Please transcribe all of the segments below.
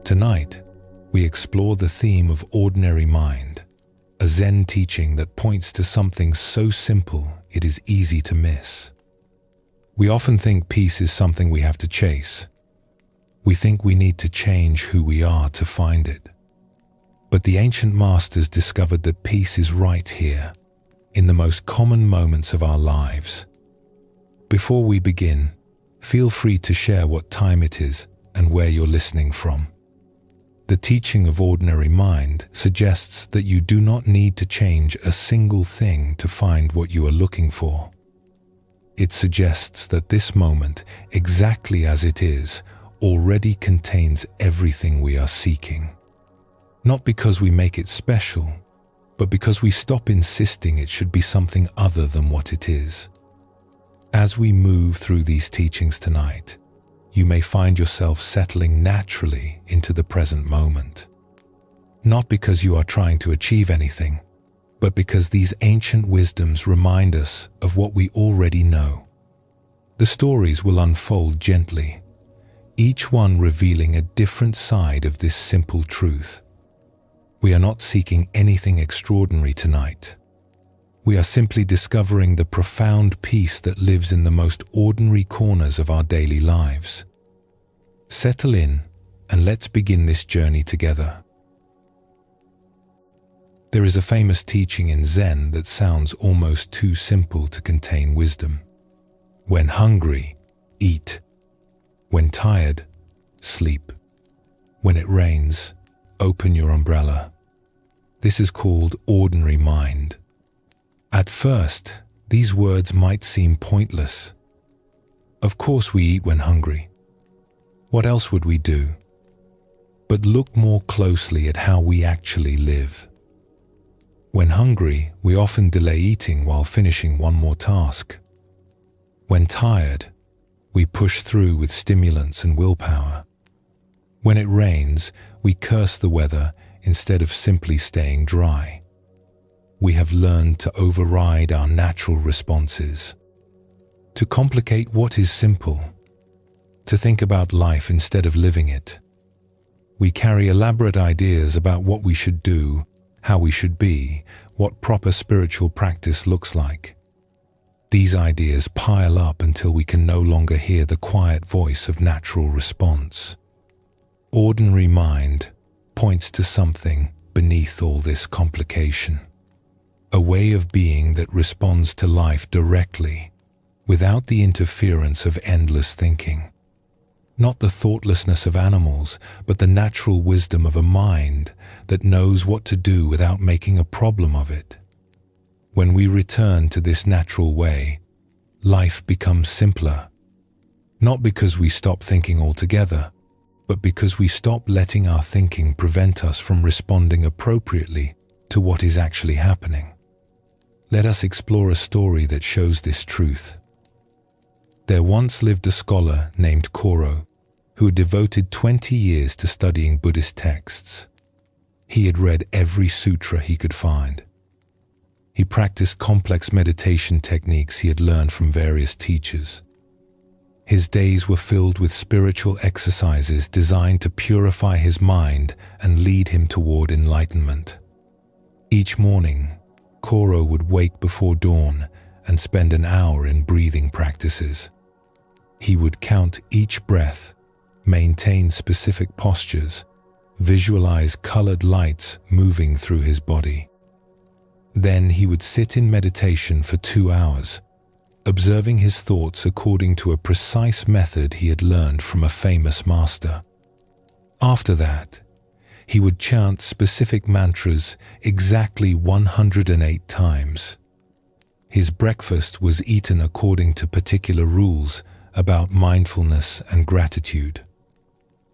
Tonight, we explore the theme of ordinary mind, a Zen teaching that points to something so simple it is easy to miss. We often think peace is something we have to chase. We think we need to change who we are to find it. But the ancient masters discovered that peace is right here, in the most common moments of our lives. Before we begin, feel free to share what time it is and where you're listening from. The teaching of ordinary mind suggests that you do not need to change a single thing to find what you are looking for. It suggests that this moment, exactly as it is, already contains everything we are seeking. Not because we make it special, but because we stop insisting it should be something other than what it is. As we move through these teachings tonight, you may find yourself settling naturally into the present moment. Not because you are trying to achieve anything, but because these ancient wisdoms remind us of what we already know. The stories will unfold gently, each one revealing a different side of this simple truth. We are not seeking anything extraordinary tonight. We are simply discovering the profound peace that lives in the most ordinary corners of our daily lives. Settle in and let's begin this journey together. There is a famous teaching in Zen that sounds almost too simple to contain wisdom. When hungry, eat. When tired, sleep. When it rains, open your umbrella. This is called ordinary mind. At first, these words might seem pointless. Of course we eat when hungry. What else would we do? But look more closely at how we actually live. When hungry, we often delay eating while finishing one more task. When tired, we push through with stimulants and willpower. When it rains, we curse the weather instead of simply staying dry. We have learned to override our natural responses, to complicate what is simple, to think about life instead of living it. We carry elaborate ideas about what we should do, how we should be, what proper spiritual practice looks like. These ideas pile up until we can no longer hear the quiet voice of natural response. Ordinary mind points to something beneath all this complication. A way of being that responds to life directly, without the interference of endless thinking. Not the thoughtlessness of animals, but the natural wisdom of a mind that knows what to do without making a problem of it. When we return to this natural way, life becomes simpler. Not because we stop thinking altogether, but because we stop letting our thinking prevent us from responding appropriately to what is actually happening. Let us explore a story that shows this truth. There once lived a scholar named Koro, who had devoted 20 years to studying Buddhist texts. He had read every sutra he could find. He practiced complex meditation techniques he had learned from various teachers. His days were filled with spiritual exercises designed to purify his mind and lead him toward enlightenment. Each morning, Koro would wake before dawn and spend an hour in breathing practices. He would count each breath, maintain specific postures, visualize colored lights moving through his body. Then he would sit in meditation for 2 hours, observing his thoughts according to a precise method he had learned from a famous master. After that, he would chant specific mantras exactly 108 times. His breakfast was eaten according to particular rules about mindfulness and gratitude.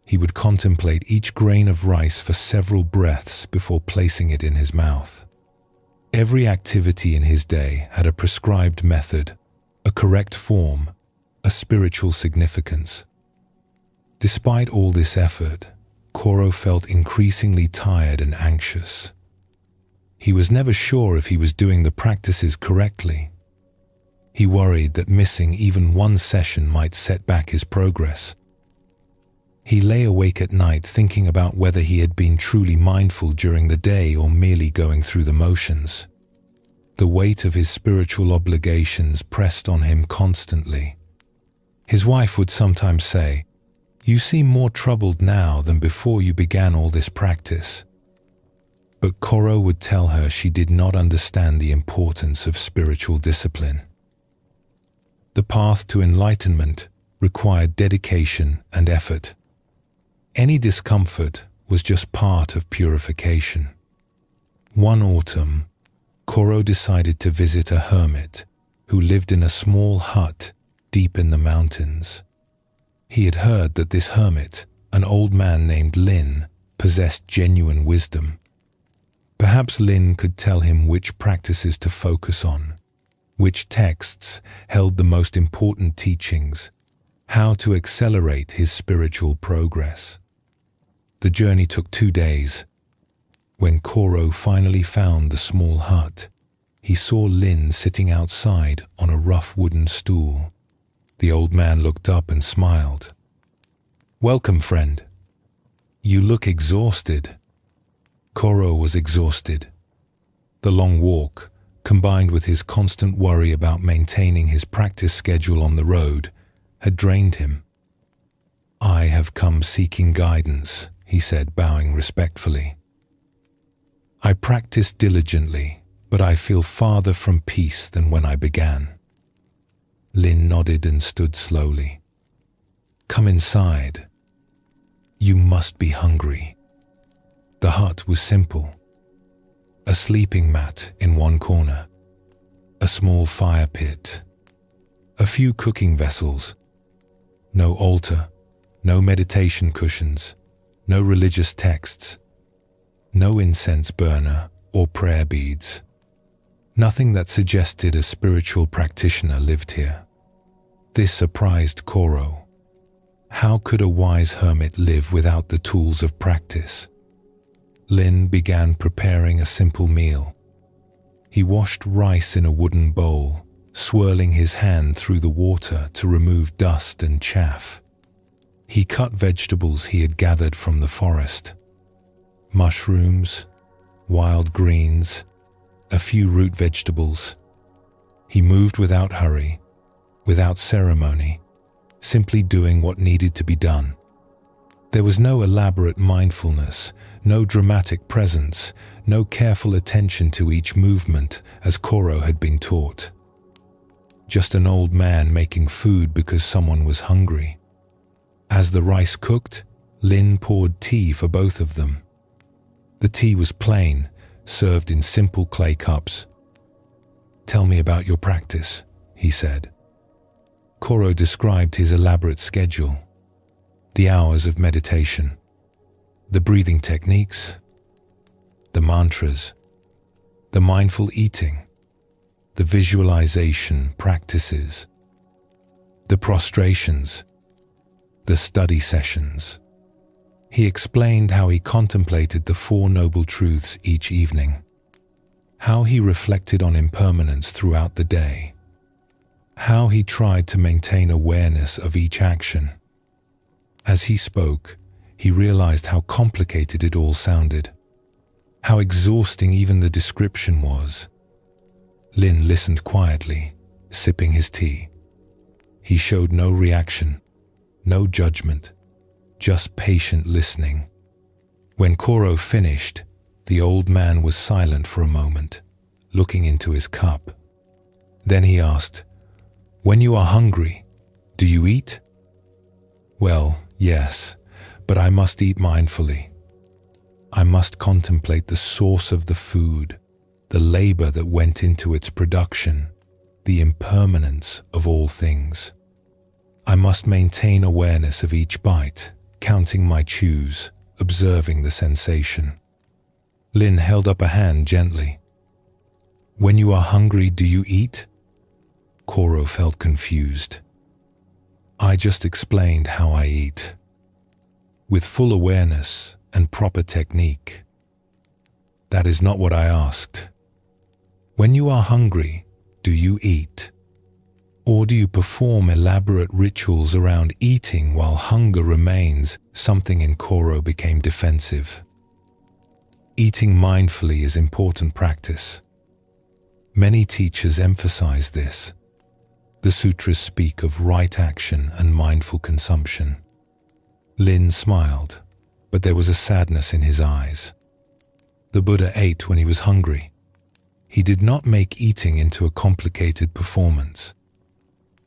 He would contemplate each grain of rice for several breaths before placing it in his mouth. Every activity in his day had a prescribed method, a correct form, a spiritual significance. Despite all this effort, Koro felt increasingly tired and anxious. He was never sure if he was doing the practices correctly. He worried that missing even one session might set back his progress. He lay awake at night thinking about whether he had been truly mindful during the day or merely going through the motions. The weight of his spiritual obligations pressed on him constantly. His wife would sometimes say, "You seem more troubled now than before you began all this practice." But Koro would tell her she did not understand the importance of spiritual discipline. The path to enlightenment required dedication and effort. Any discomfort was just part of purification. One autumn, Koro decided to visit a hermit who lived in a small hut deep in the mountains. He had heard that this hermit, an old man named Lin, possessed genuine wisdom. Perhaps Lin could tell him which practices to focus on, which texts held the most important teachings, how to accelerate his spiritual progress. The journey took 2 days. When Koro finally found the small hut, he saw Lin sitting outside on a rough wooden stool. The old man looked up and smiled. "Welcome, friend. You look exhausted." Koro was exhausted. The long walk, combined with his constant worry about maintaining his practice schedule on the road, had drained him. "I have come seeking guidance," he said, bowing respectfully. "I practice diligently, but I feel farther from peace than when I began." Lin nodded and stood slowly. "Come inside. You must be hungry." The hut was simple. A sleeping mat in one corner, a small fire pit, a few cooking vessels, no altar, no meditation cushions, no religious texts, no incense burner or prayer beads. Nothing that suggested a spiritual practitioner lived here. This surprised Koro. How could a wise hermit live without the tools of practice? Lin began preparing a simple meal. He washed rice in a wooden bowl, swirling his hand through the water to remove dust and chaff. He cut vegetables he had gathered from the forest. Mushrooms, wild greens, a few root vegetables. He moved without hurry, without ceremony, simply doing what needed to be done. There was no elaborate mindfulness, no dramatic presence, no careful attention to each movement as Koro had been taught. Just an old man making food because someone was hungry. As the rice cooked, Lin poured tea for both of them. The tea was plain, served in simple clay cups. "Tell me about your practice," he said. Koro described his elaborate schedule, the hours of meditation, the breathing techniques, the mantras, the mindful eating, the visualization practices, the prostrations, the study sessions. He explained how he contemplated the Four Noble Truths each evening, how he reflected on impermanence throughout the day, how he tried to maintain awareness of each action. As he spoke, he realized how complicated it all sounded, how exhausting even the description was. Lin listened quietly, sipping his tea. He showed no reaction, no judgment, just patient listening. When Koro finished, the old man was silent for a moment, looking into his cup. Then he asked, "When you are hungry, do you eat?" "Well, yes, but I must eat mindfully. I must contemplate the source of the food, the labor that went into its production, the impermanence of all things. I must maintain awareness of each bite, counting my chews, observing the sensation." Lin held up a hand gently. "When you are hungry, do you eat?" Koro felt confused. "I just explained how I eat, with full awareness and proper technique." "That is not what I asked. When you are hungry, do you eat?" Or do you perform elaborate rituals around eating while hunger remains? Something in Koro became defensive. Eating mindfully is important practice. Many teachers emphasize this. The sutras speak of right action and mindful consumption. Lin smiled, but there was a sadness in his eyes. The Buddha ate when he was hungry. He did not make eating into a complicated performance.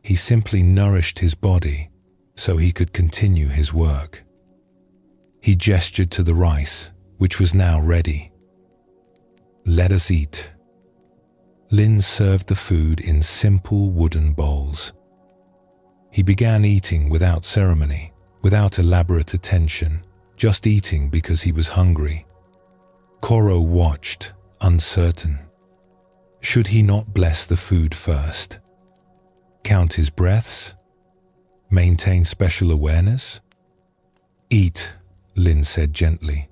He simply nourished his body so he could continue his work. He gestured to the rice, which was now ready. "Let us eat." Lin served the food in simple wooden bowls. He began eating without ceremony, without elaborate attention, just eating because he was hungry. Koro watched, uncertain. Should he not bless the food first? Count his breaths? Maintain special awareness? "Eat," Lin said gently.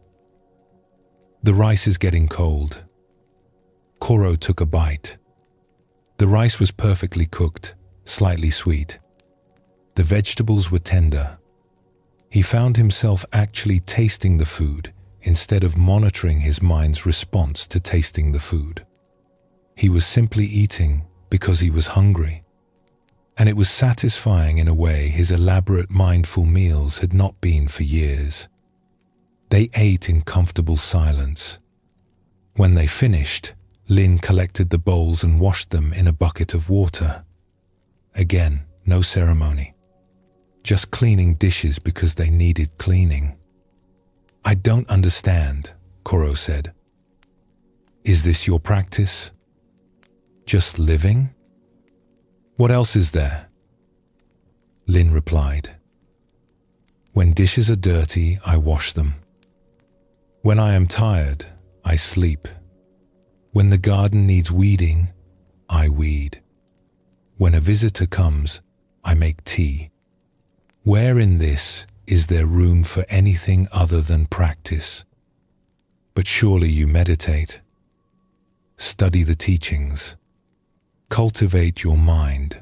"The rice is getting cold." Koro took a bite. The rice was perfectly cooked, slightly sweet. The vegetables were tender. He found himself actually tasting the food instead of monitoring his mind's response to tasting the food. He was simply eating because he was hungry. And it was satisfying in a way his elaborate mindful meals had not been for years. They ate in comfortable silence. When they finished, Lin collected the bowls and washed them in a bucket of water. Again, no ceremony. Just cleaning dishes because they needed cleaning. "I don't understand," Koro said. "Is this your practice? Just living? What else is there?" Lin replied, "When dishes are dirty, I wash them. When I am tired, I sleep. When the garden needs weeding, I weed. When a visitor comes, I make tea. Where in this is there room for anything other than practice? But surely you meditate. Study the teachings. Cultivate your mind."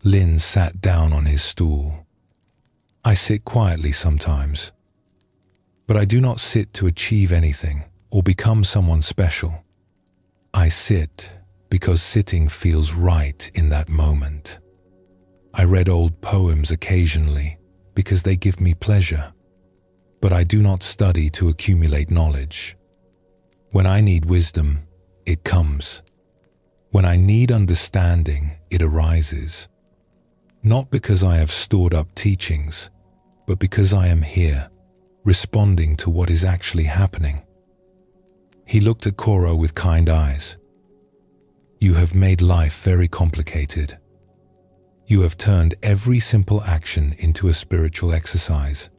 Lin sat down on his stool. "I sit quietly sometimes, but I do not sit to achieve anything or become someone special. I sit because sitting feels right in that moment. I read old poems occasionally because they give me pleasure, but I do not study to accumulate knowledge. When I need wisdom, it comes. When I need understanding, it arises. Not because I have stored up teachings, but because I am here, responding to what is actually happening." He looked at Koro with kind eyes. "You have made life very complicated. You have turned every simple action into a spiritual exercise.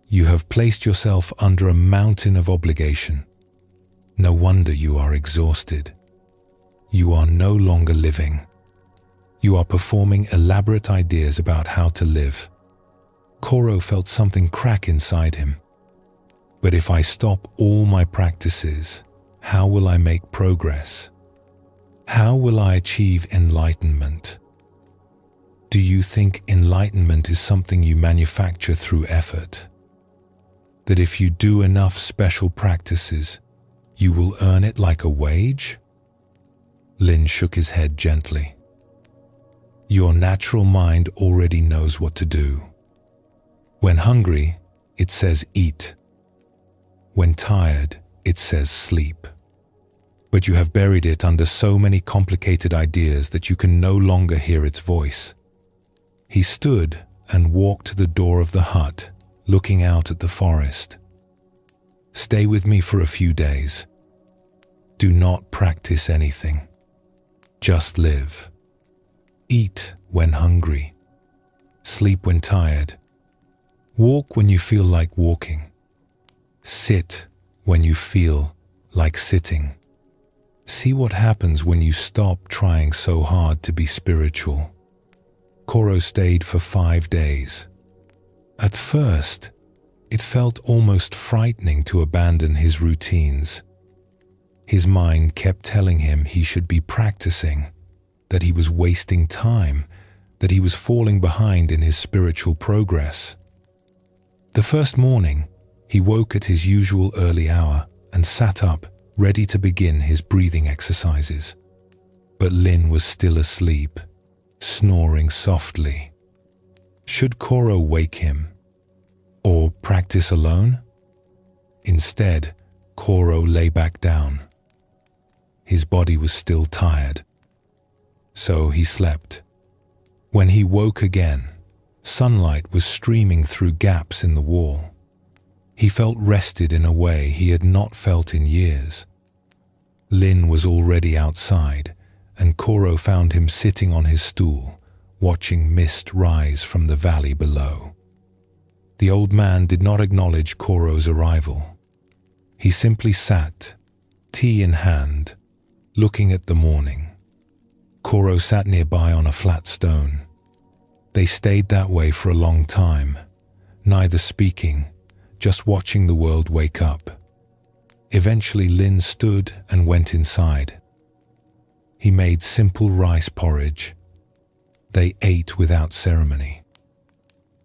You have placed yourself under a mountain of obligation. No wonder you are exhausted. You are no longer living. You are performing elaborate ideas about how to live." Koro felt something crack inside him. "But if I stop all my practices, how will I make progress? How will I achieve enlightenment? Do you think enlightenment is something you manufacture through effort? That if you do enough special practices, you will earn it like a wage?" Lin shook his head gently. "Your natural mind already knows what to do. When hungry, it says eat. When tired, it says sleep. But you have buried it under so many complicated ideas that you can no longer hear its voice." He stood and walked to the door of the hut, looking out at the forest. "Stay with me for a few days. Do not practice anything. Just live. Eat when hungry. Sleep when tired. Walk when you feel like walking. Sit when you feel like sitting. See what happens when you stop trying so hard to be spiritual." Koro stayed for 5 days. At first, it felt almost frightening to abandon his routines. His mind kept telling him he should be practicing, that he was wasting time, that he was falling behind in his spiritual progress. The first morning, he woke at his usual early hour and sat up, ready to begin his breathing exercises. But Lin was still asleep, snoring softly. Should Koro wake him? Or practice alone? Instead, Koro lay back down. His body was still tired, so he slept. When he woke again, sunlight was streaming through gaps in the wall. He felt rested in a way he had not felt in years. Lin was already outside, and Koro found him sitting on his stool, watching mist rise from the valley below. The old man did not acknowledge Koro's arrival. He simply sat, tea in hand, looking at the morning. Koro sat nearby on a flat stone. They stayed that way for a long time, neither speaking, just watching the world wake up. Eventually Lin stood and went inside. He made simple rice porridge. They ate without ceremony.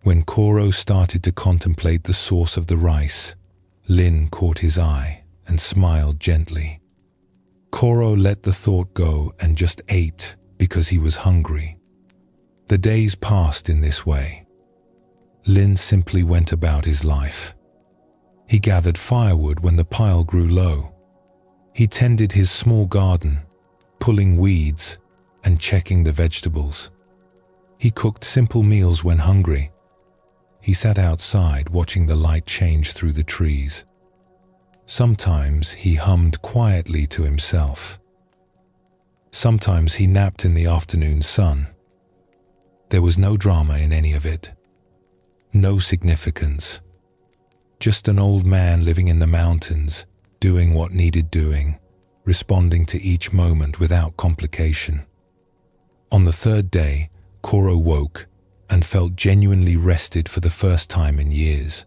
When Koro started to contemplate the source of the rice, Lin caught his eye and smiled gently. Koro let the thought go and just ate because he was hungry. The days passed in this way. Lin simply went about his life. He gathered firewood when the pile grew low. He tended his small garden, pulling weeds and checking the vegetables. He cooked simple meals when hungry. He sat outside watching the light change through the trees. Sometimes he hummed quietly to himself. Sometimes he napped in the afternoon sun. There was no drama in any of it. No significance. Just an old man living in the mountains, doing what needed doing, responding to each moment without complication. On the third day, Koro woke and felt genuinely rested for the first time in years.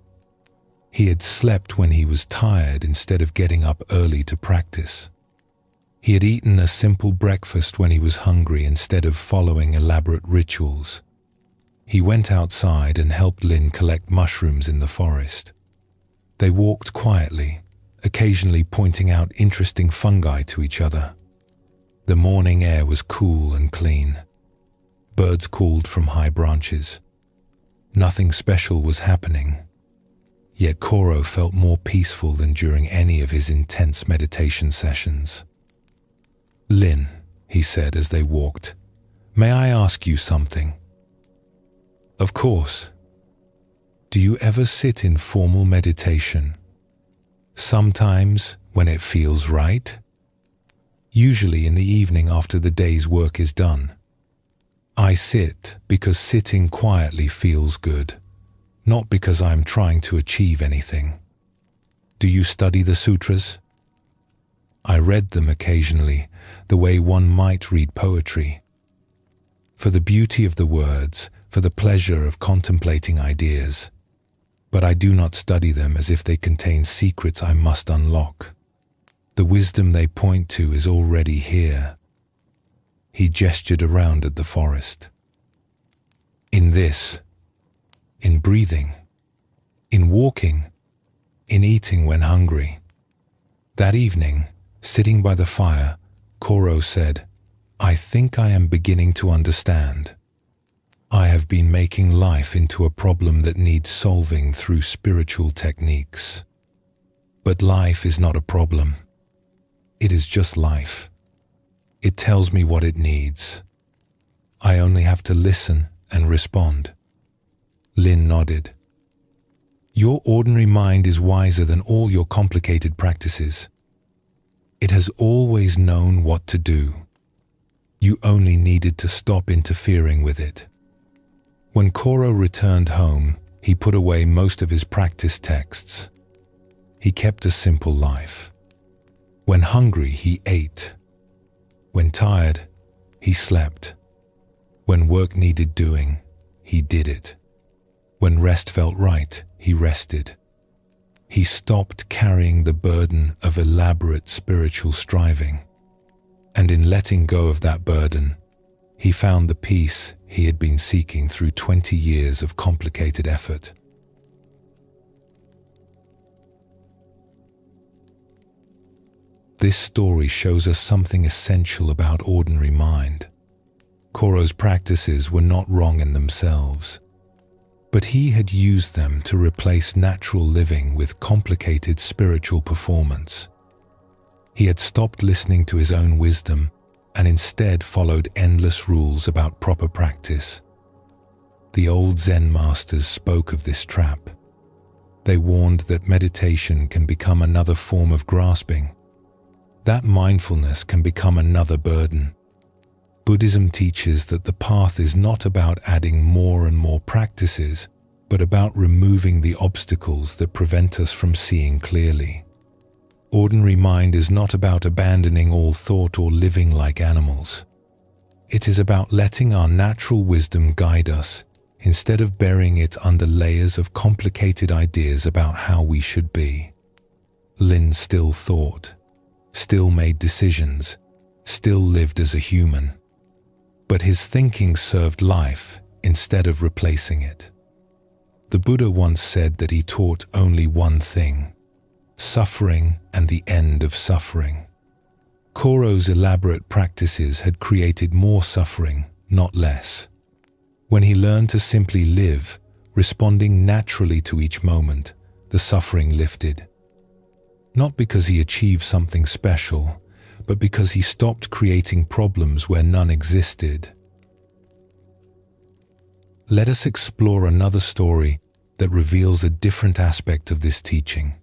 He had slept when he was tired instead of getting up early to practice. He had eaten a simple breakfast when he was hungry instead of following elaborate rituals. He went outside and helped Lin collect mushrooms in the forest. They walked quietly, occasionally pointing out interesting fungi to each other. The morning air was cool and clean. Birds called from high branches. Nothing special was happening. Yet Koro felt more peaceful than during any of his intense meditation sessions. "Lin," he said as they walked, "may I ask you something?" "Of course." "Do you ever sit in formal meditation?" "Sometimes, when it feels right." "Usually in the evening after the day's work is done." "I sit because sitting quietly feels good, not because I am trying to achieve anything." "Do you study the sutras?" "I read them occasionally, the way one might read poetry. For the beauty of the words, for the pleasure of contemplating ideas. But I do not study them as if they contain secrets I must unlock. The wisdom they point to is already here." He gestured around at the forest. "In this, in breathing, in walking, in eating when hungry." That evening, sitting by the fire, Koro said, "I think I am beginning to understand. I have been making life into a problem that needs solving through spiritual techniques. But life is not a problem. It is just life. It tells me what it needs. I only have to listen and respond." Lin nodded. "Your ordinary mind is wiser than all your complicated practices. It has always known what to do. You only needed to stop interfering with it." When Koro returned home, he put away most of his practice texts. He kept a simple life. When hungry, he ate. When tired, he slept. When work needed doing, he did it. When rest felt right, he rested. He stopped carrying the burden of elaborate spiritual striving. And in letting go of that burden, he found the peace he had been seeking through 20 years of complicated effort. This story shows us something essential about ordinary mind. Koro's practices were not wrong in themselves, but he had used them to replace natural living with complicated spiritual performance. He had stopped listening to his own wisdom and instead followed endless rules about proper practice. The old Zen masters spoke of this trap. They warned that meditation can become another form of grasping, that mindfulness can become another burden. Buddhism teaches that the path is not about adding more and more practices, but about removing the obstacles that prevent us from seeing clearly. Ordinary mind is not about abandoning all thought or living like animals. It is about letting our natural wisdom guide us, instead of burying it under layers of complicated ideas about how we should be. Lin still thought, still made decisions, still lived as a human. But his thinking served life instead of replacing it. The Buddha once said that he taught only one thing: suffering and the end of suffering. Koro's elaborate practices had created more suffering, not less. When he learned to simply live, responding naturally to each moment, the suffering lifted. Not because he achieved something special, but because he stopped creating problems where none existed. Let us explore another story that reveals a different aspect of this teaching.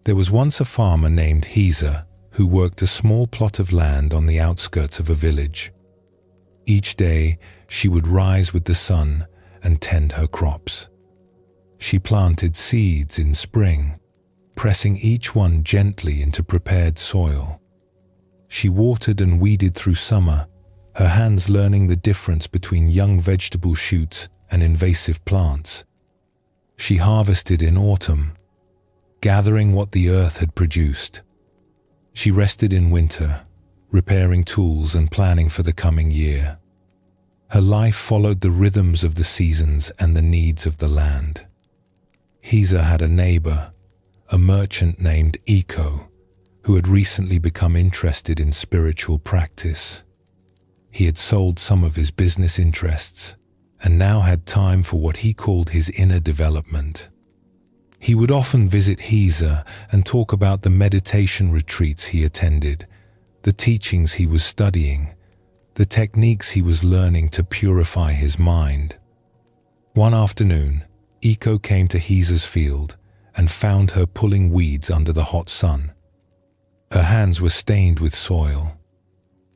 There was once a farmer named Hisa who worked a small plot of land on the outskirts of a village. Each day, she would rise with the sun and tend her crops. She planted seeds in spring, pressing each one gently into prepared soil. She watered and weeded through summer, her hands learning the difference between young vegetable shoots and invasive plants. She harvested in autumn, gathering what the earth had produced. She rested in winter, repairing tools and planning for the coming year. Her life followed the rhythms of the seasons and the needs of the land. Hisa had a neighbor, a merchant named Iko, who had recently become interested in spiritual practice. He had sold some of his business interests and now had time for what he called his inner development. He would often visit Hisa and talk about the meditation retreats he attended, the teachings he was studying, the techniques he was learning to purify his mind. One afternoon, Iko came to Hisa's field and found her pulling weeds under the hot sun. Her hands were stained with soil.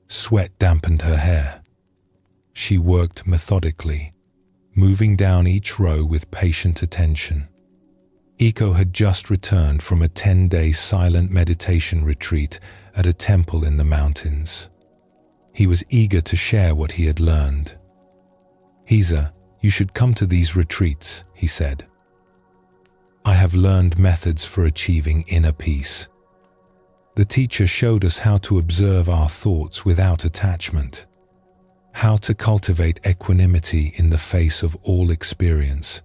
Sweat dampened her hair. She worked methodically, moving down each row with patient attention. Iko had just returned from a 10-day silent meditation retreat at a temple in the mountains. He was eager to share what he had learned. "Hisa, you should come to these retreats," he said. "I have learned methods for achieving inner peace." The teacher showed us how to observe our thoughts without attachment, how to cultivate equanimity in the face of all experience,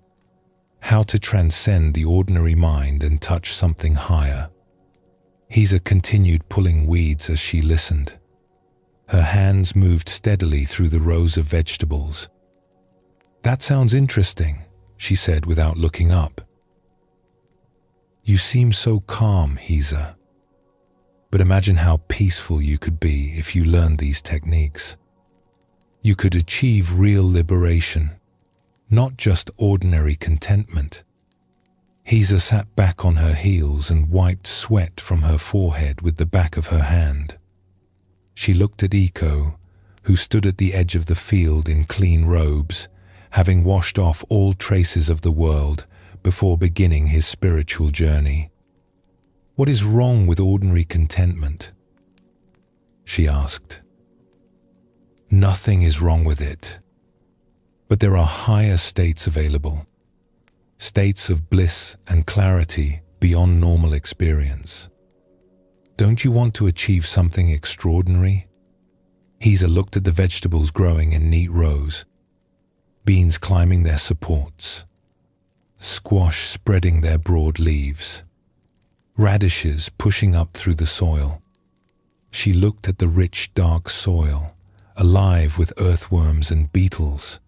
how to transcend the ordinary mind and touch something higher. Hisa continued pulling weeds as she listened. Her hands moved steadily through the rows of vegetables. "That sounds interesting," she said without looking up. "You seem so calm, Hisa. But imagine how peaceful you could be if you learned these techniques. You could achieve real liberation, not just ordinary contentment." Hisa sat back on her heels and wiped sweat from her forehead with the back of her hand. She looked at Iko, who stood at the edge of the field in clean robes, having washed off all traces of the world before beginning his spiritual journey. "What is wrong with ordinary contentment?" she asked. "Nothing is wrong with it. But there are higher states available, states of bliss and clarity beyond normal experience. Don't you want to achieve something extraordinary?" Heza looked at the vegetables growing in neat rows, beans climbing their supports, squash spreading their broad leaves, radishes pushing up through the soil. She looked at the rich, dark soil, alive with earthworms and beetles.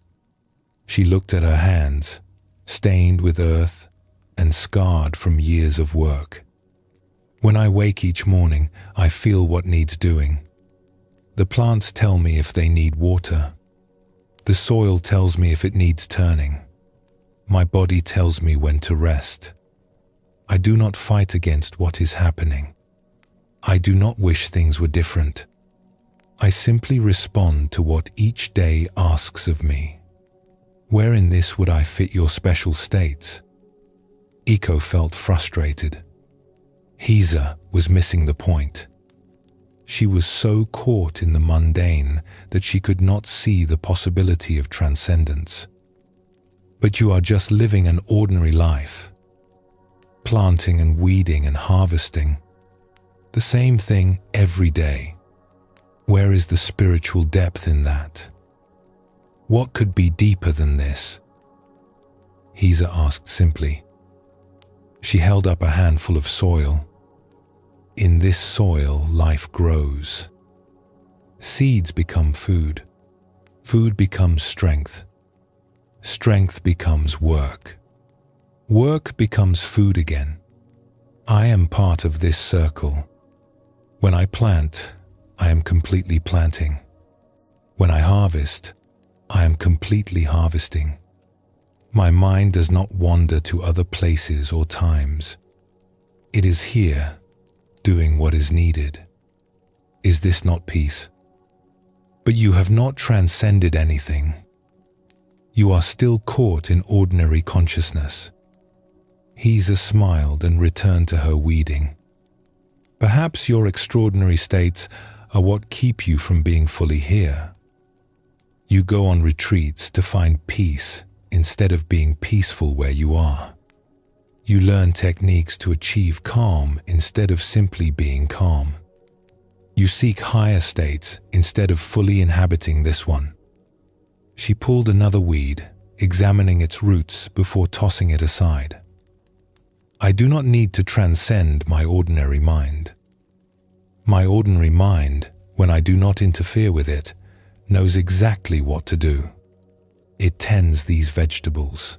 She looked at her hands, stained with earth and scarred from years of work. When I wake each morning, I feel what needs doing. The plants tell me if they need water. The soil tells me if it needs turning. My body tells me when to rest. I do not fight against what is happening. I do not wish things were different. I simply respond to what each day asks of me. Where in this would I fit your special states? Iko felt frustrated. Heza was missing the point. She was so caught in the mundane that she could not see the possibility of transcendence. But you are just living an ordinary life, planting and weeding and harvesting. The same thing every day. Where is the spiritual depth in that? What could be deeper than this? Heza asked simply. She held up a handful of soil. In this soil, life grows. Seeds become food. Food becomes strength. Strength becomes work. Work becomes food again. I am part of this circle. When I plant, I am completely planting. When I harvest, I am completely harvesting. My mind does not wander to other places or times. It is here, doing what is needed. Is this not peace? But you have not transcended anything. You are still caught in ordinary consciousness. Heza smiled and returned to her weeding. Perhaps your extraordinary states are what keep you from being fully here. You go on retreats to find peace instead of being peaceful where you are. You learn techniques to achieve calm instead of simply being calm. You seek higher states instead of fully inhabiting this one. She pulled another weed, examining its roots before tossing it aside. I do not need to transcend my ordinary mind. My ordinary mind, when I do not interfere with it, knows exactly what to do. It tends these vegetables.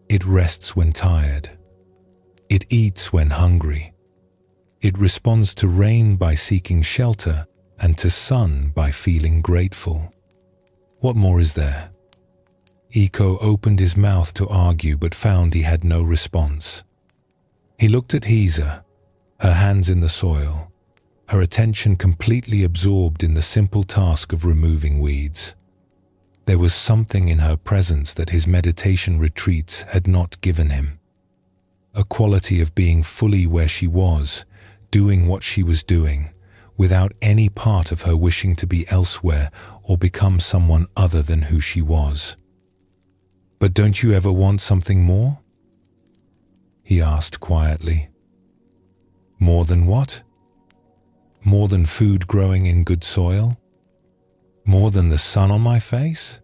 It rests when tired. It eats when hungry. It responds to rain by seeking shelter and to sun by feeling grateful. What more is there? Iko opened his mouth to argue but found he had no response. He looked at Heza, her hands in the soil, her attention completely absorbed in the simple task of removing weeds. There was something in her presence that his meditation retreats had not given him. A quality of being fully where she was, doing what she was doing, without any part of her wishing to be elsewhere or become someone other than who she was. But don't you ever want something more? He asked quietly. More than what? More than food growing in good soil? More than the sun on my face?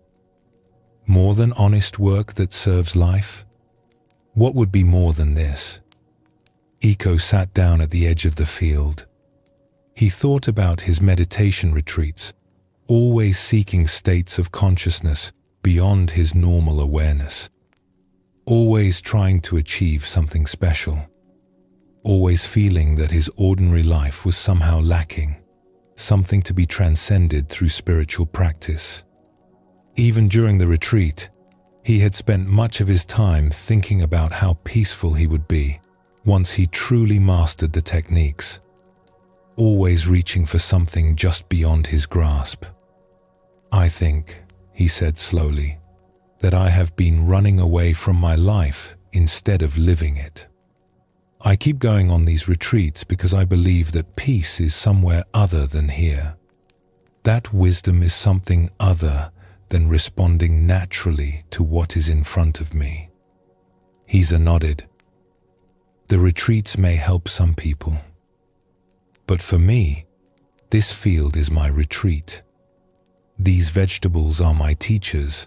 More than honest work that serves life? What would be more than this? Iko sat down at the edge of the field. He thought about his meditation retreats, always seeking states of consciousness beyond his normal awareness, always trying to achieve something special, always feeling that his ordinary life was somehow lacking, something to be transcended through spiritual practice. Even during the retreat, he had spent much of his time thinking about how peaceful he would be once he truly mastered the techniques, always reaching for something just beyond his grasp. I think, he said slowly, that I have been running away from my life instead of living it. I keep going on these retreats because I believe that peace is somewhere other than here. That wisdom is something other than responding naturally to what is in front of me. Heza nodded. The retreats may help some people, but for me, This field is my retreat. These vegetables are my teachers.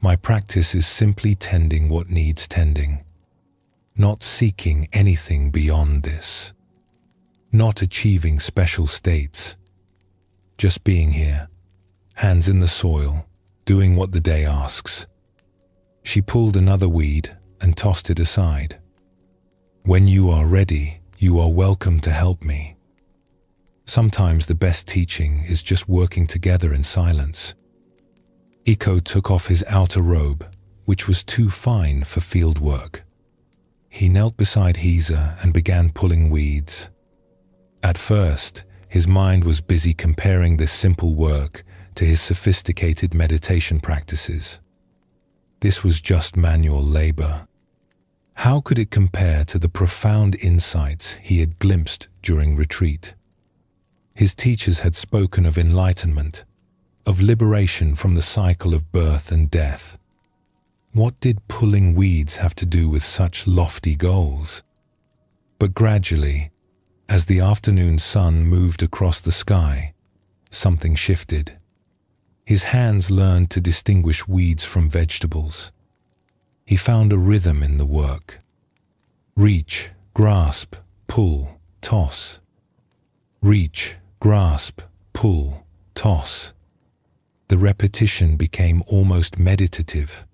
My practice is simply tending what needs tending, not seeking anything beyond this, not achieving special states, just being here, hands in the soil, doing what the day asks. She pulled another weed and tossed it aside. When you are ready, you are welcome to help me. Sometimes the best teaching is just working together in silence. Iko took off his outer robe, which was too fine for field work. He knelt beside Hisa and began pulling weeds. At first, his mind was busy comparing this simple work to his sophisticated meditation practices. This was just manual labor. How could it compare to the profound insights he had glimpsed during retreat? His teachers had spoken of enlightenment, of liberation from the cycle of birth and death. What did pulling weeds have to do with such lofty goals? But gradually, as the afternoon sun moved across the sky, something shifted. His hands learned to distinguish weeds from vegetables. He found a rhythm in the work. Reach, grasp, pull, toss. Reach, grasp, pull, toss. The repetition became almost meditative.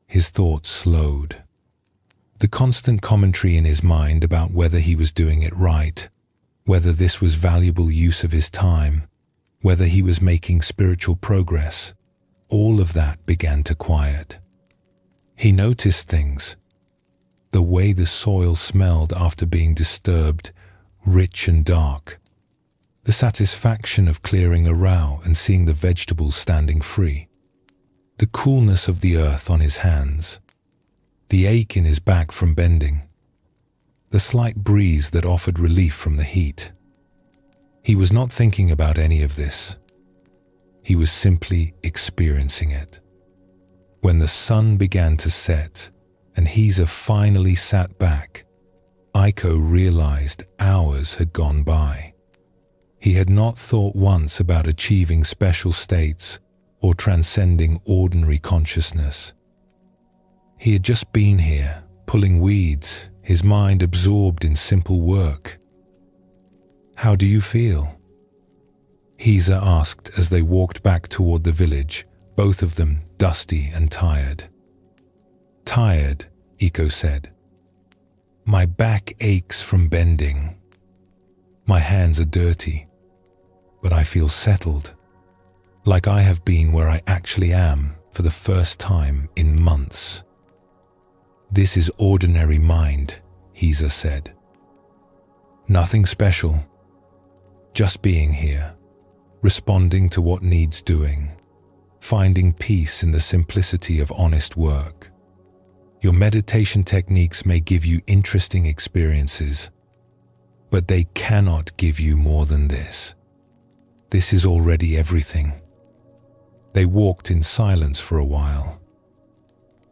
His thoughts slowed. The constant commentary in his mind about whether he was doing it right, whether this was valuable use of his time, whether he was making spiritual progress, all of that began to quiet. He noticed things. The way the soil smelled after being disturbed, rich and dark. The satisfaction of clearing a row and seeing the vegetables standing free. The coolness of the earth on his hands. The ache in his back from bending. The slight breeze that offered relief from the heat. He was not thinking about any of this. He was simply experiencing it. When the sun began to set and Hisa finally sat back, Iko realized hours had gone by. He had not thought once about achieving special states or transcending ordinary consciousness. He had just been here, pulling weeds, his mind absorbed in simple work. "How do you feel?" Hisa asked as they walked back toward the village, both of them dusty and tired. "Tired," Iko said. "My back aches from bending. My hands are dirty, but I feel settled, like I have been where I actually am for the first time in months." "This is ordinary mind," Hisa said. "Nothing special. Just being here, responding to what needs doing, finding peace in the simplicity of honest work. Your meditation techniques may give you interesting experiences, but they cannot give you more than this. This is already everything." They walked in silence for a while.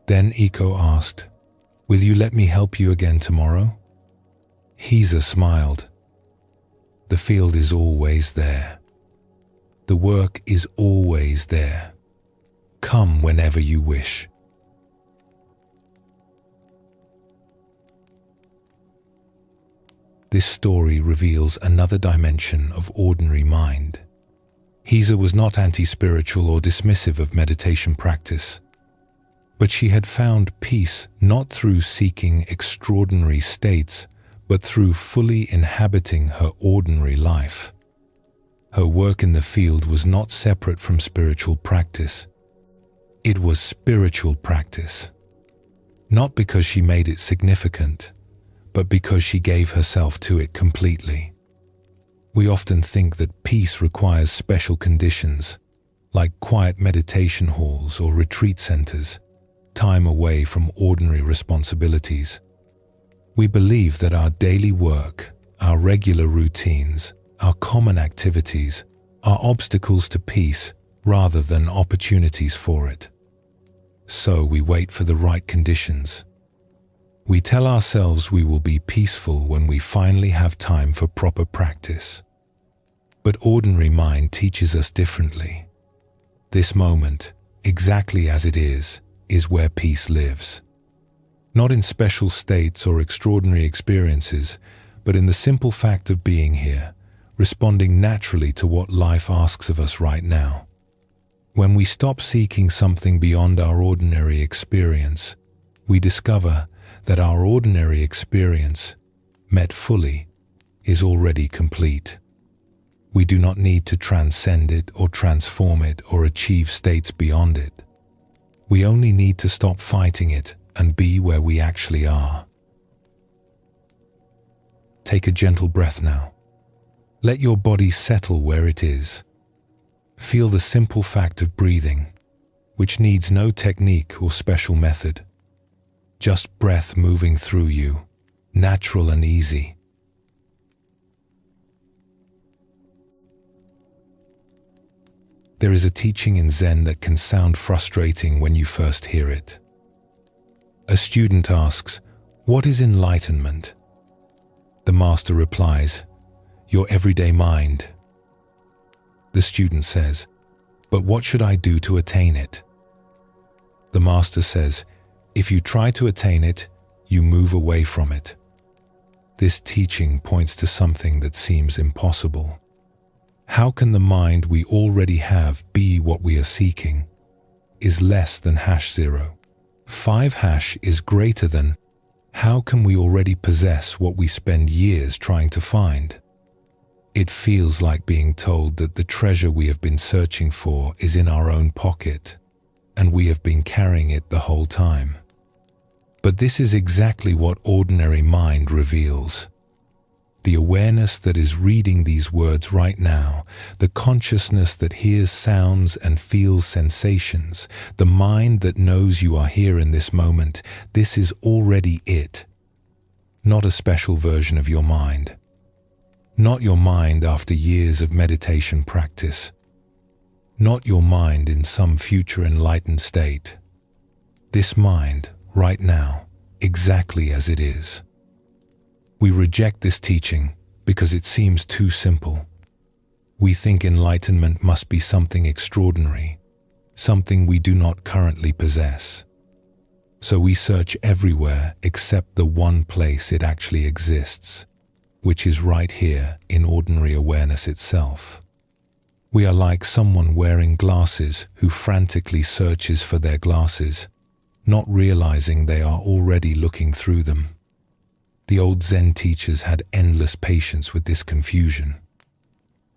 Then Iko asked, "Will you let me help you again tomorrow?" Hisa smiled. "The field is always there. The work is always there. Come whenever you wish." This story reveals another dimension of ordinary mind. Hisa was not anti-spiritual or dismissive of meditation practice, but she had found peace not through seeking extraordinary states, but through fully inhabiting her ordinary life. Her work in the field was not separate from spiritual practice. It was spiritual practice. Not because she made it significant, but because she gave herself to it completely. We often think that peace requires special conditions, like quiet meditation halls or retreat centers, time away from ordinary responsibilities. We believe that our daily work, our regular routines, our common activities are obstacles to peace rather than opportunities for it. So we wait for the right conditions. We tell ourselves we will be peaceful when we finally have time for proper practice. But ordinary mind teaches us differently. This moment, exactly as it is where peace lives. Not in special states or extraordinary experiences, but in the simple fact of being here, responding naturally to what life asks of us right now. When we stop seeking something beyond our ordinary experience, we discover that our ordinary experience, met fully, is already complete. We do not need to transcend it or transform it or achieve states beyond it. We only need to stop fighting it and be where we actually are. Take a gentle breath now. Let your body settle where it is. Feel the simple fact of breathing, which needs no technique or special method. Just breath moving through you, natural and easy. There is a teaching in Zen that can sound frustrating when you first hear it. A student asks, "What is enlightenment?" The master replies, "Your everyday mind." The student says, "But what should I do to attain it?" The master says, "If you try to attain it, you move away from it." This teaching points to something that seems impossible. How can the mind we already have be what we are seeking? Is less than #0. 5# is greater than. How can we already possess what we spend years trying to find? It feels like being told that the treasure we have been searching for is in our own pocket, and we have been carrying it the whole time. But this is exactly what ordinary mind reveals. The awareness that is reading these words right now, the consciousness that hears sounds and feels sensations, the mind that knows you are here in this moment, this is already it. Not a special version of your mind. Not your mind after years of meditation practice. Not your mind in some future enlightened state. This mind, right now, exactly as it is. We reject this teaching because it seems too simple. We think enlightenment must be something extraordinary, something we do not currently possess. So we search everywhere except the one place it actually exists, which is right here in ordinary awareness itself. We are like someone wearing glasses who frantically searches for their glasses, not realizing they are already looking through them. The old Zen teachers had endless patience with this confusion.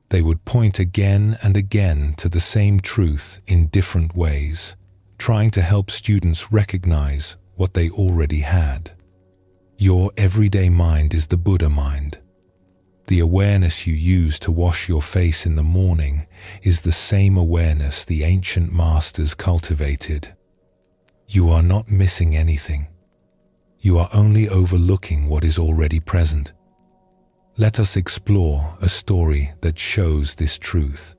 They would point again and again to the same truth in different ways, trying to help students recognize what they already had. Your everyday mind is the Buddha mind. The awareness you use to wash your face in the morning is the same awareness the ancient masters cultivated. You are not missing anything. You are only overlooking what is already present. Let us explore a story that shows this truth.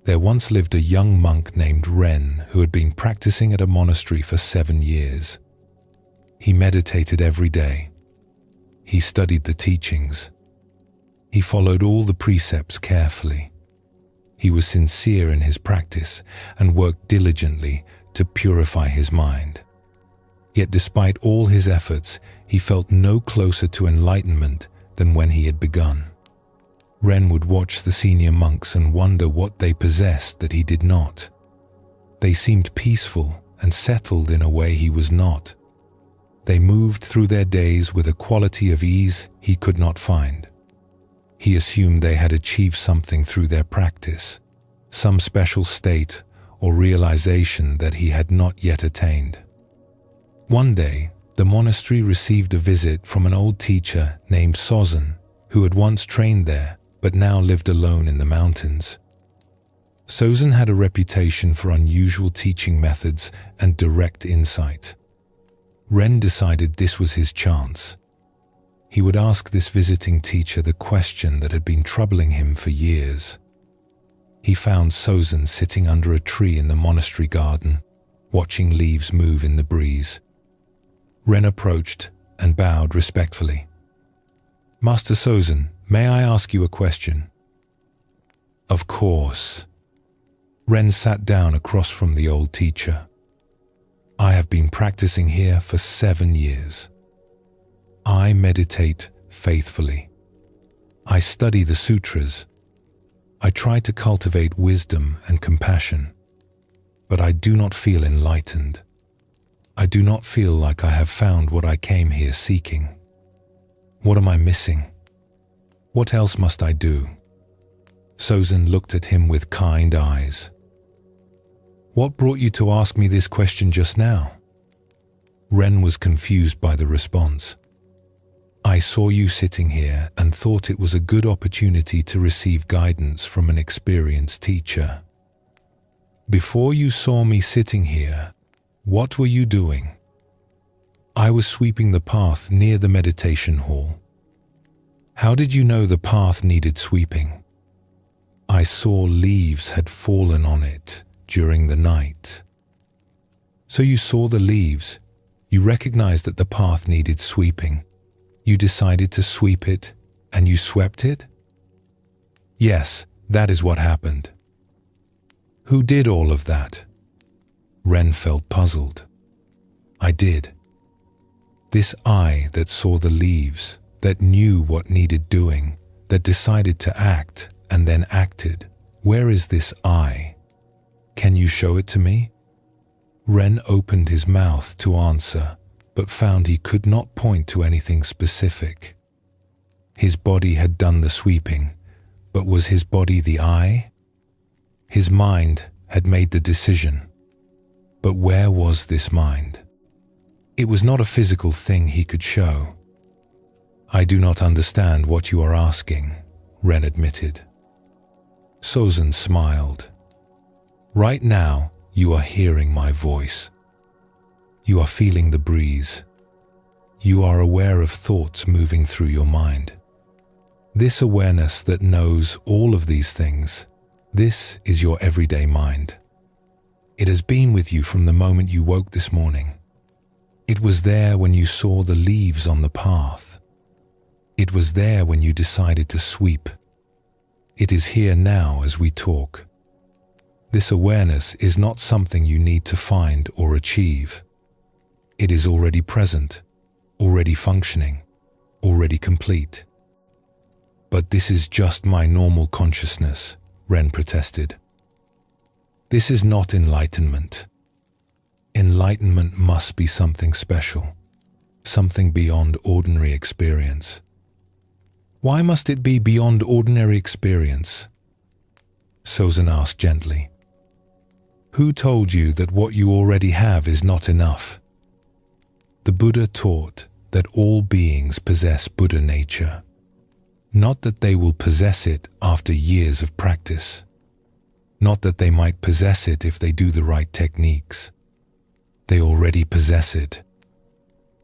There once lived a young monk named Ren who had been practicing at a monastery for 7 years. He meditated every day. He studied the teachings. He followed all the precepts carefully. He was sincere in his practice and worked diligently to purify his mind. Yet despite all his efforts, he felt no closer to enlightenment than when he had begun. Ren would watch the senior monks and wonder what they possessed that he did not. They seemed peaceful and settled in a way he was not. They moved through their days with a quality of ease he could not find. He assumed they had achieved something through their practice, some special state or realization that he had not yet attained. One day, the monastery received a visit from an old teacher named Sozen, who had once trained there but now lived alone in the mountains. Sozen had a reputation for unusual teaching methods and direct insight. Ren decided this was his chance. He would ask this visiting teacher the question that had been troubling him for years. He found Sozen sitting under a tree in the monastery garden, watching leaves move in the breeze. Ren approached and bowed respectfully. "Master Sozen, may I ask you a question?" Of course. Ren sat down across from the old teacher. I have been practicing here for 7 years. I meditate faithfully. I study the sutras. I try to cultivate wisdom and compassion. But I do not feel enlightened. I do not feel like I have found what I came here seeking. What am I missing? What else must I do? Sozin looked at him with kind eyes. What brought you to ask me this question just now? Ren was confused by the response. I saw you sitting here and thought it was a good opportunity to receive guidance from an experienced teacher. Before you saw me sitting here, what were you doing? I was sweeping the path near the meditation hall. How did you know the path needed sweeping? I saw leaves had fallen on it during the night. So you saw the leaves, you recognized that the path needed sweeping. You decided to sweep it, and you swept it? Yes, that is what happened. Who did all of that? Ren felt puzzled. I did. This I that saw the leaves, that knew what needed doing, that decided to act and then acted. Where is this I? Can you show it to me? Ren opened his mouth to answer, but found he could not point to anything specific. His body had done the sweeping, but was his body the I? His mind had made the decision. But where was this mind? It was not a physical thing he could show. I do not understand what you are asking, Ren admitted. Sozin smiled. Right now, you are hearing my voice. You are feeling the breeze. You are aware of thoughts moving through your mind. This awareness that knows all of these things, this is your everyday mind. It has been with you from the moment you woke this morning. It was there when you saw the leaves on the path. It was there when you decided to sweep. It is here now as we talk. This awareness is not something you need to find or achieve. It is already present, already functioning, already complete. But this is just my normal consciousness, Ren protested. This is not enlightenment. Enlightenment must be something special, something beyond ordinary experience. Why must it be beyond ordinary experience? Sozin asked gently. Who told you that what you already have is not enough? The Buddha taught that all beings possess Buddha nature, not that they will possess it after years of practice, not that they might possess it if they do the right techniques. They already possess it.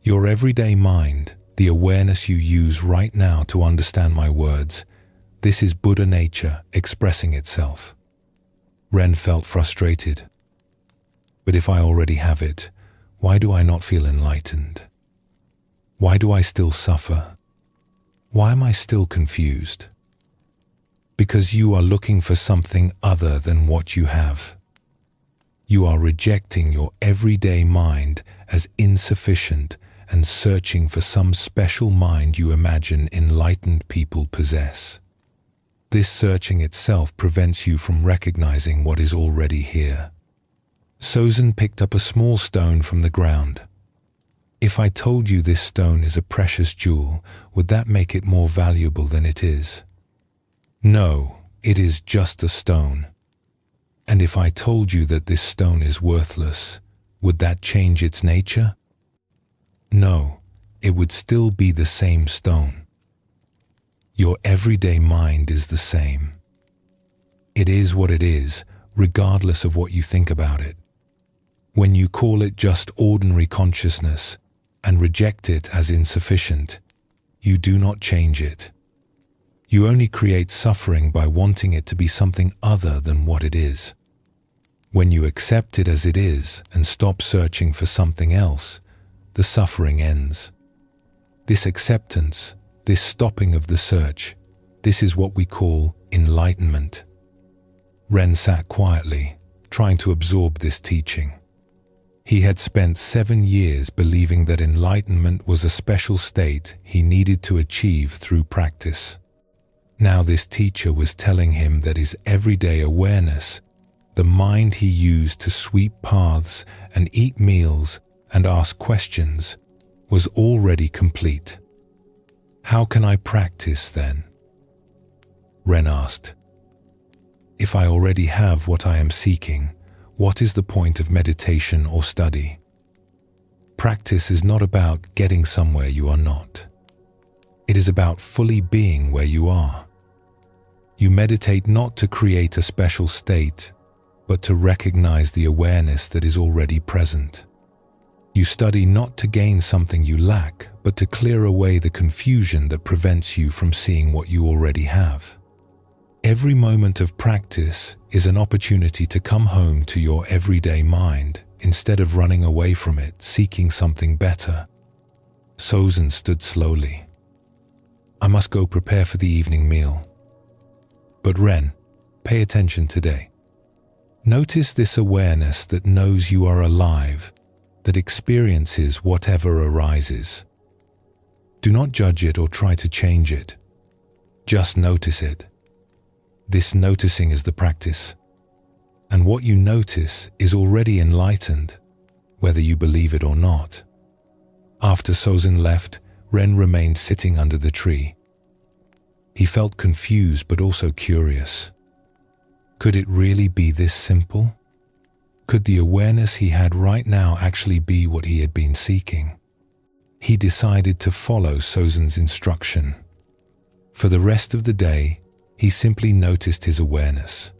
Your everyday mind, the awareness you use right now to understand my words, this is Buddha nature expressing itself. Ren felt frustrated. But if I already have it, why do I not feel enlightened? Why do I still suffer? Why am I still confused? Because you are looking for something other than what you have. You are rejecting your everyday mind as insufficient and searching for some special mind you imagine enlightened people possess. This searching itself prevents you from recognizing what is already here. Sozin picked up a small stone from the ground. If I told you this stone is a precious jewel, would that make it more valuable than it is? No, it is just a stone. And if I told you that this stone is worthless, would that change its nature? No, it would still be the same stone. Your everyday mind is the same. It is what it is, regardless of what you think about it. When you call it just ordinary consciousness and reject it as insufficient, you do not change it. You only create suffering by wanting it to be something other than what it is. When you accept it as it is and stop searching for something else, the suffering ends. This acceptance, this stopping of the search, this is what we call enlightenment. Ren sat quietly, trying to absorb this teaching. He had spent 7 years believing that enlightenment was a special state he needed to achieve through practice. Now this teacher was telling him that his everyday awareness, the mind he used to sweep paths and eat meals and ask questions, was already complete. How can I practice then? Ren asked. If I already have what I am seeking, what is the point of meditation or study? Practice is not about getting somewhere you are not. It is about fully being where you are. You meditate not to create a special state, but to recognize the awareness that is already present. You study not to gain something you lack, but to clear away the confusion that prevents you from seeing what you already have. Every moment of practice is an opportunity to come home to your everyday mind instead of running away from it, seeking something better. Sozin stood slowly. I must go prepare for the evening meal. But Ren, pay attention today. Notice this awareness that knows you are alive, that experiences whatever arises. Do not judge it or try to change it. Just notice it. This noticing is the practice. And what you notice is already enlightened, whether you believe it or not. After Sozin left, Ren remained sitting under the tree. He felt confused but also curious. Could it really be this simple? Could the awareness he had right now actually be what he had been seeking? He decided to follow Sozin's instruction. For the rest of the day, he simply noticed his awareness.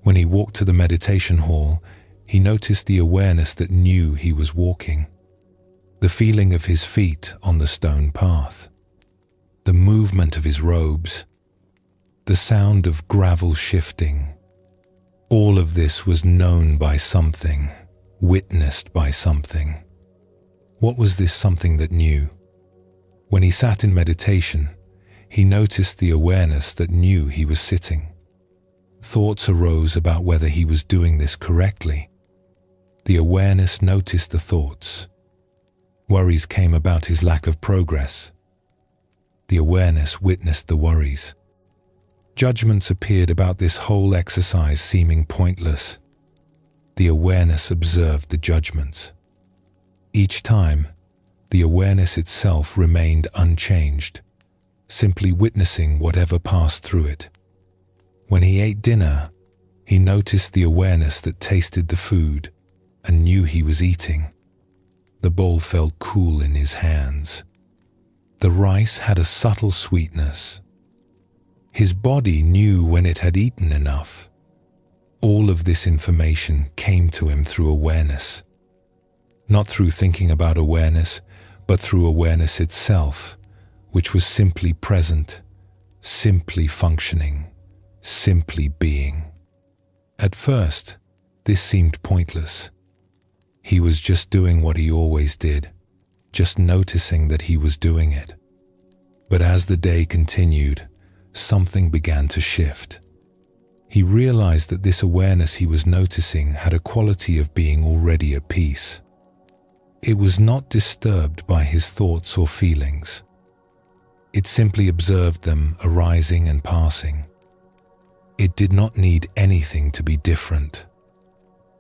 When he walked to the meditation hall, he noticed the awareness that knew he was walking. The feeling of his feet on the stone path. The movement of his robes. The sound of gravel shifting. All of this was known by something, witnessed by something. What was this something that knew? When he sat in meditation, he noticed the awareness that knew he was sitting. Thoughts arose about whether he was doing this correctly. The awareness noticed the thoughts. Worries came about his lack of progress. The awareness witnessed the worries. Judgments appeared about this whole exercise seeming pointless. The awareness observed the judgments. Each time, the awareness itself remained unchanged, simply witnessing whatever passed through it. When he ate dinner, he noticed the awareness that tasted the food and knew he was eating. The bowl felt cool in his hands. The rice had a subtle sweetness. His body knew when it had eaten enough. All of this information came to him through awareness. Not through thinking about awareness, but through awareness itself, which was simply present, simply functioning, simply being. At first, this seemed pointless. He was just doing what he always did, just noticing that he was doing it. But as the day continued, something began to shift. He realized that this awareness he was noticing had a quality of being already at peace. It was not disturbed by his thoughts or feelings. It simply observed them arising and passing. It did not need anything to be different.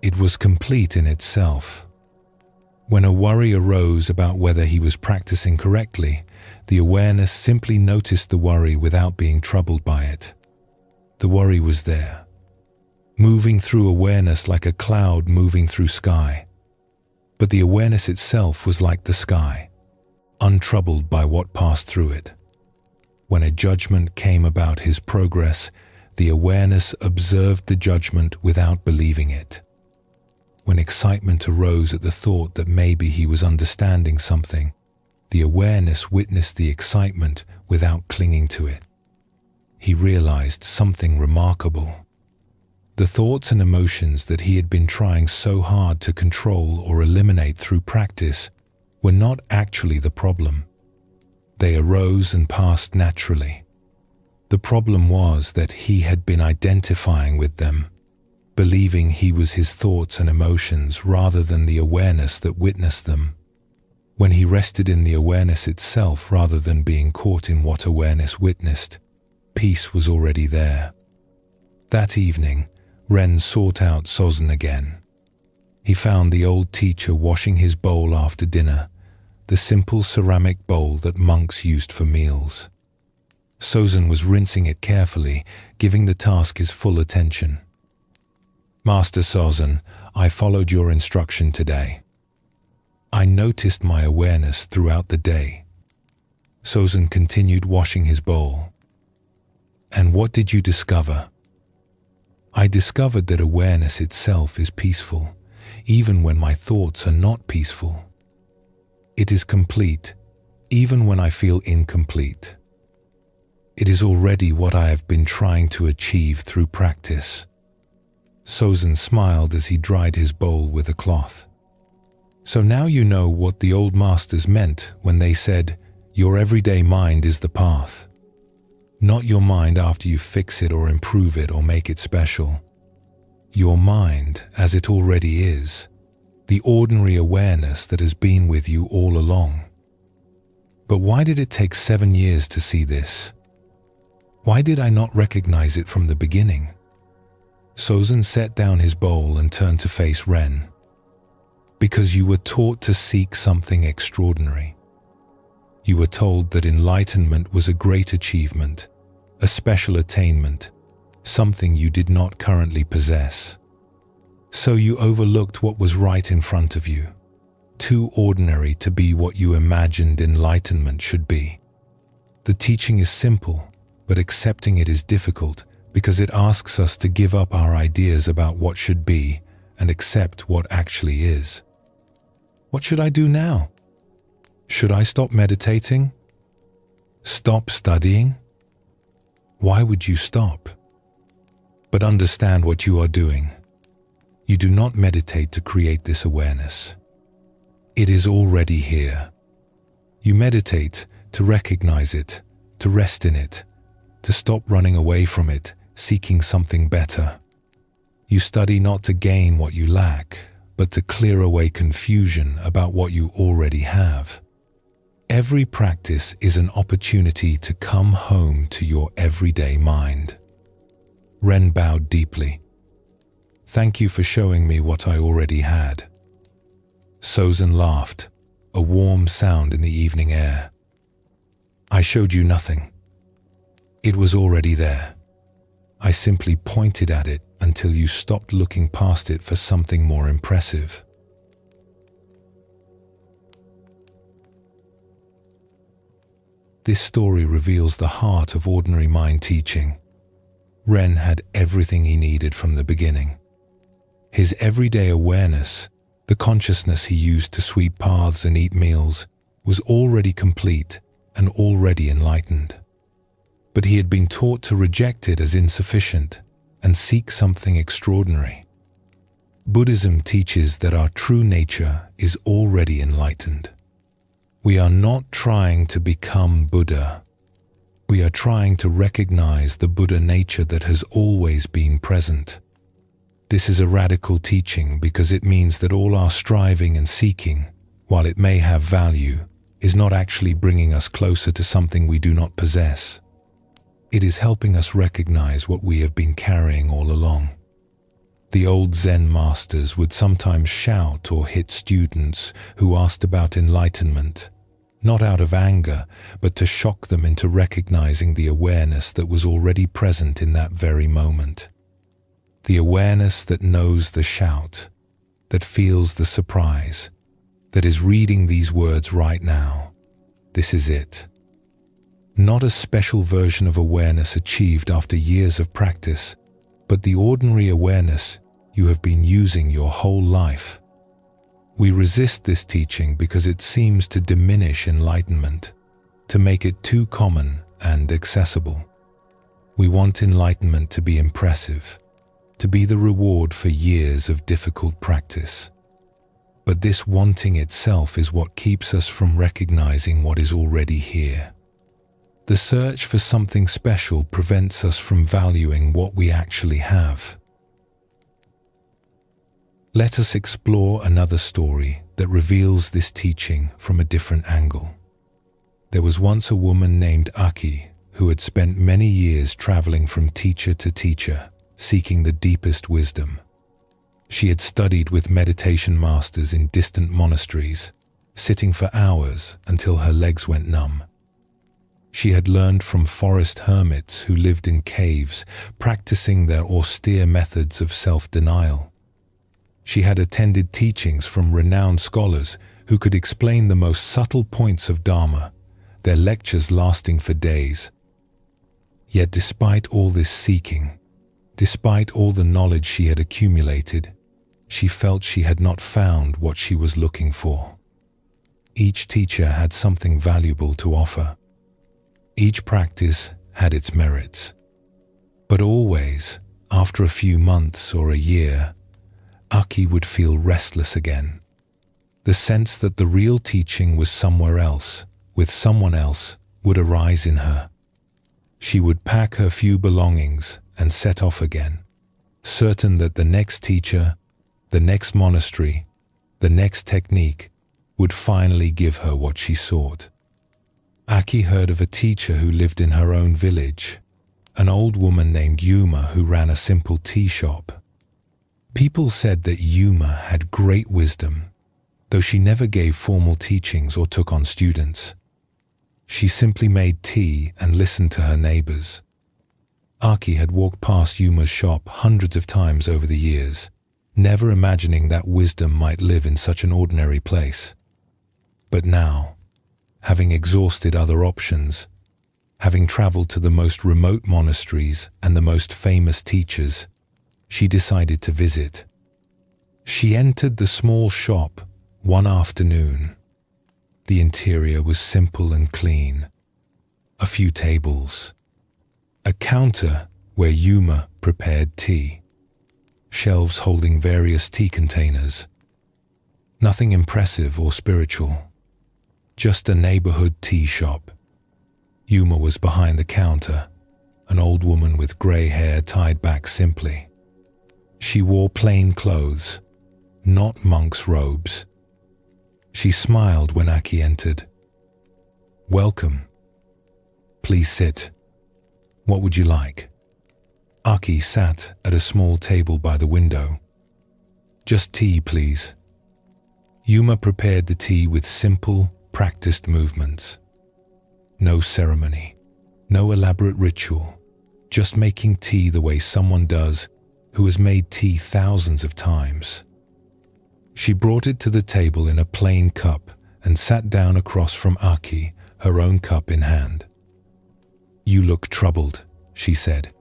It was complete in itself. When a worry arose about whether he was practicing correctly, the awareness simply noticed the worry without being troubled by it. The worry was there, moving through awareness like a cloud moving through sky. But the awareness itself was like the sky, untroubled by what passed through it. When a judgment came about his progress, the awareness observed the judgment without believing it. When excitement arose at the thought that maybe he was understanding something, the awareness witnessed the excitement without clinging to it. He realized something remarkable. The thoughts and emotions that he had been trying so hard to control or eliminate through practice were not actually the problem. They arose and passed naturally. The problem was that he had been identifying with them, believing he was his thoughts and emotions rather than the awareness that witnessed them. When he rested in the awareness itself rather than being caught in what awareness witnessed, peace was already there. That evening, Ren sought out Sozin again. He found the old teacher washing his bowl after dinner, the simple ceramic bowl that monks used for meals. Sozin was rinsing it carefully, giving the task his full attention. "Master Sozin, I followed your instruction today. I noticed my awareness throughout the day." Sozin continued washing his bowl. "And what did you discover?" "I discovered that awareness itself is peaceful, even when my thoughts are not peaceful. It is complete, even when I feel incomplete. It is already what I have been trying to achieve through practice." Sozin smiled as he dried his bowl with a cloth. "So now you know what the old masters meant when they said, 'Your everyday mind is the path.' Not your mind after you fix it or improve it or make it special. Your mind as it already is, the ordinary awareness that has been with you all along. But why did it take 7 years to see this? Why did I not recognize it from the beginning?" Sozin set down his bowl and turned to face Ren. "Because you were taught to seek something extraordinary. You were told that enlightenment was a great achievement, a special attainment, something you did not currently possess. So you overlooked what was right in front of you, too ordinary to be what you imagined enlightenment should be. The teaching is simple, but accepting it is difficult because it asks us to give up our ideas about what should be and accept what actually is. What should I do now? Should I stop meditating? Stop studying? Why would you stop? But understand what you are doing. You do not meditate to create this awareness. It is already here. You meditate to recognize it, to rest in it, to stop running away from it, seeking something better. You study not to gain what you lack, but to clear away confusion about what you already have. Every practice is an opportunity to come home to your everyday mind." Ren bowed deeply. "Thank you for showing me what I already had." Sozin laughed, a warm sound in the evening air. "I showed you nothing. It was already there. I simply pointed at it until you stopped looking past it for something more impressive." This story reveals the heart of ordinary mind teaching. Ren had everything he needed from the beginning. His everyday awareness, the consciousness he used to sweep paths and eat meals, was already complete and already enlightened. But he had been taught to reject it as insufficient and seek something extraordinary. Buddhism teaches that our true nature is already enlightened. We are not trying to become Buddha. We are trying to recognize the Buddha nature that has always been present. This is a radical teaching because it means that all our striving and seeking, while it may have value, is not actually bringing us closer to something we do not possess. It is helping us recognize what we have been carrying all along. The old Zen masters would sometimes shout or hit students who asked about enlightenment, not out of anger, but to shock them into recognizing the awareness that was already present in that very moment. The awareness that knows the shout, that feels the surprise, that is reading these words right now. This is it. Not a special version of awareness achieved after years of practice, but the ordinary awareness you have been using your whole life. We resist this teaching because it seems to diminish enlightenment, to make it too common and accessible. We want enlightenment to be impressive, to be the reward for years of difficult practice. But this wanting itself is what keeps us from recognizing what is already here. The search for something special prevents us from valuing what we actually have. Let us explore another story that reveals this teaching from a different angle. There was once a woman named Aki who had spent many years traveling from teacher to teacher, seeking the deepest wisdom. She had studied with meditation masters in distant monasteries, sitting for hours until her legs went numb. She had learned from forest hermits who lived in caves, practicing their austere methods of self-denial. She had attended teachings from renowned scholars who could explain the most subtle points of Dharma, their lectures lasting for days. Yet despite all this seeking, despite all the knowledge she had accumulated, she felt she had not found what she was looking for. Each teacher had something valuable to offer. Each practice had its merits. But always, after a few months or a year, Aki would feel restless again. The sense that the real teaching was somewhere else, with someone else, would arise in her. She would pack her few belongings and set off again, certain that the next teacher, the next monastery, the next technique would finally give her what she sought. Aki heard of a teacher who lived in her own village, an old woman named Yuma who ran a simple tea shop. People said that Yuma had great wisdom, though she never gave formal teachings or took on students. She simply made tea and listened to her neighbors. Aki had walked past Yuma's shop hundreds of times over the years, never imagining that wisdom might live in such an ordinary place. But now, having exhausted other options, having traveled to the most remote monasteries and the most famous teachers, she decided to visit. She entered the small shop one afternoon. The interior was simple and clean. A few tables, a counter where Yuma prepared tea, shelves holding various tea containers. Nothing impressive or spiritual, just a neighborhood tea shop. Yuma was behind the counter, an old woman with gray hair tied back simply. She wore plain clothes, not monk's robes. She smiled when Aki entered. "Welcome. Please sit. What would you like?" Aki sat at a small table by the window. "Just tea, please." Yuma prepared the tea with simple, practiced movements. No ceremony, no elaborate ritual, just making tea the way someone does who has made tea thousands of times. She brought it to the table in a plain cup and sat down across from Aki, her own cup in hand. "You look troubled," she said.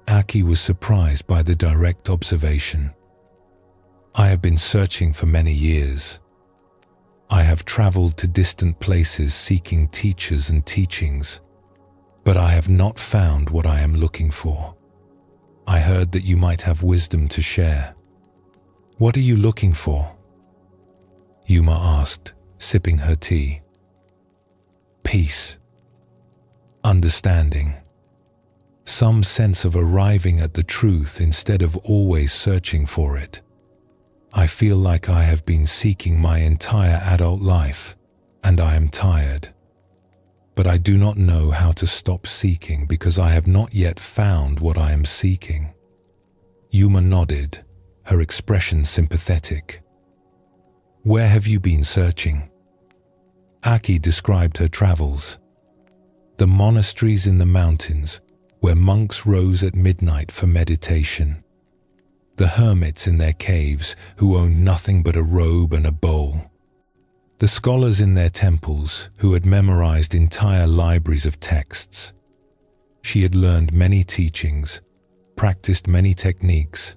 Aki was surprised by the direct observation. "I have been searching for many years. I have traveled to distant places seeking teachers and teachings, but I have not found what I am looking for. I heard that you might have wisdom to share. What are you looking for?" Yuma asked, sipping her tea. "Peace. Understanding. Some sense of arriving at the truth instead of always searching for it. I feel like I have been seeking my entire adult life, and I am tired. But I do not know how to stop seeking because I have not yet found what I am seeking." Yuma nodded, her expression sympathetic. "Where have you been searching?" Aki described her travels. The monasteries in the mountains, where monks rose at midnight for meditation. The hermits in their caves, who owned nothing but a robe and a bowl. The scholars in their temples, who had memorized entire libraries of texts. She had learned many teachings, practiced many techniques,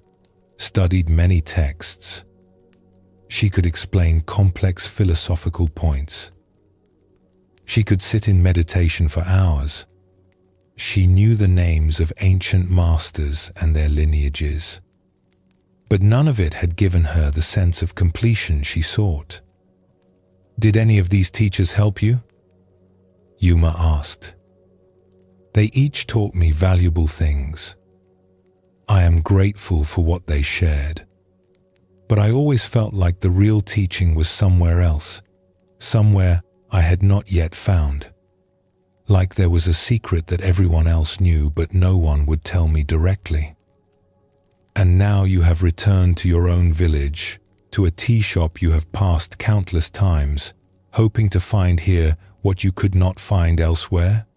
studied many texts. She could explain complex philosophical points. She could sit in meditation for hours. She knew the names of ancient masters and their lineages. But none of it had given her the sense of completion she sought. "Did any of these teachers help you?" Yuma asked. They each taught me valuable things. I am grateful for what they shared. But I always felt like the real teaching was somewhere else, somewhere I had not yet found. Like there was a secret that everyone else knew but no one would tell me directly. And now you have returned to your own village, to a tea shop you have passed countless times, hoping to find here what you could not find elsewhere?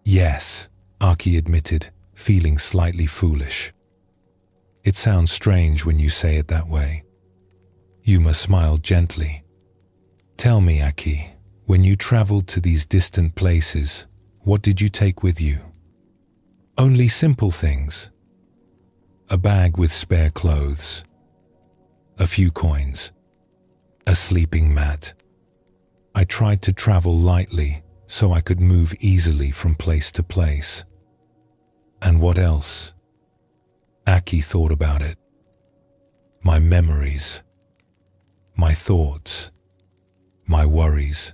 Yes, Aki admitted, feeling slightly foolish. It sounds strange when you say it that way. Yuma smiled gently. Tell me, Aki, when you traveled to these distant places, what did you take with you? Only simple things. A bag with spare clothes, a few coins, a sleeping mat. I tried to travel lightly so I could move easily from place to place. And what else? Aki thought about it. My memories, my thoughts, my worries.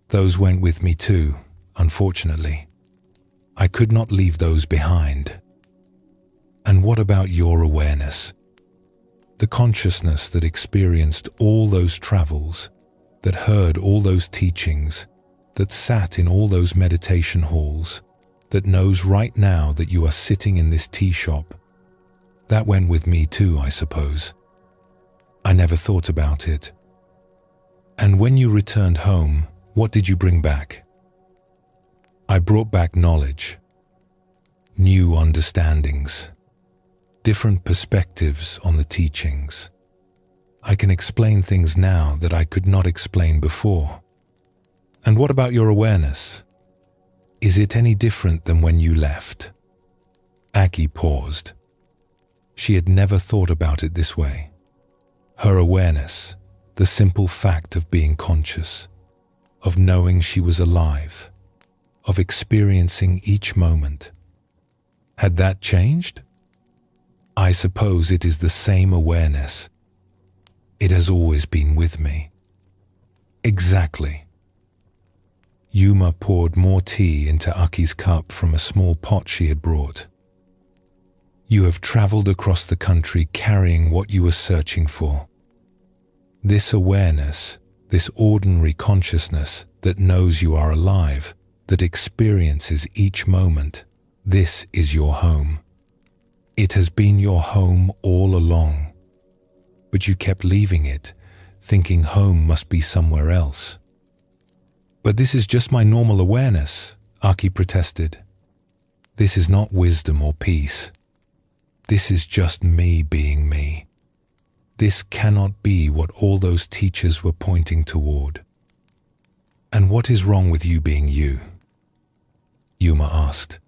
Those went with me too, unfortunately. I could not leave those behind. And what about your awareness? The consciousness that experienced all those travels, that heard all those teachings, that sat in all those meditation halls, that knows right now that you are sitting in this tea shop. That went with me too, I suppose. I never thought about it. And when you returned home, what did you bring back? I brought back knowledge, new understandings, different perspectives on the teachings. I can explain things now that I could not explain before. And what about your awareness? Is it any different than when you left? Aki paused. She had never thought about it this way. Her awareness, the simple fact of being conscious, of knowing she was alive, of experiencing each moment. Had that changed? I suppose it is the same awareness. It has always been with me. Exactly. Yuma poured more tea into Aki's cup from a small pot she had brought. You have traveled across the country carrying what you were searching for. This awareness, this ordinary consciousness that knows you are alive, that experiences each moment, this is your home. It has been your home all along. But you kept leaving it, thinking home must be somewhere else. But this is just my normal awareness, Aki protested. This is not wisdom or peace. This is just me being me. This cannot be what all those teachers were pointing toward. And what is wrong with you being you? Yuma asked.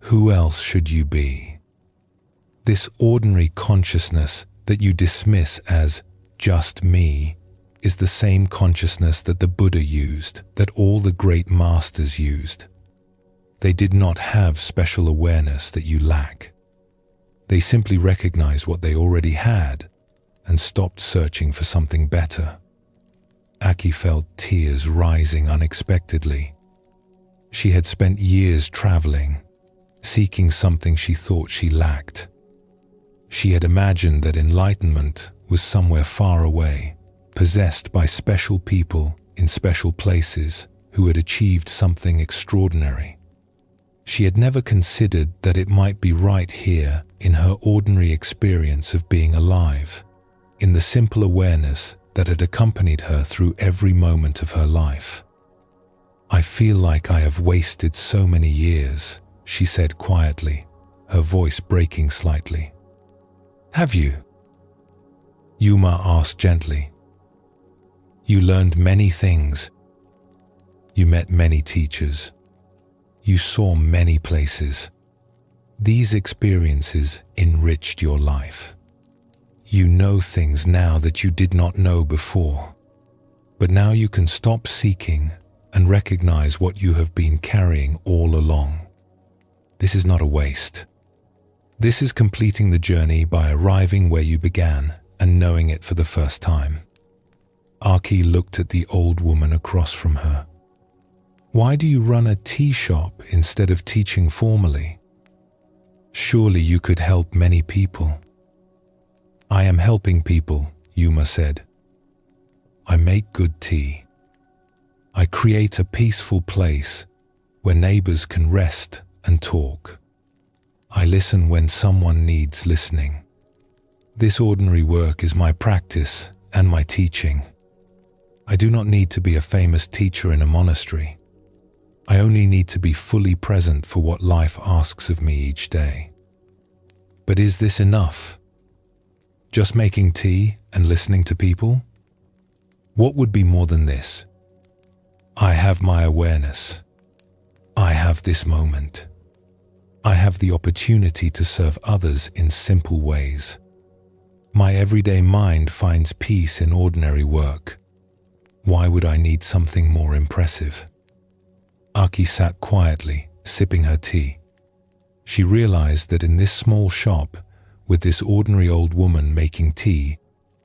Who else should you be? This ordinary consciousness that you dismiss as just me is the same consciousness that the Buddha used, that all the great masters used. They did not have special awareness that you lack. They simply recognized what they already had and stopped searching for something better. Aki felt tears rising unexpectedly. She had spent years traveling, seeking something she thought she lacked. She had imagined that enlightenment was somewhere far away, possessed by special people in special places who had achieved something extraordinary. She had never considered that it might be right here in her ordinary experience of being alive, in the simple awareness that had accompanied her through every moment of her life. I feel like I have wasted so many years, she said quietly, her voice breaking slightly. Have you? Yuma asked gently. You learned many things. You met many teachers. You saw many places. These experiences enriched your life. You know things now that you did not know before. But now you can stop seeking and recognize what you have been carrying all along. This is not a waste. This is completing the journey by arriving where you began and knowing it for the first time. Aki looked at the old woman across from her. Why do you run a tea shop instead of teaching formally? Surely you could help many people. I am helping people, Yuma said. I make good tea. I create a peaceful place where neighbors can rest and talk. I listen when someone needs listening. This ordinary work is my practice and my teaching. I do not need to be a famous teacher in a monastery. I only need to be fully present for what life asks of me each day. But is this enough? Just making tea and listening to people? What would be more than this? I have my awareness. I have this moment. I have the opportunity to serve others in simple ways. My everyday mind finds peace in ordinary work. Why would I need something more impressive? Aki sat quietly, sipping her tea. She realized that in this small shop, with this ordinary old woman making tea,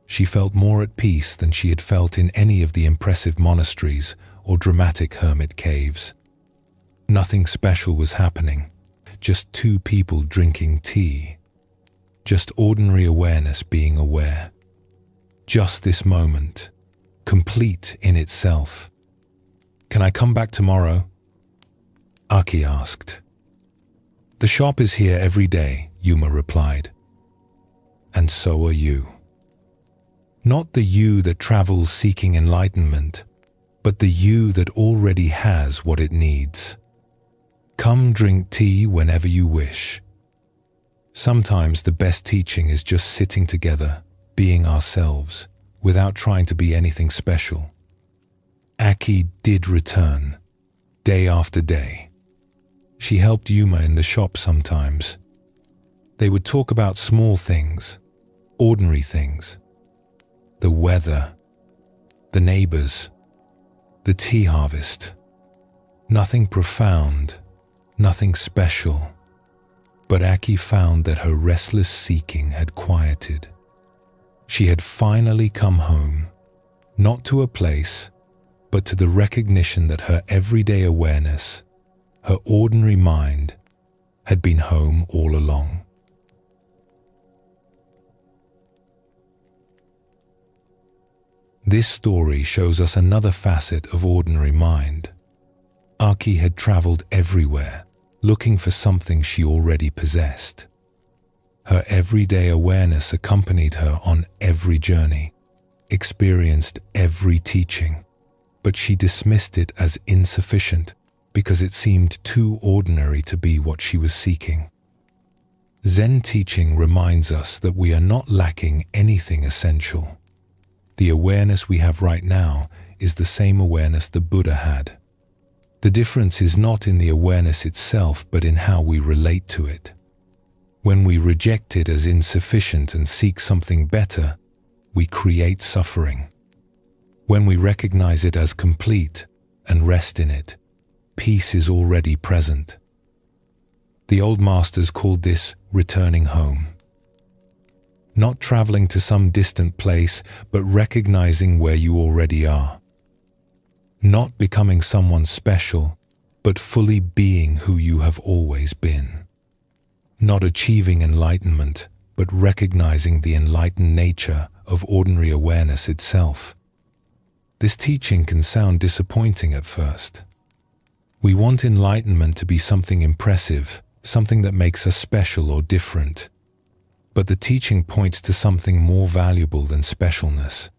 she felt more at peace than she had felt in any of the impressive monasteries or dramatic hermit caves. Nothing special was happening, just two people drinking tea. Just ordinary awareness being aware. Just this moment, complete in itself. Can I come back tomorrow? Aki asked. The shop is here every day, Yuma replied. And so are you. Not the you that travels seeking enlightenment, but the you that already has what it needs. Come drink tea whenever you wish. Sometimes the best teaching is just sitting together, being ourselves, without trying to be anything special. Aki did return, day after day. She helped Yuma in the shop sometimes. They would talk about small things, ordinary things. The weather, the neighbors, the tea harvest. Nothing profound, nothing special. But Aki found that her restless seeking had quieted. She had finally come home, not to a place, but to the recognition that her everyday awareness, her ordinary mind, had been home all along. This story shows us another facet of ordinary mind. Aki had traveled everywhere, looking for something she already possessed. Her everyday awareness accompanied her on every journey, experienced every teaching, but she dismissed it as insufficient because it seemed too ordinary to be what she was seeking. Zen teaching reminds us that we are not lacking anything essential. The awareness we have right now is the same awareness the Buddha had. The difference is not in the awareness itself, but in how we relate to it. When we reject it as insufficient and seek something better, we create suffering. When we recognize it as complete and rest in it, peace is already present. The old masters called this returning home. Not traveling to some distant place, but recognizing where you already are. Not becoming someone special, but fully being who you have always been. Not achieving enlightenment, but recognizing the enlightened nature of ordinary awareness itself. This teaching can sound disappointing at first. We want enlightenment to be something impressive, something that makes us special or different. But the teaching points to something more valuable than specialness.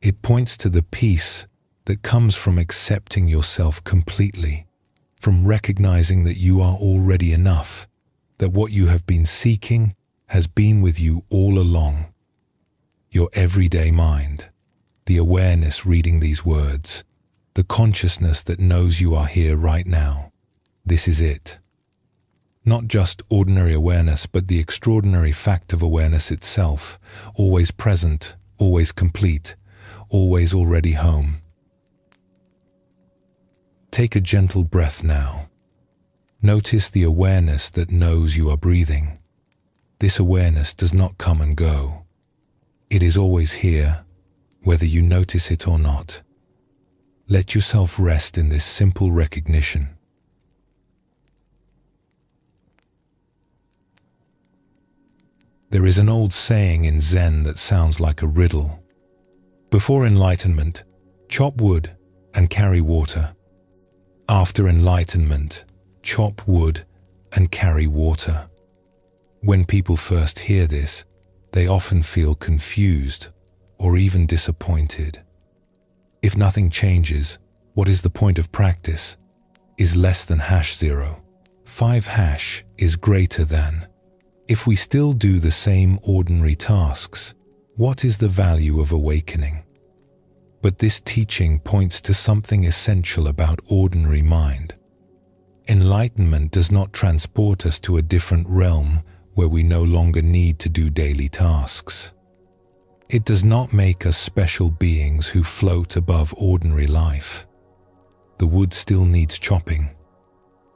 It points to the peace that comes from accepting yourself completely, from recognizing that you are already enough, that what you have been seeking has been with you all along. Your everyday mind, the awareness reading these words, the consciousness that knows you are here right now. This is it. Not just ordinary awareness, but the extraordinary fact of awareness itself, always present, always complete, always already home. Take a gentle breath now. Notice the awareness that knows you are breathing. This awareness does not come and go. It is always here, whether you notice it or not. Let yourself rest in this simple recognition. There is an old saying in Zen that sounds like a riddle. Before enlightenment, chop wood and carry water. After enlightenment, chop wood and carry water. When people first hear this, they often feel confused or even disappointed. If nothing changes, what is the point of practice? Is less than #0. 5 is greater than. If we still do the same ordinary tasks, what is the value of awakening? But this teaching points to something essential about ordinary mind. Enlightenment does not transport us to a different realm where we no longer need to do daily tasks. It does not make us special beings who float above ordinary life. The wood still needs chopping.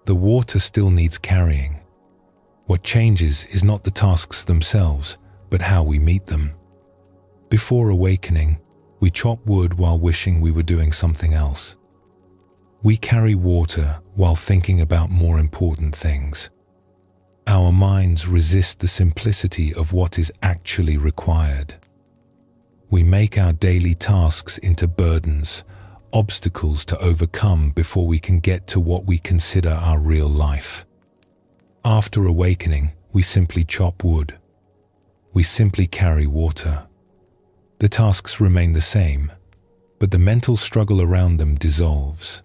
The water still needs carrying. What changes is not the tasks themselves, but how we meet them. Before awakening, we chop wood while wishing we were doing something else. We carry water while thinking about more important things. Our minds resist the simplicity of what is actually required. We make our daily tasks into burdens, obstacles to overcome before we can get to what we consider our real life. After awakening, we simply chop wood. We simply carry water. The tasks remain the same, but the mental struggle around them dissolves.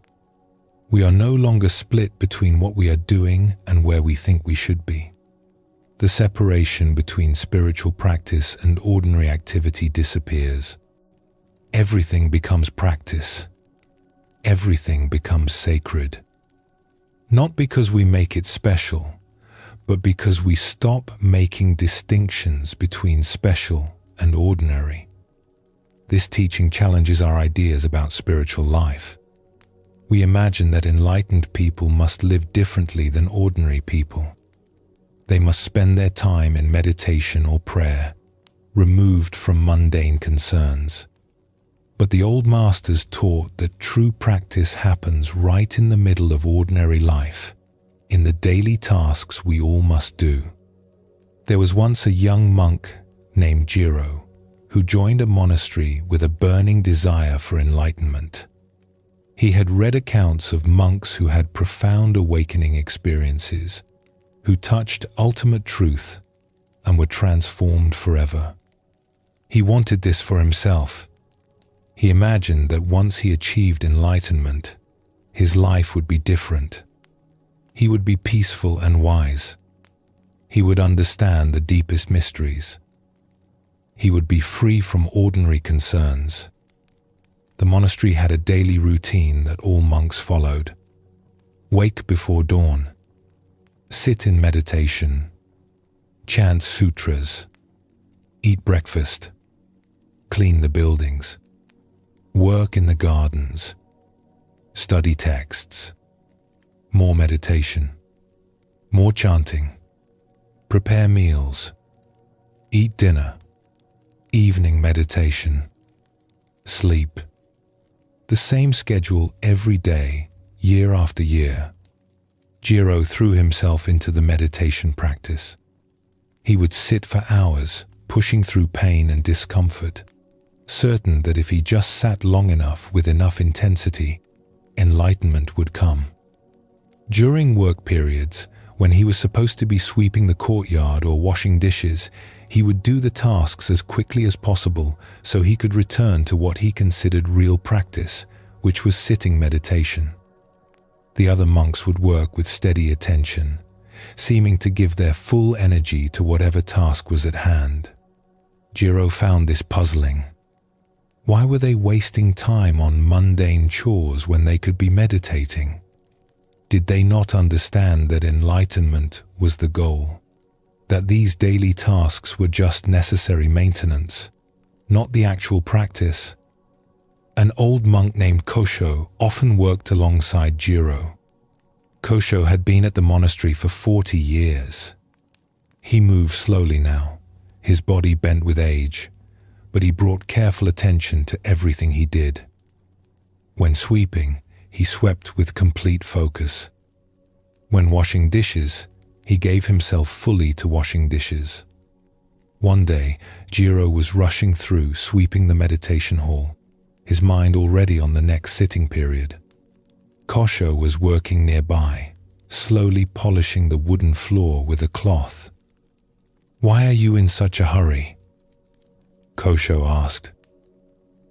We are no longer split between what we are doing and where we think we should be. The separation between spiritual practice and ordinary activity disappears. Everything becomes practice. Everything becomes sacred. Not because we make it special, but because we stop making distinctions between special and ordinary. This teaching challenges our ideas about spiritual life. We imagine that enlightened people must live differently than ordinary people. They must spend their time in meditation or prayer, removed from mundane concerns. But the old masters taught that true practice happens right in the middle of ordinary life, in the daily tasks we all must do. There was once a young monk named Jiro, who joined a monastery with a burning desire for enlightenment. He had read accounts of monks who had profound awakening experiences, who touched ultimate truth and were transformed forever. He wanted this for himself. He imagined that once he achieved enlightenment, his life would be different. He would be peaceful and wise. He would understand the deepest mysteries. He would be free from ordinary concerns. The monastery had a daily routine that all monks followed. Wake before dawn. Sit in meditation. Chant sutras. Eat breakfast. Clean the buildings. Work in the gardens. Study texts. More meditation. More chanting. Prepare meals. Eat dinner. Evening meditation. Sleep. The same schedule every day, year after year. Jiro threw himself into the meditation practice. He would sit for hours, pushing through pain and discomfort, certain that if he just sat long enough with enough intensity, enlightenment would come. During work periods, when he was supposed to be sweeping the courtyard or washing dishes, he would do the tasks as quickly as possible so he could return to what he considered real practice, which was sitting meditation. The other monks would work with steady attention, seeming to give their full energy to whatever task was at hand. Jiro found this puzzling. Why were they wasting time on mundane chores when they could be meditating? Did they not understand that enlightenment was the goal? That these daily tasks were just necessary maintenance, not the actual practice? An old monk named Kosho often worked alongside Jiro. Kosho had been at the monastery for 40 years. He moved slowly now, his body bent with age, but he brought careful attention to everything he did. When sweeping, he swept with complete focus. When washing dishes, he gave himself fully to washing dishes. One day, Jiro was rushing through, sweeping the meditation hall, his mind already on the next sitting period. Kosho was working nearby, slowly polishing the wooden floor with a cloth. "Why are you in such a hurry?" Kosho asked.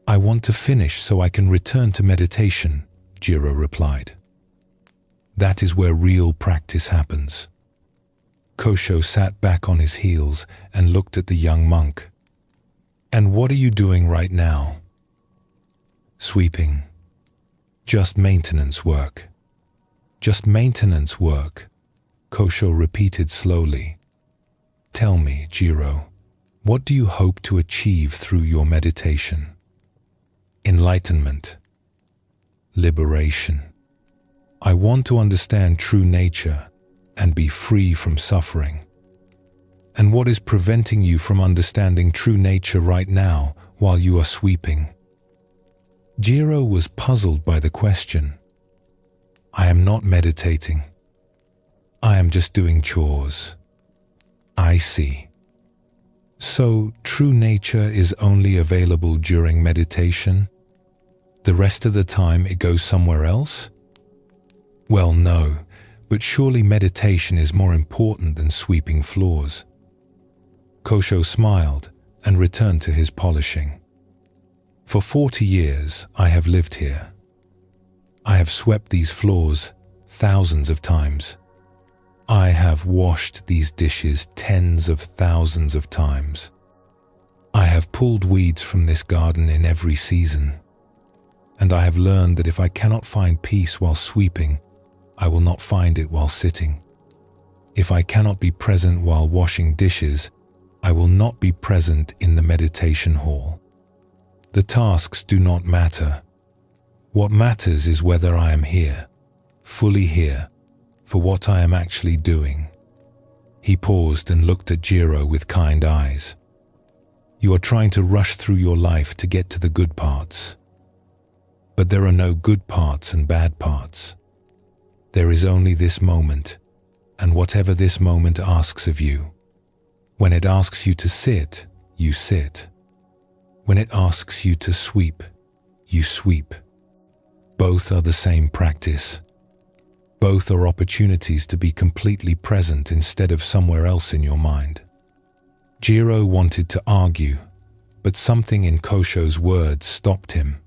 "I want to finish so I can return to meditation," Jiro replied. "That is where real practice happens." Kosho sat back on his heels and looked at the young monk. "And what are you doing right now?" "Sweeping. Just maintenance work." "Just maintenance work," Kosho repeated slowly. "Tell me, Jiro, what do you hope to achieve through your meditation?" "Enlightenment. Liberation. I want to understand true nature and be free from suffering." "And what is preventing you from understanding true nature right now while you are sweeping?" Jiro was puzzled by the question. "I am not meditating. I am just doing chores." "I see. So true nature is only available during meditation? The rest of the time it goes somewhere else?" "Well, no, but surely meditation is more important than sweeping floors." Kosho smiled and returned to his polishing. "For 40 years I have lived here. I have swept these floors thousands of times. I have washed these dishes tens of thousands of times. I have pulled weeds from this garden in every season. And I have learned that if I cannot find peace while sweeping, I will not find it while sitting. If I cannot be present while washing dishes, I will not be present in the meditation hall. The tasks do not matter. What matters is whether I am here, fully here, for what I am actually doing." He paused and looked at Jiro with kind eyes. "You are trying to rush through your life to get to the good parts. But there are no good parts and bad parts. There is only this moment, and whatever this moment asks of you. When it asks you to sit, you sit. When it asks you to sweep, you sweep. Both are the same practice. Both are opportunities to be completely present instead of somewhere else in your mind." Jiro wanted to argue, but something in Kosho's words stopped him.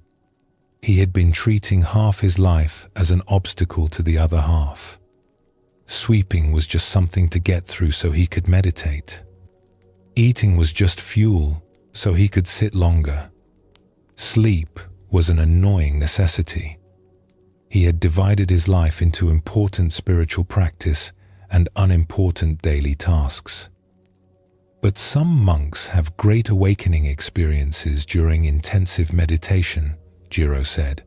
He had been treating half his life as an obstacle to the other half. Sweeping was just something to get through so he could meditate. Eating was just fuel so he could sit longer. Sleep was an annoying necessity. He had divided his life into important spiritual practice and unimportant daily tasks. But some monks have great awakening experiences during intensive meditation, Jiro said.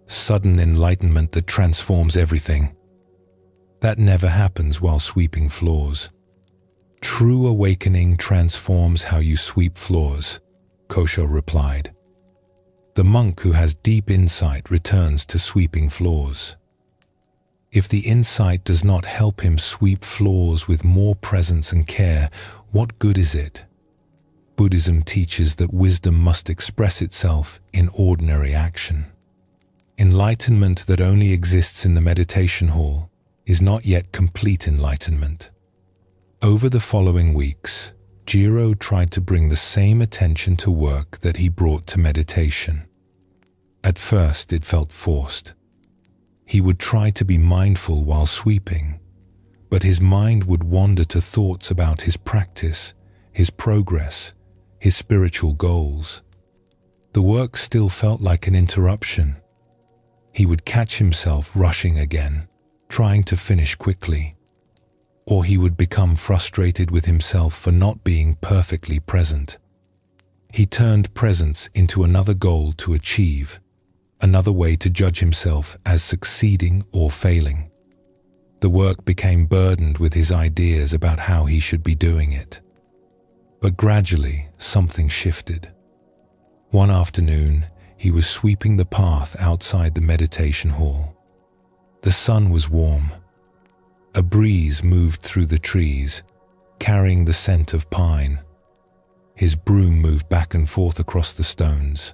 Sudden enlightenment that transforms everything. That never happens while sweeping floors. True awakening transforms how you sweep floors, Kosho replied. The monk who has deep insight returns to sweeping floors. If the insight does not help him sweep floors with more presence and care, what good is it? Buddhism teaches that wisdom must express itself in ordinary action. Enlightenment that only exists in the meditation hall is not yet complete enlightenment. Over the following weeks, Jiro tried to bring the same attention to work that he brought to meditation. At first, it felt forced. He would try to be mindful while sweeping, but his mind would wander to thoughts about his practice, his progress, his spiritual goals. The work still felt like an interruption. He would catch himself rushing again, trying to finish quickly. Or he would become frustrated with himself for not being perfectly present. He turned presence into another goal to achieve, another way to judge himself as succeeding or failing. The work became burdened with his ideas about how he should be doing it. But gradually, something shifted. One afternoon, he was sweeping the path outside the meditation hall. The sun was warm. A breeze moved through the trees, carrying the scent of pine. His broom moved back and forth across the stones.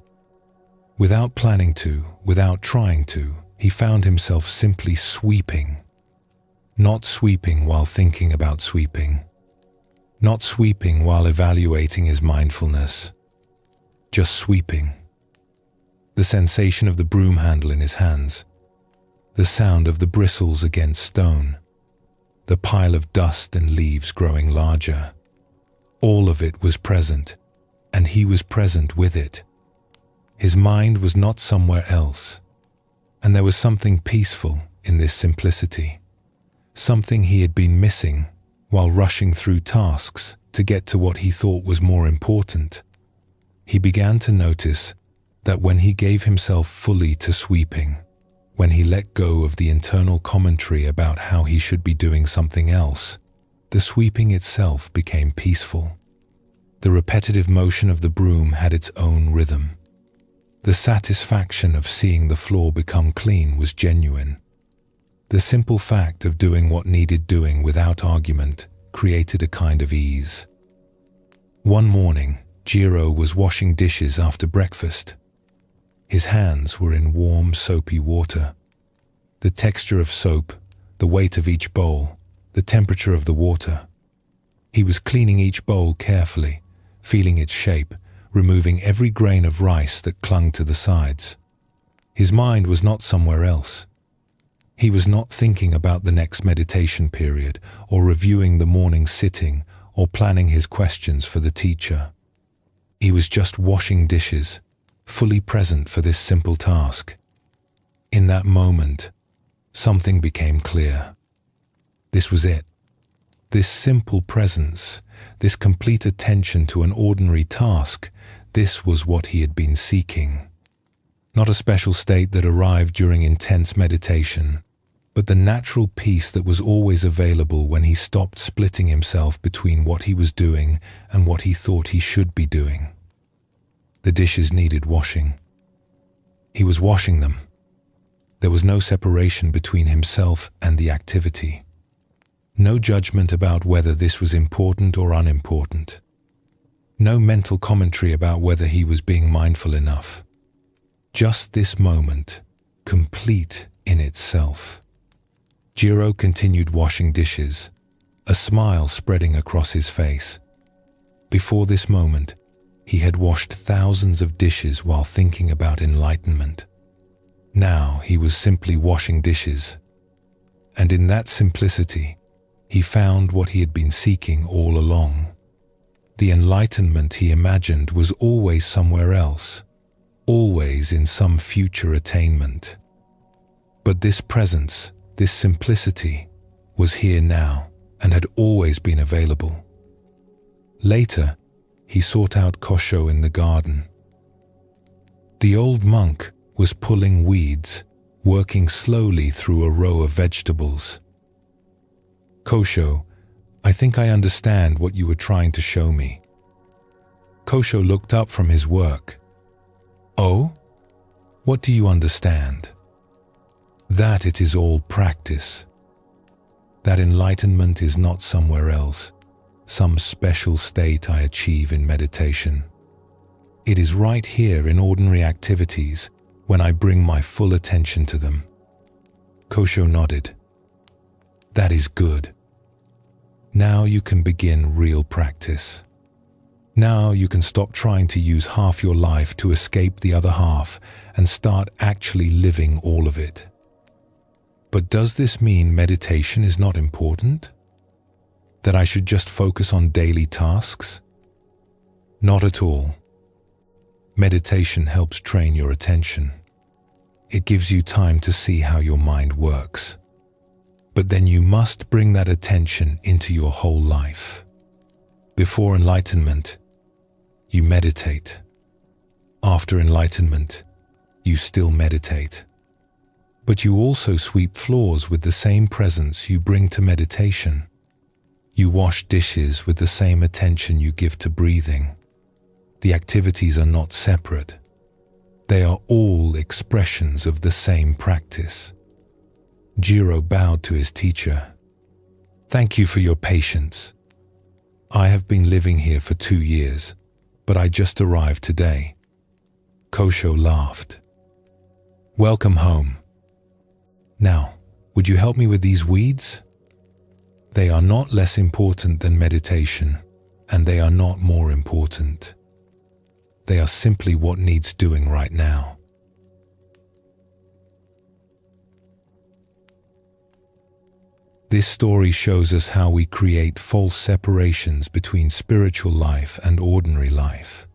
Without planning to, without trying to, he found himself simply sweeping. Not sweeping while thinking about sweeping. Not sweeping while evaluating his mindfulness. Just sweeping. The sensation of the broom handle in his hands. The sound of the bristles against stone. The pile of dust and leaves growing larger. All of it was present, and he was present with it. His mind was not somewhere else, and there was something peaceful in this simplicity. Something he had been missing while rushing through tasks to get to what he thought was more important. He began to notice that when he gave himself fully to sweeping, when he let go of the internal commentary about how he should be doing something else, the sweeping itself became peaceful. The repetitive motion of the broom had its own rhythm. The satisfaction of seeing the floor become clean was genuine. The simple fact of doing what needed doing without argument created a kind of ease. One morning, Jiro was washing dishes after breakfast. His hands were in warm, soapy water. The texture of soap, the weight of each bowl, the temperature of the water. He was cleaning each bowl carefully, feeling its shape, removing every grain of rice that clung to the sides. His mind was not somewhere else. He was not thinking about the next meditation period, or reviewing the morning sitting, or planning his questions for the teacher. He was just washing dishes, fully present for this simple task. In that moment, something became clear. This was it. This simple presence, this complete attention to an ordinary task, this was what he had been seeking. Not a special state that arrived during intense meditation, but the natural peace that was always available when he stopped splitting himself between what he was doing and what he thought he should be doing. The dishes needed washing. He was washing them. There was no separation between himself and the activity. No judgment about whether this was important or unimportant. No mental commentary about whether he was being mindful enough. Just this moment, complete in itself. Jiro continued washing dishes, a smile spreading across his face. Before this moment, he had washed thousands of dishes while thinking about enlightenment. Now he was simply washing dishes. And in that simplicity, he found what he had been seeking all along. The enlightenment he imagined was always somewhere else, always in some future attainment. But this presence, this simplicity, was here now and had always been available. Later, he sought out Kosho in the garden. The old monk was pulling weeds, working slowly through a row of vegetables. "Kosho, I think I understand what you were trying to show me." Kosho looked up from his work. "Oh? What do you understand?" "That it is all practice. That enlightenment is not somewhere else, some special state I achieve in meditation. It is right here in ordinary activities when I bring my full attention to them." Kosho nodded. "That is good. Now you can begin real practice. Now you can stop trying to use half your life to escape the other half and start actually living all of it." But does this mean meditation is not important? That I should just focus on daily tasks? Not at all. Meditation helps train your attention. It gives you time to see how your mind works. But then you must bring that attention into your whole life. Before enlightenment, you meditate. After enlightenment, you still meditate. But you also sweep floors with the same presence you bring to meditation. You wash dishes with the same attention you give to breathing. The activities are not separate. They are all expressions of the same practice. Jiro bowed to his teacher. Thank you for your patience. I have been living here for 2 years, but I just arrived today. Kosho laughed. Welcome home. Now, would you help me with these weeds? They are not less important than meditation, and they are not more important. They are simply what needs doing right now. This story shows us how we create false separations between spiritual life and ordinary life.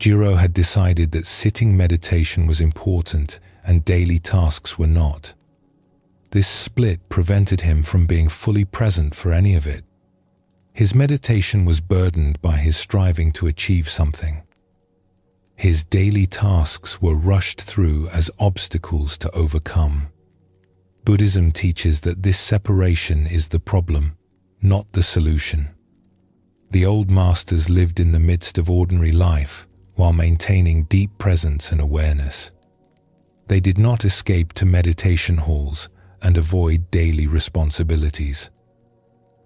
Jiro had decided that sitting meditation was important and daily tasks were not. This split prevented him from being fully present for any of it. His meditation was burdened by his striving to achieve something. His daily tasks were rushed through as obstacles to overcome. Buddhism teaches that this separation is the problem, not the solution. The old masters lived in the midst of ordinary life while maintaining deep presence and awareness. They did not escape to meditation halls and avoid daily responsibilities.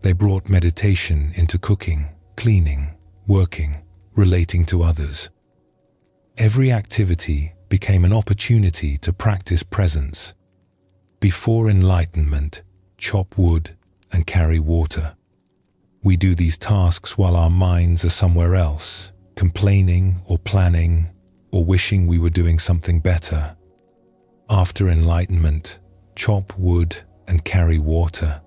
They brought meditation into cooking, cleaning, working, relating to others. Every activity became an opportunity to practice presence. Before enlightenment, chop wood and carry water. We do these tasks while our minds are somewhere else, complaining or planning or wishing we were doing something better. After enlightenment, chop wood and carry water.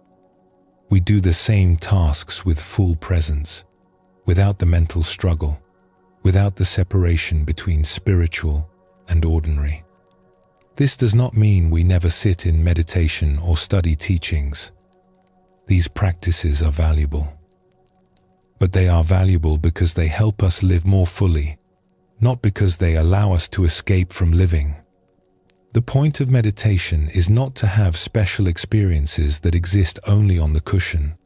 We do the same tasks with full presence, without the mental struggle, without the separation between spiritual and ordinary. This does not mean we never sit in meditation or study teachings. These practices are valuable. But they are valuable because they help us live more fully, not because they allow us to escape from living. The point of meditation is not to have special experiences that exist only on the cushion.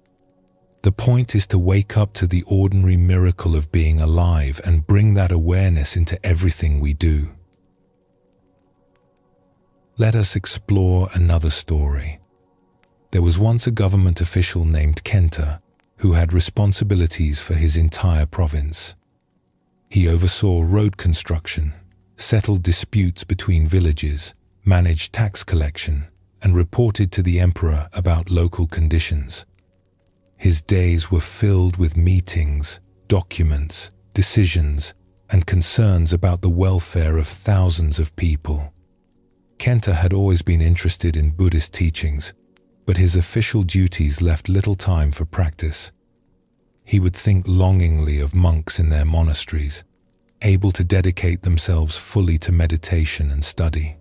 The point is to wake up to the ordinary miracle of being alive and bring that awareness into everything we do. Let us explore another story. There was once a government official named Kenta who had responsibilities for his entire province. He oversaw road construction, settled disputes between villages, managed tax collection, and reported to the emperor about local conditions. His days were filled with meetings, documents, decisions, and concerns about the welfare of thousands of people. Kenta had always been interested in Buddhist teachings, but his official duties left little time for practice. He would think longingly of monks in their monasteries, able to dedicate themselves fully to meditation and study.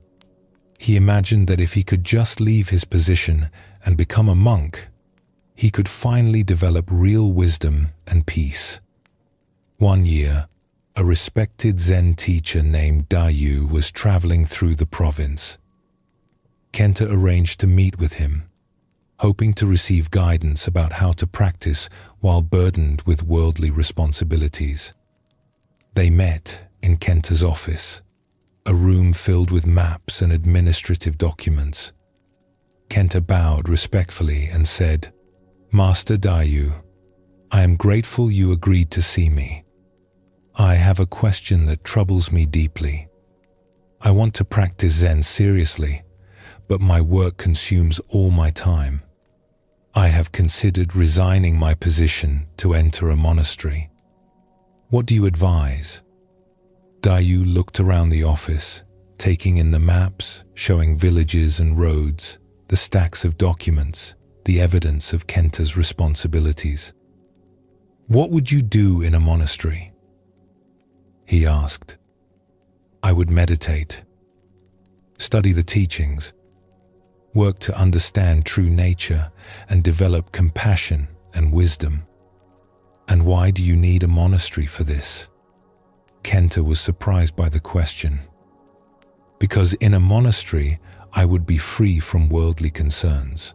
He imagined that if he could just leave his position and become a monk, he could finally develop real wisdom and peace. One year, a respected Zen teacher named Dayu was traveling through the province. Kenta arranged to meet with him, hoping to receive guidance about how to practice while burdened with worldly responsibilities. They met in Kenta's office, a room filled with maps and administrative documents. Kenta bowed respectfully and said, "Master Dayu, I am grateful you agreed to see me. I have a question that troubles me deeply. I want to practice Zen seriously, but my work consumes all my time. I have considered resigning my position to enter a monastery. What do you advise?" Dayu looked around the office, taking in the maps, showing villages and roads, the stacks of documents, the evidence of Kenta's responsibilities. "What would you do in a monastery?" he asked. "I would meditate, study the teachings, work to understand true nature, and develop compassion and wisdom." "And why do you need a monastery for this?" Kenta was surprised by the question. "Because in a monastery, I would be free from worldly concerns.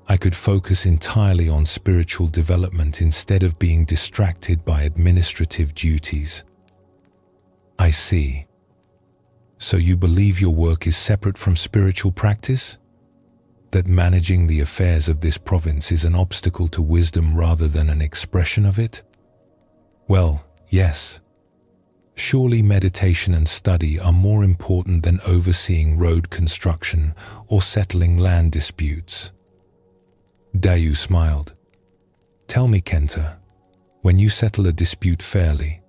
I could focus entirely on spiritual development instead of being distracted by administrative duties." "I see. So you believe your work is separate from spiritual practice? That managing the affairs of this province is an obstacle to wisdom rather than an expression of it? Well, yes. Surely meditation and study are more important than overseeing road construction or settling land disputes. Dayu smiled. Tell me, Kenta, when you settle a dispute fairly,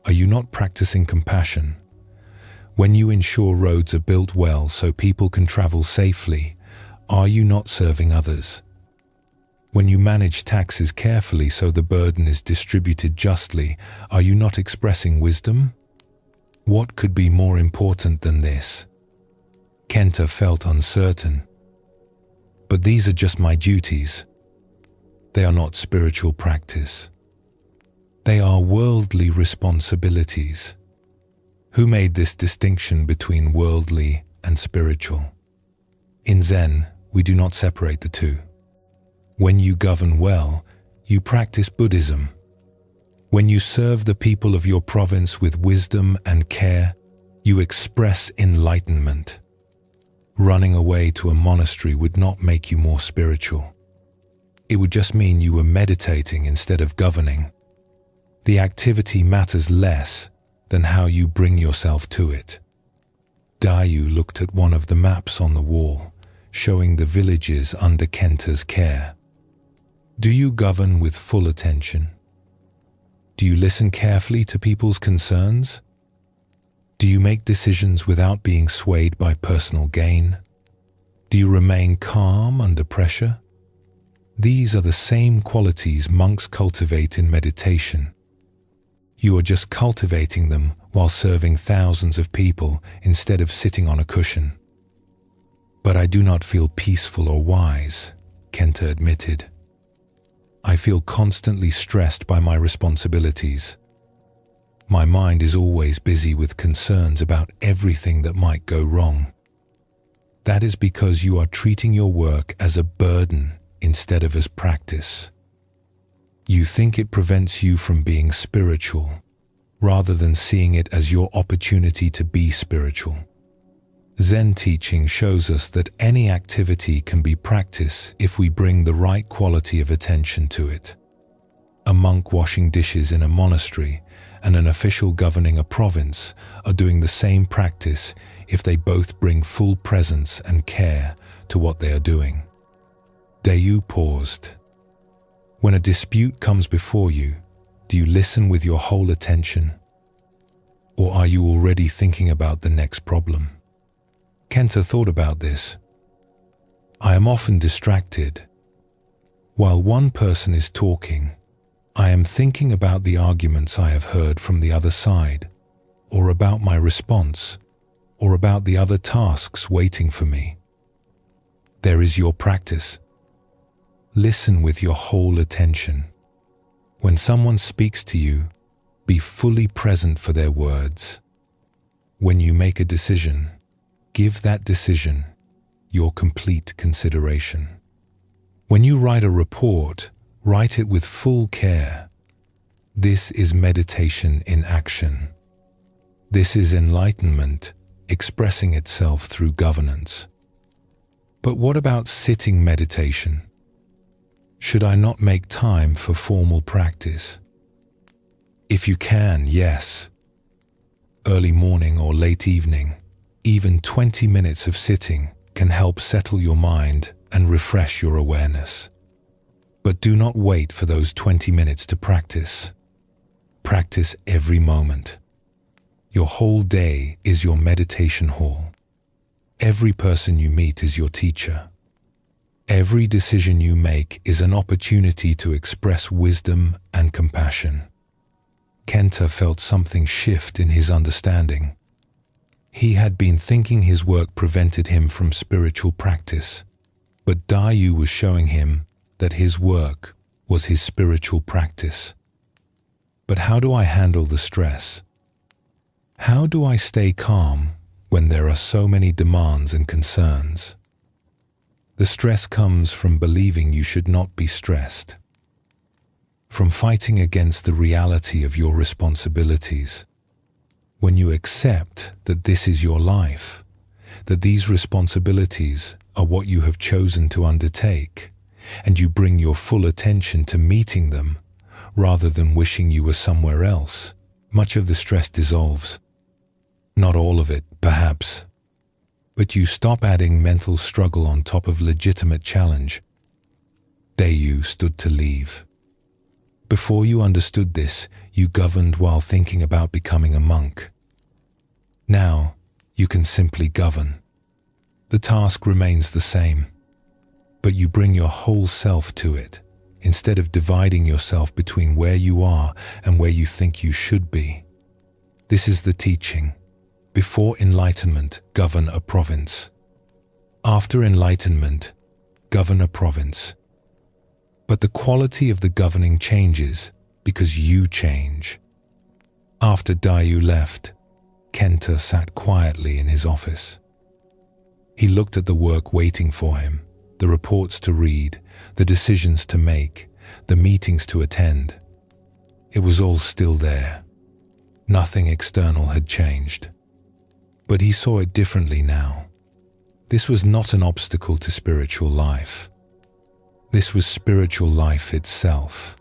are you not practicing compassion? When you ensure roads are built well so people can travel safely, are you not serving others? When you manage taxes carefully so the burden is distributed justly, are you not expressing wisdom? What could be more important than this? Kenta felt uncertain. But these are just my duties. They are not spiritual practice. They are worldly responsibilities. Who made this distinction between worldly and spiritual? In Zen, we do not separate the two. When you govern well, you practice Buddhism. When you serve the people of your province with wisdom and care, you express enlightenment. Running away to a monastery would not make you more spiritual. It would just mean you were meditating instead of governing. The activity matters less than how you bring yourself to it. Dayu looked at one of the maps on the wall, showing the villages under Kenta's care. Do you govern with full attention? Do you listen carefully to people's concerns? Do you make decisions without being swayed by personal gain? Do you remain calm under pressure? These are the same qualities monks cultivate in meditation. You are just cultivating them while serving thousands of people instead of sitting on a cushion. But I do not feel peaceful or wise, Kenta admitted. I feel constantly stressed by my responsibilities. My mind is always busy with concerns about everything that might go wrong. That is because you are treating your work as a burden instead of as practice. You think it prevents you from being spiritual, rather than seeing it as your opportunity to be spiritual. Zen teaching shows us that any activity can be practice if we bring the right quality of attention to it. A monk washing dishes in a monastery and an official governing a province are doing the same practice if they both bring full presence and care to what they are doing. Dayu paused. When a dispute comes before you, do you listen with your whole attention? Or are you already thinking about the next problem? Kenta thought about this. I am often distracted. While one person is talking, I am thinking about the arguments I have heard from the other side, or about my response, or about the other tasks waiting for me. There is your practice. Listen with your whole attention. When someone speaks to you, be fully present for their words. When you make a decision, give that decision your complete consideration. When you write a report, write it with full care. This is meditation in action. This is enlightenment expressing itself through governance. But what about sitting meditation? Should I not make time for formal practice? If you can, yes. Early morning or late evening, even 20 minutes of sitting can help settle your mind and refresh your awareness. But do not wait for those 20 minutes to practice. Practice every moment. Your whole day is your meditation hall. Every person you meet is your teacher. Every decision you make is an opportunity to express wisdom and compassion. Kenta felt something shift in his understanding. He had been thinking his work prevented him from spiritual practice, but Dayu was showing him that his work was his spiritual practice. But how do I handle the stress? How do I stay calm when there are so many demands and concerns? The stress comes from believing you should not be stressed, from fighting against the reality of your responsibilities. When you accept that this is your life, that these responsibilities are what you have chosen to undertake, and you bring your full attention to meeting them rather than wishing you were somewhere else, much of the stress dissolves. Not all of it, perhaps, but you stop adding mental struggle on top of legitimate challenge. Day you stood to leave. Before you understood this, you governed while thinking about becoming a monk. Now, you can simply govern. The task remains the same, but you bring your whole self to it, instead of dividing yourself between where you are and where you think you should be. This is the teaching. Before enlightenment, govern a province. After enlightenment, govern a province. But the quality of the governing changes because you change. After Dayu left, Kenta sat quietly in his office. He looked at the work waiting for him, the reports to read, the decisions to make, the meetings to attend. It was all still there. Nothing external had changed. But he saw it differently now. This was not an obstacle to spiritual life. This was spiritual life itself.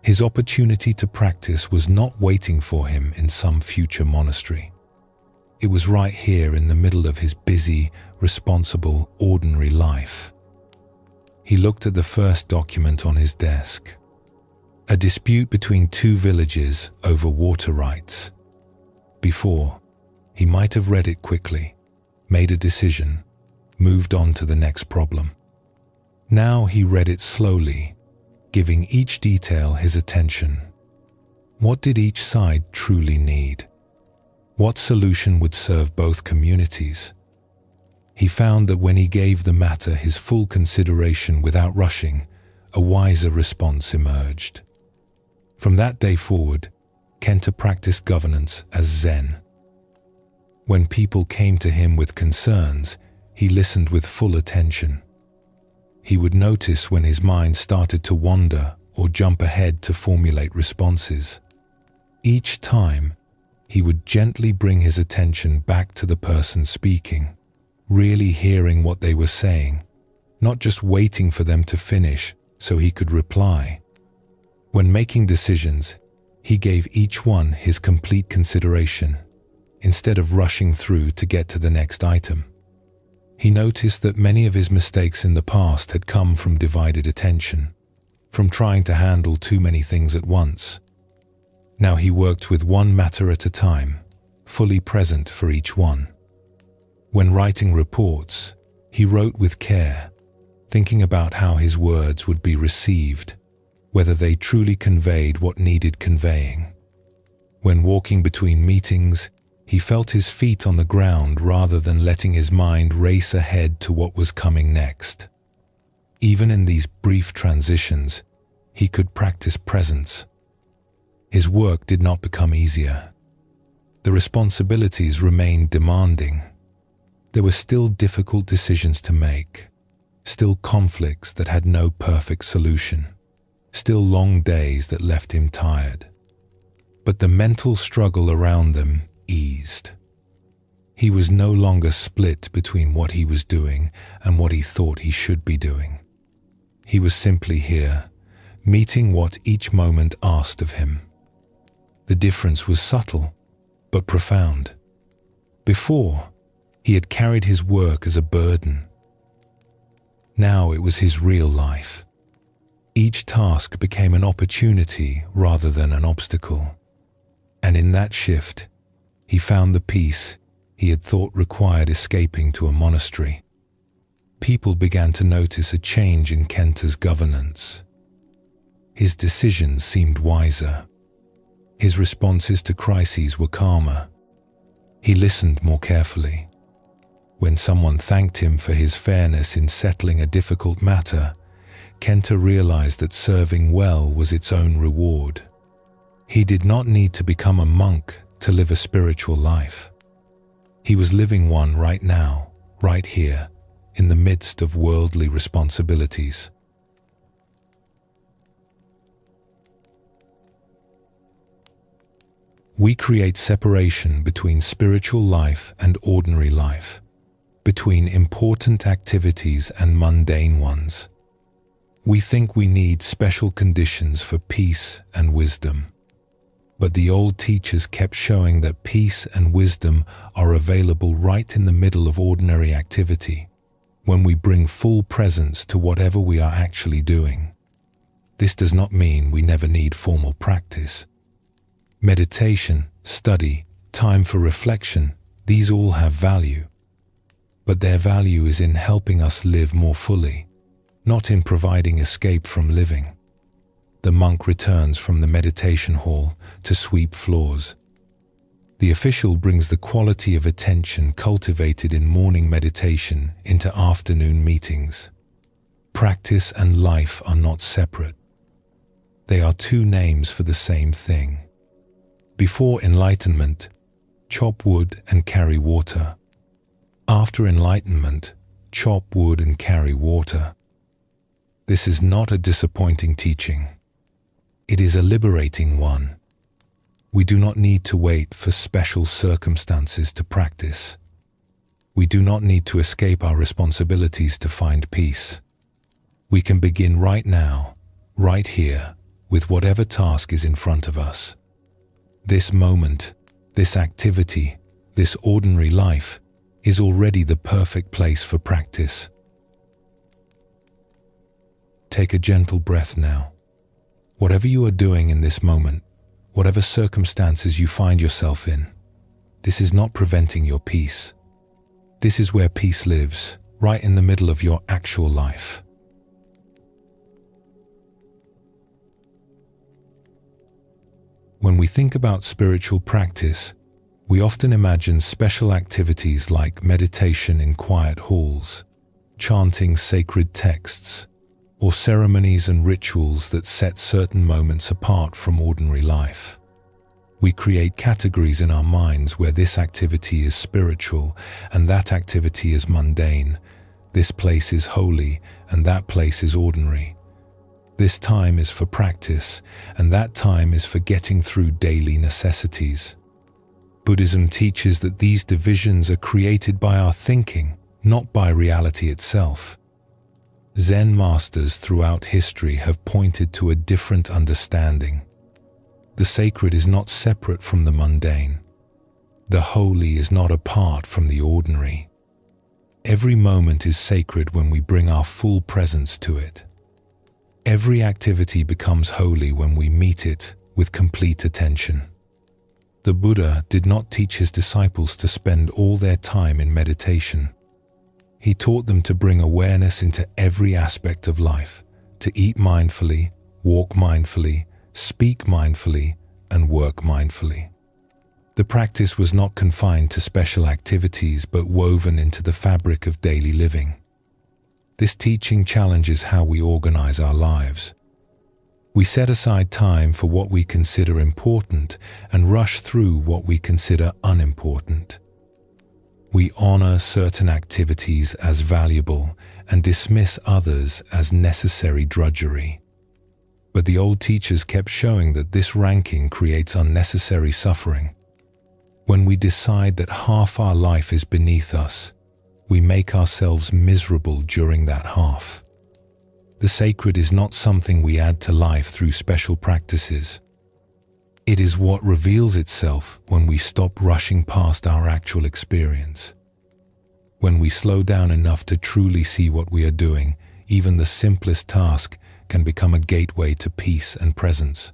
His opportunity to practice was not waiting for him in some future monastery. It was right here in the middle of his busy, responsible, ordinary life. He looked at the first document on his desk. A dispute between two villages over water rights. Before, he might have read it quickly, made a decision, moved on to the next problem. Now he read it slowly, giving each detail his attention. What did each side truly need? What solution would serve both communities? He found that when he gave the matter his full consideration without rushing, a wiser response emerged. From that day forward, Kenta practiced governance as Zen. When people came to him with concerns, he listened with full attention. He would notice when his mind started to wander or jump ahead to formulate responses. Each time, he would gently bring his attention back to the person speaking, really hearing what they were saying, not just waiting for them to finish so he could reply. When making decisions, he gave each one his complete consideration, instead of rushing through to get to the next item. He noticed that many of his mistakes in the past had come from divided attention, from trying to handle too many things at once. Now he worked with one matter at a time, fully present for each one. When writing reports, he wrote with care, thinking about how his words would be received, whether they truly conveyed what needed conveying. When walking between meetings, he felt his feet on the ground rather than letting his mind race ahead to what was coming next. Even in these brief transitions, he could practice presence. His work did not become easier. The responsibilities remained demanding. There were still difficult decisions to make, still conflicts that had no perfect solution, still long days that left him tired. But the mental struggle around them eased. He was no longer split between what he was doing and what he thought he should be doing. He was simply here, meeting what each moment asked of him. The difference was subtle, but profound. Before, he had carried his work as a burden. Now it was his real life. Each task became an opportunity rather than an obstacle. And in that shift, he found the peace he had thought required escaping to a monastery. People began to notice a change in Kenta's governance. His decisions seemed wiser. His responses to crises were calmer. He listened more carefully. When someone thanked him for his fairness in settling a difficult matter, Kenta realized that serving well was its own reward. He did not need to become a monk to live a spiritual life. He was living one right now, right here, in the midst of worldly responsibilities. We create separation between spiritual life and ordinary life, between important activities and mundane ones. We think we need special conditions for peace and wisdom. But the old teachers kept showing that peace and wisdom are available right in the middle of ordinary activity, when we bring full presence to whatever we are actually doing. This does not mean we never need formal practice. Meditation, study, time for reflection, these all have value. But their value is in helping us live more fully, not in providing escape from living. The monk returns from the meditation hall to sweep floors. The official brings the quality of attention cultivated in morning meditation into afternoon meetings. Practice and life are not separate. They are two names for the same thing. Before enlightenment, chop wood and carry water. After enlightenment, chop wood and carry water. This is not a disappointing teaching. It is a liberating one. We do not need to wait for special circumstances to practice. We do not need to escape our responsibilities to find peace. We can begin right now, right here, with whatever task is in front of us. This moment, this activity, this ordinary life is already the perfect place for practice. Take a gentle breath now. Whatever you are doing in this moment, whatever circumstances you find yourself in, this is not preventing your peace. This is where peace lives, right in the middle of your actual life. When we think about spiritual practice, we often imagine special activities like meditation in quiet halls, chanting sacred texts, or ceremonies and rituals that set certain moments apart from ordinary life. We create categories in our minds where this activity is spiritual and that activity is mundane. This place is holy and that place is ordinary. This time is for practice and that time is for getting through daily necessities. Buddhism teaches that these divisions are created by our thinking, not by reality itself. Zen masters throughout history have pointed to a different understanding. The sacred is not separate from the mundane. The holy is not apart from the ordinary. Every moment is sacred when we bring our full presence to it. Every activity becomes holy when we meet it with complete attention. The Buddha did not teach his disciples to spend all their time in meditation. He taught them to bring awareness into every aspect of life, to eat mindfully, walk mindfully, speak mindfully, and work mindfully. The practice was not confined to special activities but woven into the fabric of daily living. This teaching challenges how we organize our lives. We set aside time for what we consider important and rush through what we consider unimportant. We honor certain activities as valuable and dismiss others as necessary drudgery. But the old teachers kept showing that this ranking creates unnecessary suffering. When we decide that half our life is beneath us, we make ourselves miserable during that half. The sacred is not something we add to life through special practices. It is what reveals itself when we stop rushing past our actual experience. When we slow down enough to truly see what we are doing, even the simplest task can become a gateway to peace and presence.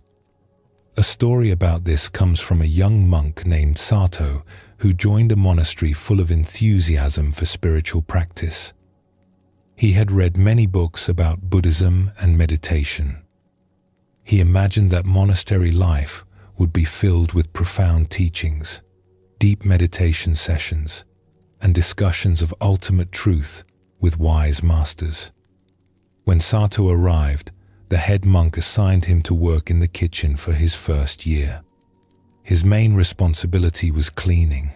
A story about this comes from a young monk named Sato, who joined a monastery full of enthusiasm for spiritual practice. He had read many books about Buddhism and meditation. He imagined that monastery life would be filled with profound teachings, deep meditation sessions, and discussions of ultimate truth with wise masters. When Sato arrived, the head monk assigned him to work in the kitchen for his first year. His main responsibility was cleaning,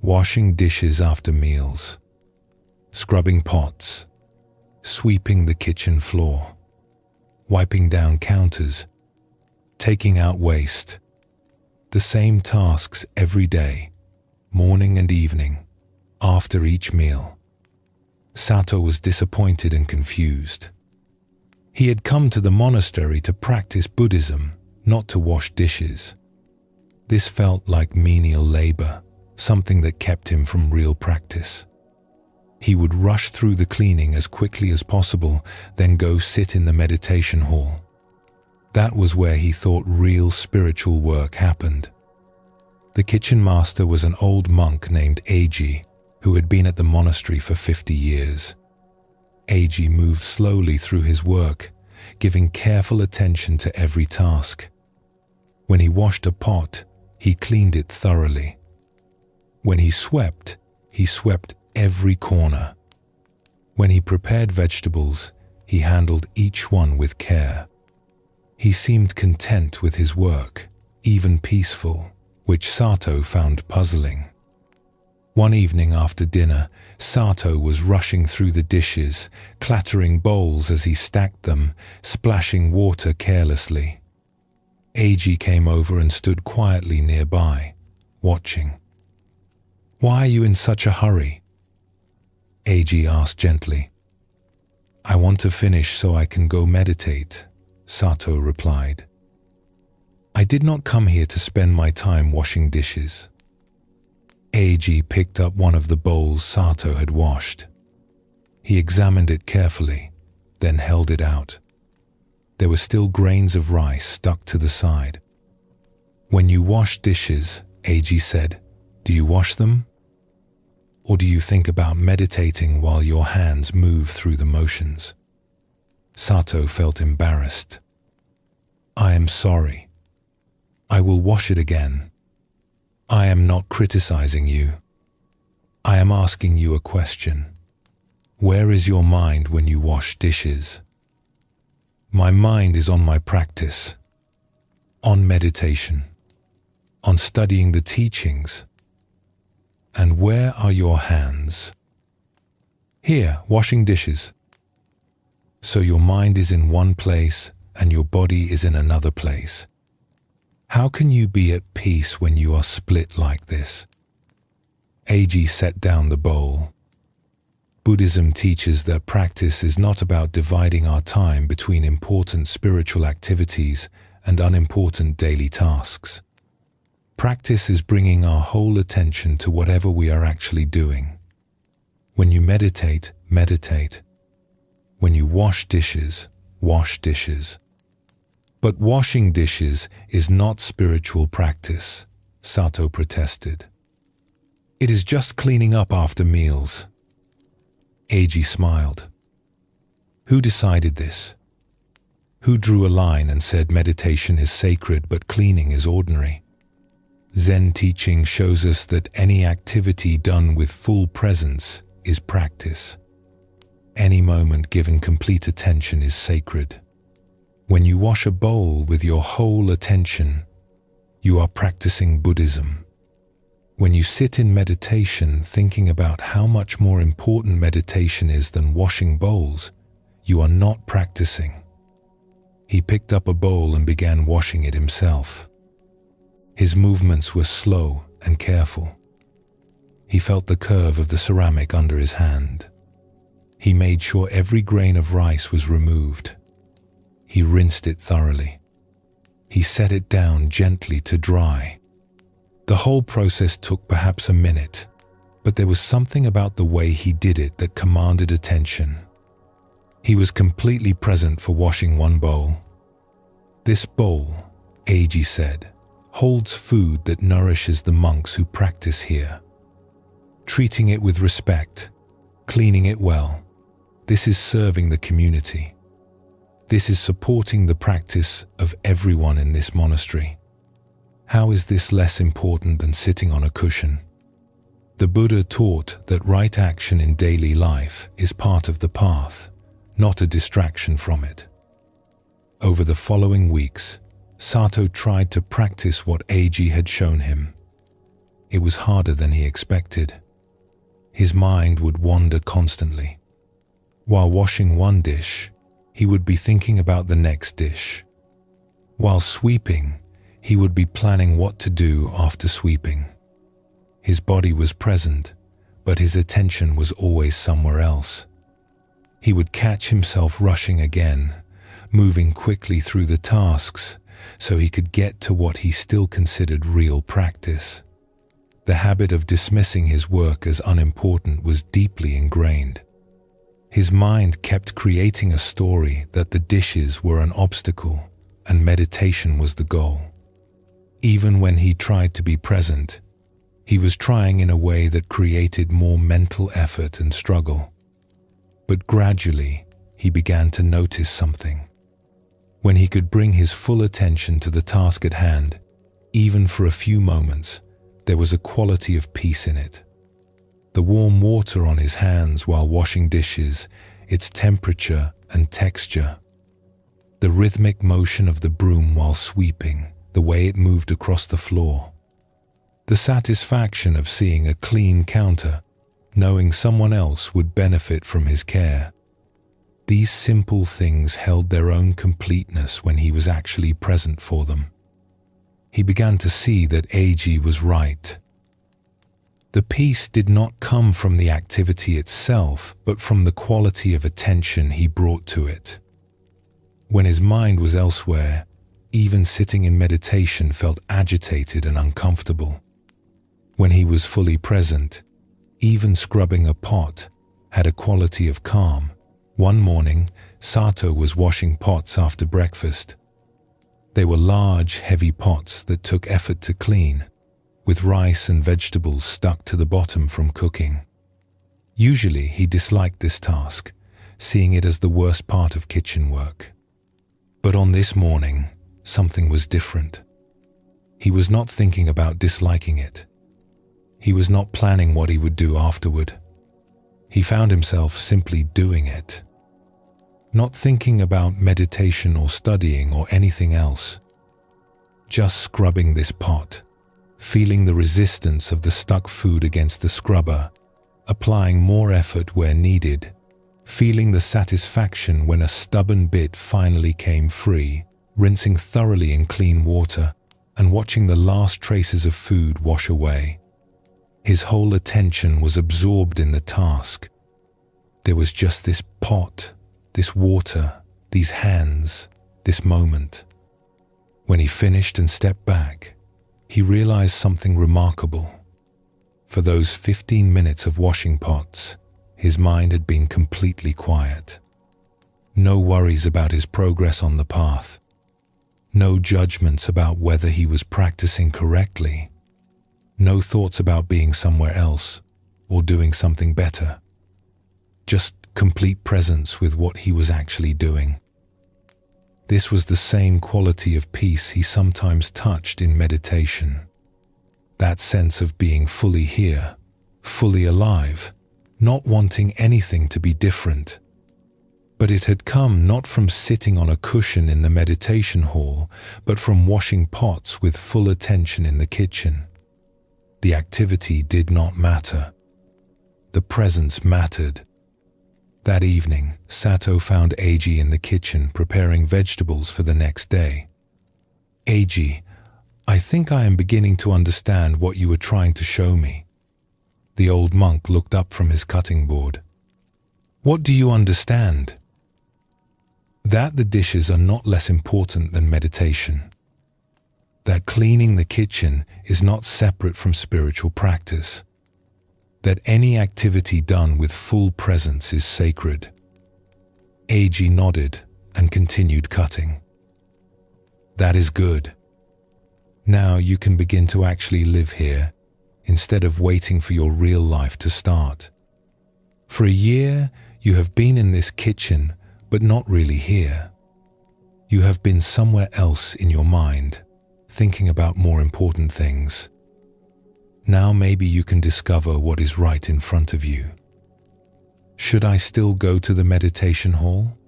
washing dishes after meals, scrubbing pots, sweeping the kitchen floor, wiping down counters, taking out waste. the same tasks every day, morning and evening, after each meal. Sato was disappointed and confused. He had come to the monastery to practice Buddhism, not to wash dishes. This felt like menial labor, something that kept him from real practice. He would rush through the cleaning as quickly as possible, then go sit in the meditation hall. That was where he thought real spiritual work happened. The kitchen master was an old monk named Eiji, who had been at the monastery for 50 years. Eiji moved slowly through his work, giving careful attention to every task. When he washed a pot, he cleaned it thoroughly. When he swept every corner. When he prepared vegetables, he handled each one with care. He seemed content with his work, even peaceful, which Sato found puzzling. One evening after dinner, Sato was rushing through the dishes, clattering bowls as he stacked them, splashing water carelessly. Eiji came over and stood quietly nearby, watching. "Why are you in such a hurry?" Eiji asked gently. "I want to finish so I can go meditate," Sato replied. "I did not come here to spend my time washing dishes." Eiji picked up one of the bowls Sato had washed. He examined it carefully, then held it out. There were still grains of rice stuck to the side. "When you wash dishes," Eiji said, "do you wash them? Or do you think about meditating while your hands move through the motions?" Sato felt embarrassed. "I am sorry. I will wash it again. I am not criticizing you. I am asking you a question. Where is your mind when you wash dishes?" "My mind is on my practice, on meditation, on studying the teachings." "And where are your hands?" "Here, washing dishes." "So your mind is in one place and your body is in another place. How can you be at peace when you are split like this?" Eiji set down the bowl. Buddhism teaches that practice is not about dividing our time between important spiritual activities and unimportant daily tasks. Practice is bringing our whole attention to whatever we are actually doing. When you meditate, meditate. When you wash dishes, wash dishes. "But washing dishes is not spiritual practice," Sato protested. "It is just cleaning up after meals." Eiji smiled. "Who decided this? Who drew a line and said meditation is sacred but cleaning is ordinary? Zen teaching shows us that any activity done with full presence is practice. Any moment given complete attention is sacred. When you wash a bowl with your whole attention, you are practicing Buddhism. When you sit in meditation thinking about how much more important meditation is than washing bowls, you are not practicing." He picked up a bowl and began washing it himself. His movements were slow and careful. He felt the curve of the ceramic under his hand. He made sure every grain of rice was removed. He rinsed it thoroughly. He set it down gently to dry. The whole process took perhaps a minute, but there was something about the way he did it that commanded attention. He was completely present for washing one bowl. "This bowl," Eiji said, "holds food that nourishes the monks who practice here. Treating it with respect, cleaning it well, this is serving the community. This is supporting the practice of everyone in this monastery. How is this less important than sitting on a cushion?" The Buddha taught that right action in daily life is part of the path, not a distraction from it. Over the following weeks, Sato tried to practice what Eiji had shown him. It was harder than he expected. His mind would wander constantly. While washing one dish, he would be thinking about the next dish. While sweeping, he would be planning what to do after sweeping. His body was present, but his attention was always somewhere else. He would catch himself rushing again, moving quickly through the tasks so he could get to what he still considered real practice. The habit of dismissing his work as unimportant was deeply ingrained. His mind kept creating a story that the dishes were an obstacle and meditation was the goal. Even when he tried to be present, he was trying in a way that created more mental effort and struggle. But gradually, he began to notice something. When he could bring his full attention to the task at hand, even for a few moments, there was a quality of peace in it. The warm water on his hands while washing dishes, its temperature and texture. The rhythmic motion of the broom while sweeping, the way it moved across the floor. The satisfaction of seeing a clean counter, knowing someone else would benefit from his care. These simple things held their own completeness when he was actually present for them. He began to see that AG was right. The peace did not come from the activity itself, but from the quality of attention he brought to it. When his mind was elsewhere, even sitting in meditation felt agitated and uncomfortable. When he was fully present, even scrubbing a pot had a quality of calm. One morning, Sato was washing pots after breakfast. They were large, heavy pots that took effort to clean, with rice and vegetables stuck to the bottom from cooking. Usually, he disliked this task, seeing it as the worst part of kitchen work. But on this morning, something was different. He was not thinking about disliking it. He was not planning what he would do afterward. He found himself simply doing it. Not thinking about meditation or studying or anything else. Just scrubbing this pot, feeling the resistance of the stuck food against the scrubber, applying more effort where needed, feeling the satisfaction when a stubborn bit finally came free, rinsing thoroughly in clean water, and watching the last traces of food wash away. His whole attention was absorbed in the task. There was just this pot, this water, these hands, this moment. When he finished and stepped back, he realized something remarkable. For those 15 minutes of washing pots, his mind had been completely quiet. No worries about his progress on the path. No judgments about whether he was practicing correctly. No thoughts about being somewhere else or doing something better. Just complete presence with what he was actually doing. This was the same quality of peace he sometimes touched in meditation. That sense of being fully here, fully alive, not wanting anything to be different. But it had come not from sitting on a cushion in the meditation hall, but from washing pots with full attention in the kitchen. The activity did not matter. The presence mattered. That evening, Sato found Eiji in the kitchen preparing vegetables for the next day. "Eiji, I think I am beginning to understand what you were trying to show me." The old monk looked up from his cutting board. "What do you understand?" "That the dishes are not less important than meditation. That cleaning the kitchen is not separate from spiritual practice. That any activity done with full presence is sacred." Eiji nodded and continued cutting. "That is good. Now you can begin to actually live here instead of waiting for your real life to start. For a year, you have been in this kitchen, but not really here. You have been somewhere else in your mind, thinking about more important things. Now maybe you can discover what is right in front of you. Should I still go to the meditation hall?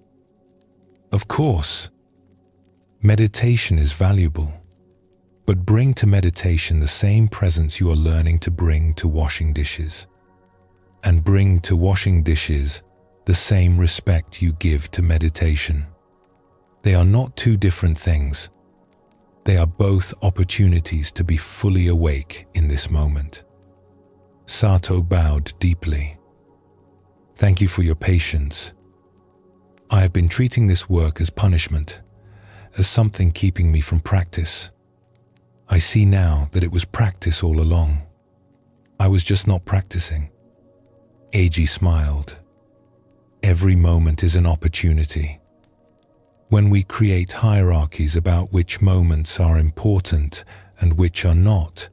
Of course. Meditation is valuable, but bring to meditation the same presence you are learning to bring to washing dishes. And bring to washing dishes the same respect you give to meditation. They are not two different things. They are both opportunities to be fully awake in this moment. Sato bowed deeply. Thank you for your patience. I have been treating this work as punishment, as something keeping me from practice. I see now that it was practice all along. I was just not practicing. Eiji smiled. Every moment is an opportunity. When we create hierarchies about which moments are important and which are not,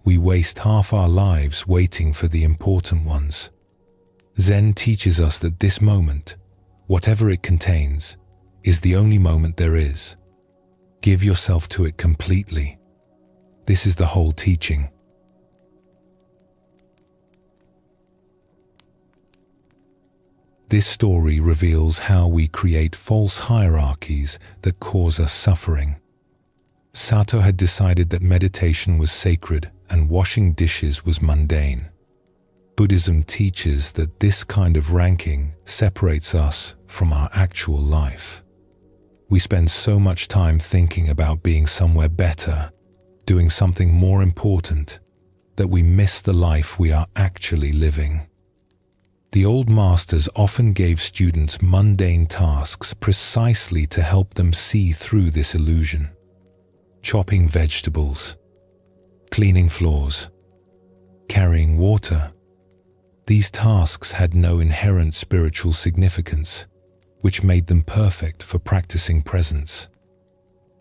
we waste half our lives waiting for the important ones. Zen teaches us that this moment, whatever it contains, is the only moment there is. Give yourself to it completely. This is the whole teaching. This story reveals how we create false hierarchies that cause us suffering. Sato had decided that meditation was sacred and washing dishes was mundane. Buddhism teaches that this kind of ranking separates us from our actual life. We spend so much time thinking about being somewhere better, doing something more important, that we miss the life we are actually living. The old masters often gave students mundane tasks precisely to help them see through this illusion. Chopping vegetables, cleaning floors, carrying water. These tasks had no inherent spiritual significance, which made them perfect for practicing presence.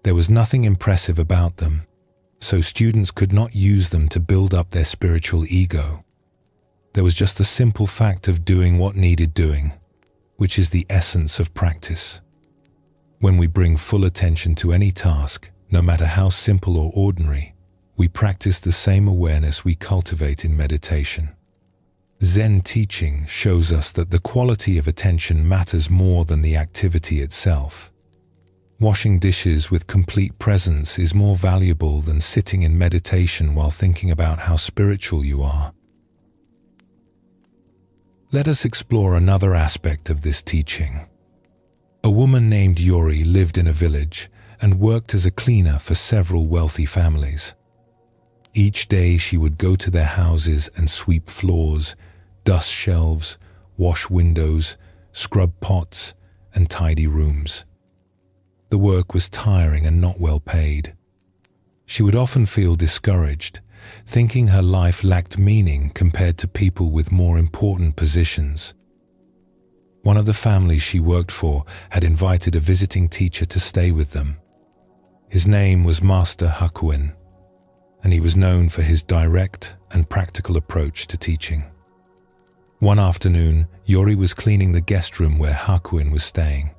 There was nothing impressive about them, so students could not use them to build up their spiritual ego. There was just the simple fact of doing what needed doing, which is the essence of practice. When we bring full attention to any task, no matter how simple or ordinary, we practice the same awareness we cultivate in meditation. Zen teaching shows us that the quality of attention matters more than the activity itself. Washing dishes with complete presence is more valuable than sitting in meditation while thinking about how spiritual you are. Let us explore another aspect of this teaching. A woman named Yori lived in a village and worked as a cleaner for several wealthy families. Each day she would go to their houses and sweep floors, dust shelves, wash windows, scrub pots, and tidy rooms. The work was tiring and not well paid. She would often feel discouraged, thinking her life lacked meaning compared to people with more important positions. One of the families she worked for had invited a visiting teacher to stay with them. His name was Master Hakuin, and he was known for his direct and practical approach to teaching. One afternoon, Yori was cleaning the guest room where Hakuin was staying.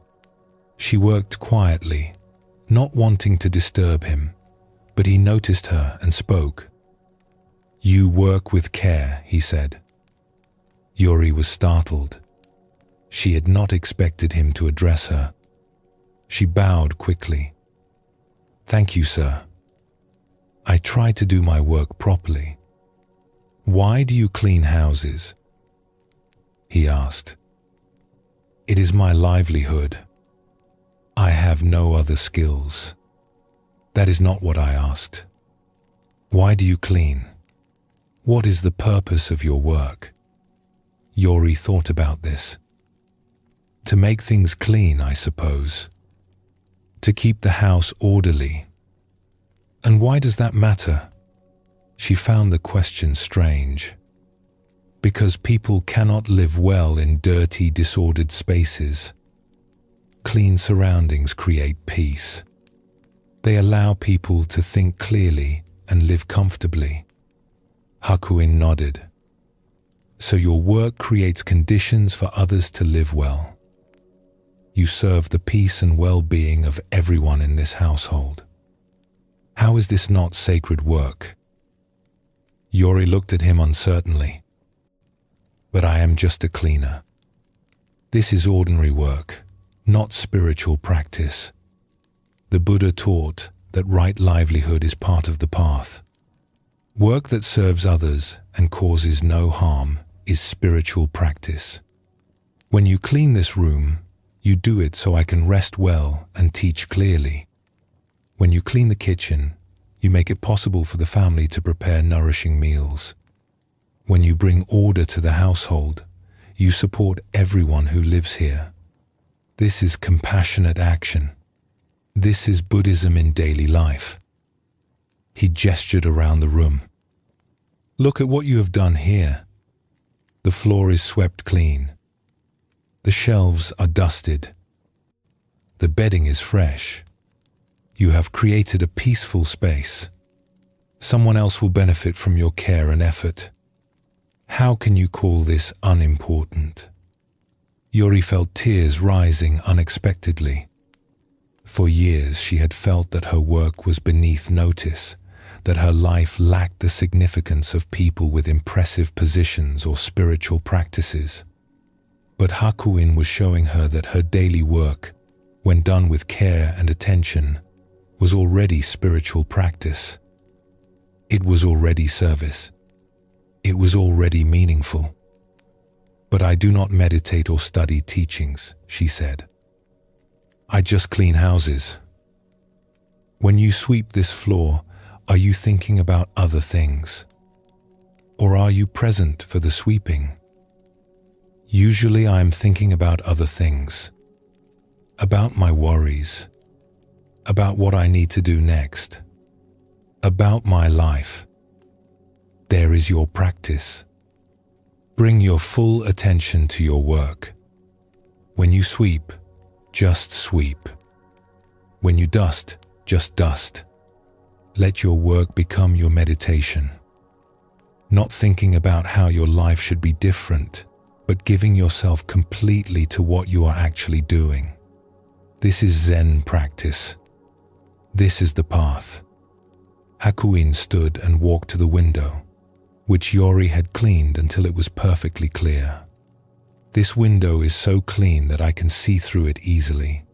She worked quietly, not wanting to disturb him, but he noticed her and spoke. "You work with care," he said. Yori was startled. She had not expected him to address her. She bowed quickly. "Thank you, sir. I try to do my work properly." "Why do you clean houses?" he asked. "It is my livelihood. I have no other skills." "That is not what I asked. Why do you clean? What is the purpose of your work?" Yori thought about this. "To make things clean, I suppose. To keep the house orderly." "And why does that matter?" She found the question strange. "Because people cannot live well in dirty, disordered spaces. Clean surroundings create peace. They allow people to think clearly and live comfortably." Hakuin nodded. "So your work creates conditions for others to live well. You serve the peace and well-being of everyone in this household. How is this not sacred work?" Yori looked at him uncertainly. "But I am just a cleaner. This is ordinary work, not spiritual practice. The Buddha taught that right livelihood is part of the path. Work that serves others and causes no harm is spiritual practice. When you clean this room, you do it so I can rest well and teach clearly. When you clean the kitchen, you make it possible for the family to prepare nourishing meals. When you bring order to the household, you support everyone who lives here. This is compassionate action. This is Buddhism in daily life. He gestured around the room. Look at what you have done here. The floor is swept clean. The shelves are dusted. The bedding is fresh. You have created a peaceful space. Someone else will benefit from your care and effort. How can you call this unimportant? Yori felt tears rising unexpectedly. For years she had felt that her work was beneath notice, that her life lacked the significance of people with impressive positions or spiritual practices. But Hakuin was showing her that her daily work, when done with care and attention, was already spiritual practice. It was already service. It was already meaningful. But I do not meditate or study teachings, she said. I just clean houses. When you sweep this floor, are you thinking about other things? Or are you present for the sweeping? Usually I am thinking about other things. About my worries. About what I need to do next. About my life. There is your practice. Bring your full attention to your work. When you sweep, just sweep. When you dust, just dust. Let your work become your meditation. Not thinking about how your life should be different, but giving yourself completely to what you are actually doing. This is Zen practice. This is the path. Hakuin stood and walked to the window, which Yori had cleaned until it was perfectly clear. This window is so clean that I can see through it easily.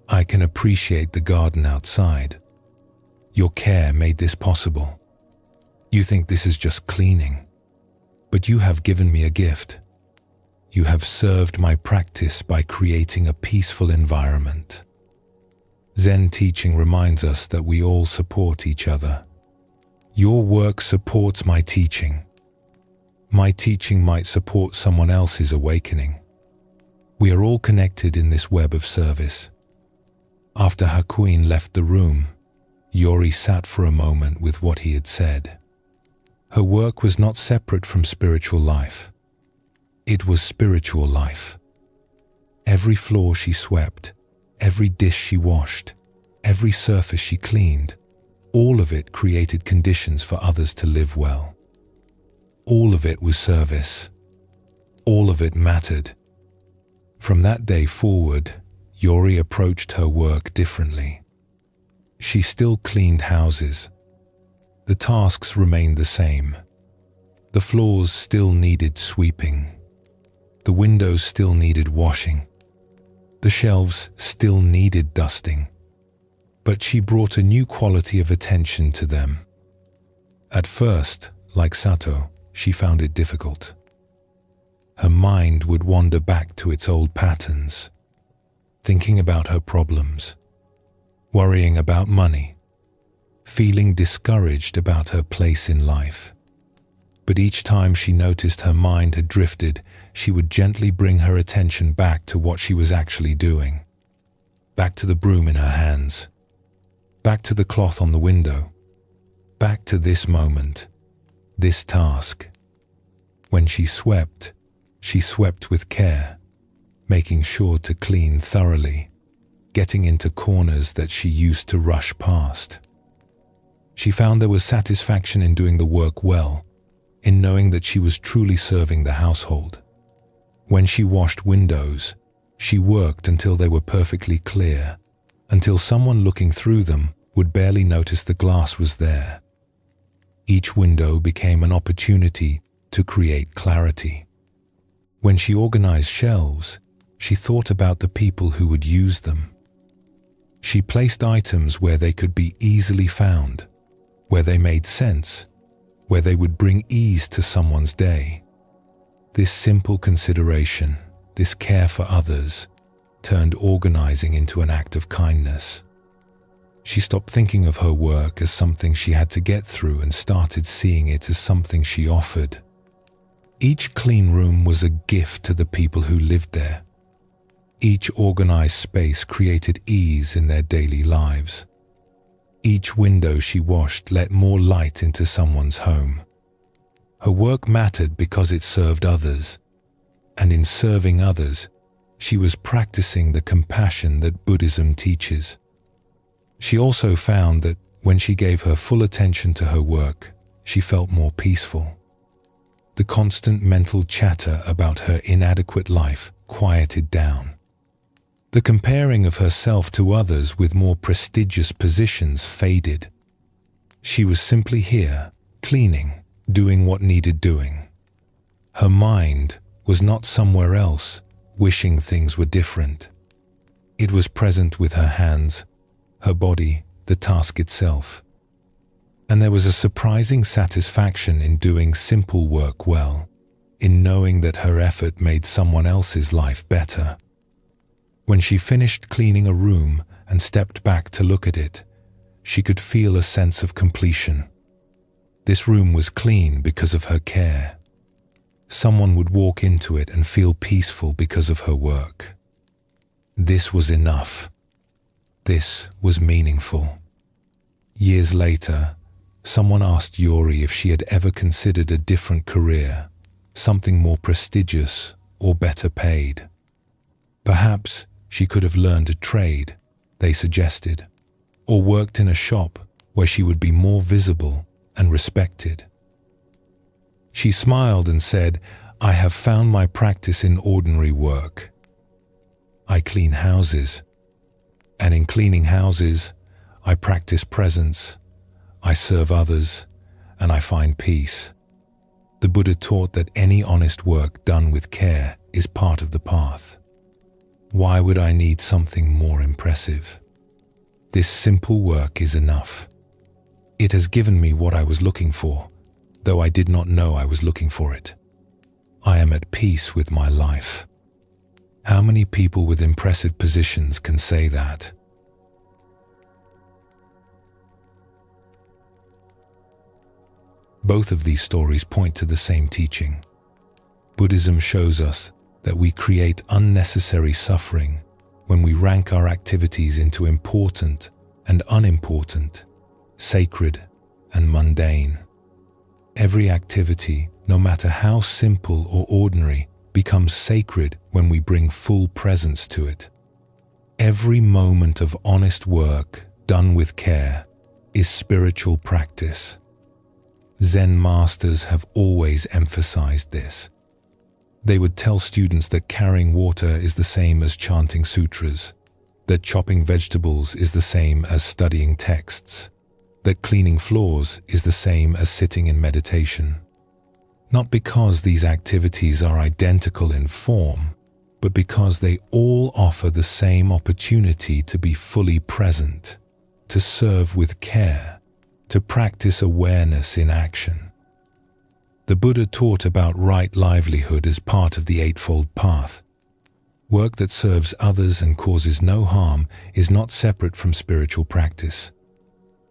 I can appreciate the garden outside. Your care made this possible. You think this is just cleaning, but you have given me a gift. You have served my practice by creating a peaceful environment. Zen teaching reminds us that we all support each other. Your work supports my teaching. My teaching might support someone else's awakening. We are all connected in this web of service. After Hakuin left the room, Yori sat for a moment with what he had said. Her work was not separate from spiritual life. It was spiritual life. Every floor she swept, every dish she washed, every surface she cleaned, all of it created conditions for others to live well. All of it was service. All of it mattered. From that day forward, Yori approached her work differently. She still cleaned houses. The tasks remained the same. The floors still needed sweeping. The windows still needed washing. The shelves still needed dusting. But she brought a new quality of attention to them. At first, like Sato, she found it difficult. Her mind would wander back to its old patterns, thinking about her problems, worrying about money, feeling discouraged about her place in life. But each time she noticed her mind had drifted, she would gently bring her attention back to what she was actually doing. Back to the broom in her hands. Back to the cloth on the window. Back to this moment, this task. When she swept with care, making sure to clean thoroughly, getting into corners that she used to rush past. She found there was satisfaction in doing the work well, in knowing that she was truly serving the household. When she washed windows, she worked until they were perfectly clear, until someone looking through them would barely notice the glass was there. Each window became an opportunity to create clarity. When she organized shelves, she thought about the people who would use them. She placed items where they could be easily found, where they made sense, where they would bring ease to someone's day. This simple consideration, this care for others, turned organizing into an act of kindness. She stopped thinking of her work as something she had to get through and started seeing it as something she offered. Each clean room was a gift to the people who lived there. Each organized space created ease in their daily lives. Each window she washed let more light into someone's home. Her work mattered because it served others, and in serving others, she was practicing the compassion that Buddhism teaches. She also found that when she gave her full attention to her work, she felt more peaceful. The constant mental chatter about her inadequate life quieted down. The comparing of herself to others with more prestigious positions faded. She was simply here, cleaning, doing what needed doing. Her mind was not somewhere else, wishing things were different. It was present with her hands, her body, the task itself. And there was a surprising satisfaction in doing simple work well, in knowing that her effort made someone else's life better. When she finished cleaning a room and stepped back to look at it, she could feel a sense of completion. This room was clean because of her care. Someone would walk into it and feel peaceful because of her work. This was enough. This was meaningful. Years later, someone asked Yuri if she had ever considered a different career, something more prestigious or better paid. Perhaps she could have learned a trade, they suggested, or worked in a shop where she would be more visible and respected. She smiled and said, "I have found my practice in ordinary work. I clean houses, and in cleaning houses, I practice presence, I serve others, and I find peace." The Buddha taught that any honest work done with care is part of the path. Why would I need something more impressive? This simple work is enough. It has given me what I was looking for, though I did not know I was looking for it. I am at peace with my life. How many people with impressive positions can say that? Both of these stories point to the same teaching. Buddhism shows us that we create unnecessary suffering when we rank our activities into important and unimportant, sacred and mundane. Every activity, no matter how simple or ordinary, becomes sacred when we bring full presence to it. Every moment of honest work done with care is spiritual practice. Zen masters have always emphasized this. They would tell students that carrying water is the same as chanting sutras, that chopping vegetables is the same as studying texts, that cleaning floors is the same as sitting in meditation. Not because these activities are identical in form, but because they all offer the same opportunity to be fully present, to serve with care, to practice awareness in action. The Buddha taught about right livelihood as part of the Eightfold Path. Work that serves others and causes no harm is not separate from spiritual practice.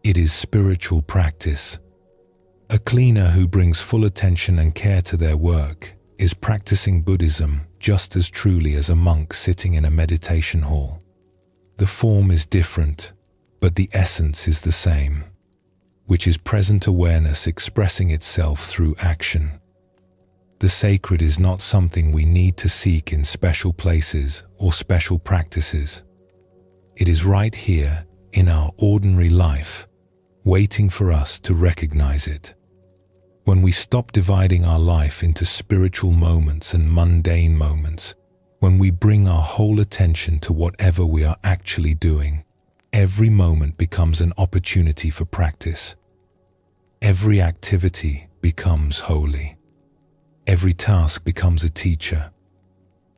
It is spiritual practice. A cleaner who brings full attention and care to their work is practicing Buddhism just as truly as a monk sitting in a meditation hall. The form is different, but the essence is the same, which is present awareness expressing itself through action. The sacred is not something we need to seek in special places or special practices. It is right here in our ordinary life, waiting for us to recognize it. When we stop dividing our life into spiritual moments and mundane moments, when we bring our whole attention to whatever we are actually doing, every moment becomes an opportunity for practice. Every activity becomes holy. Every task becomes a teacher.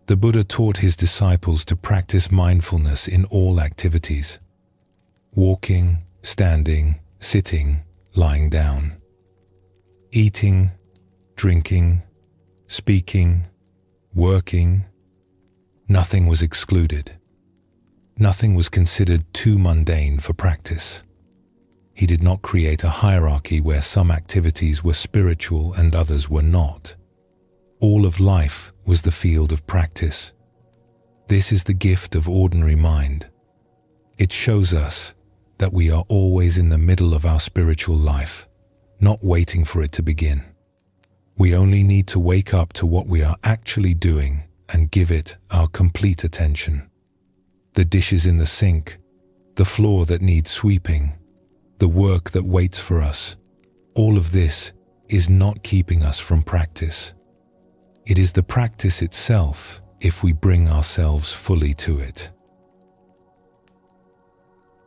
The Buddha taught his disciples to practice mindfulness in all activities: walking, standing, sitting, lying down, eating, drinking, speaking, working. Nothing was excluded. Nothing was considered too mundane for practice. He did not create a hierarchy where some activities were spiritual and others were not. All of life was the field of practice. This is the gift of ordinary mind. It shows us that we are always in the middle of our spiritual life, not waiting for it to begin. We only need to wake up to what we are actually doing and give it our complete attention. The dishes in the sink, the floor that needs sweeping, the work that waits for us, all of this is not keeping us from practice. It is the practice itself if we bring ourselves fully to it.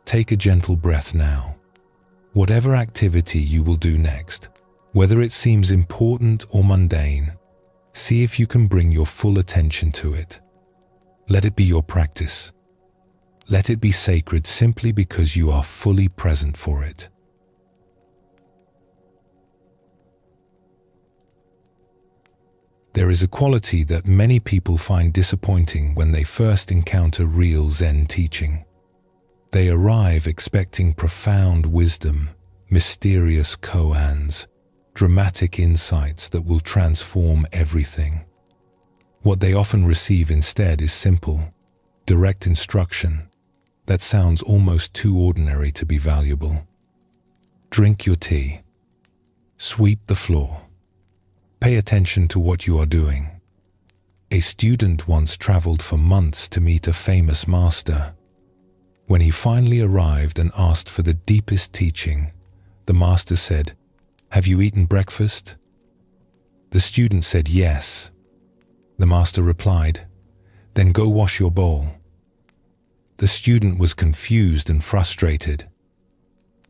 Take a gentle breath now. Whatever activity you will do next, whether it seems important or mundane, see if you can bring your full attention to it. Let it be your practice. Let it be sacred simply because you are fully present for it. There is a quality that many people find disappointing when they first encounter real Zen teaching. They arrive expecting profound wisdom, mysterious koans, dramatic insights that will transform everything. What they often receive instead is simple, direct instruction that sounds almost too ordinary to be valuable. Drink your tea. Sweep the floor. Pay attention to what you are doing. A student once traveled for months to meet a famous master. When he finally arrived and asked for the deepest teaching, the master said, "Have you eaten breakfast?" The student said yes. The master replied, "Then go wash your bowl." The student was confused and frustrated.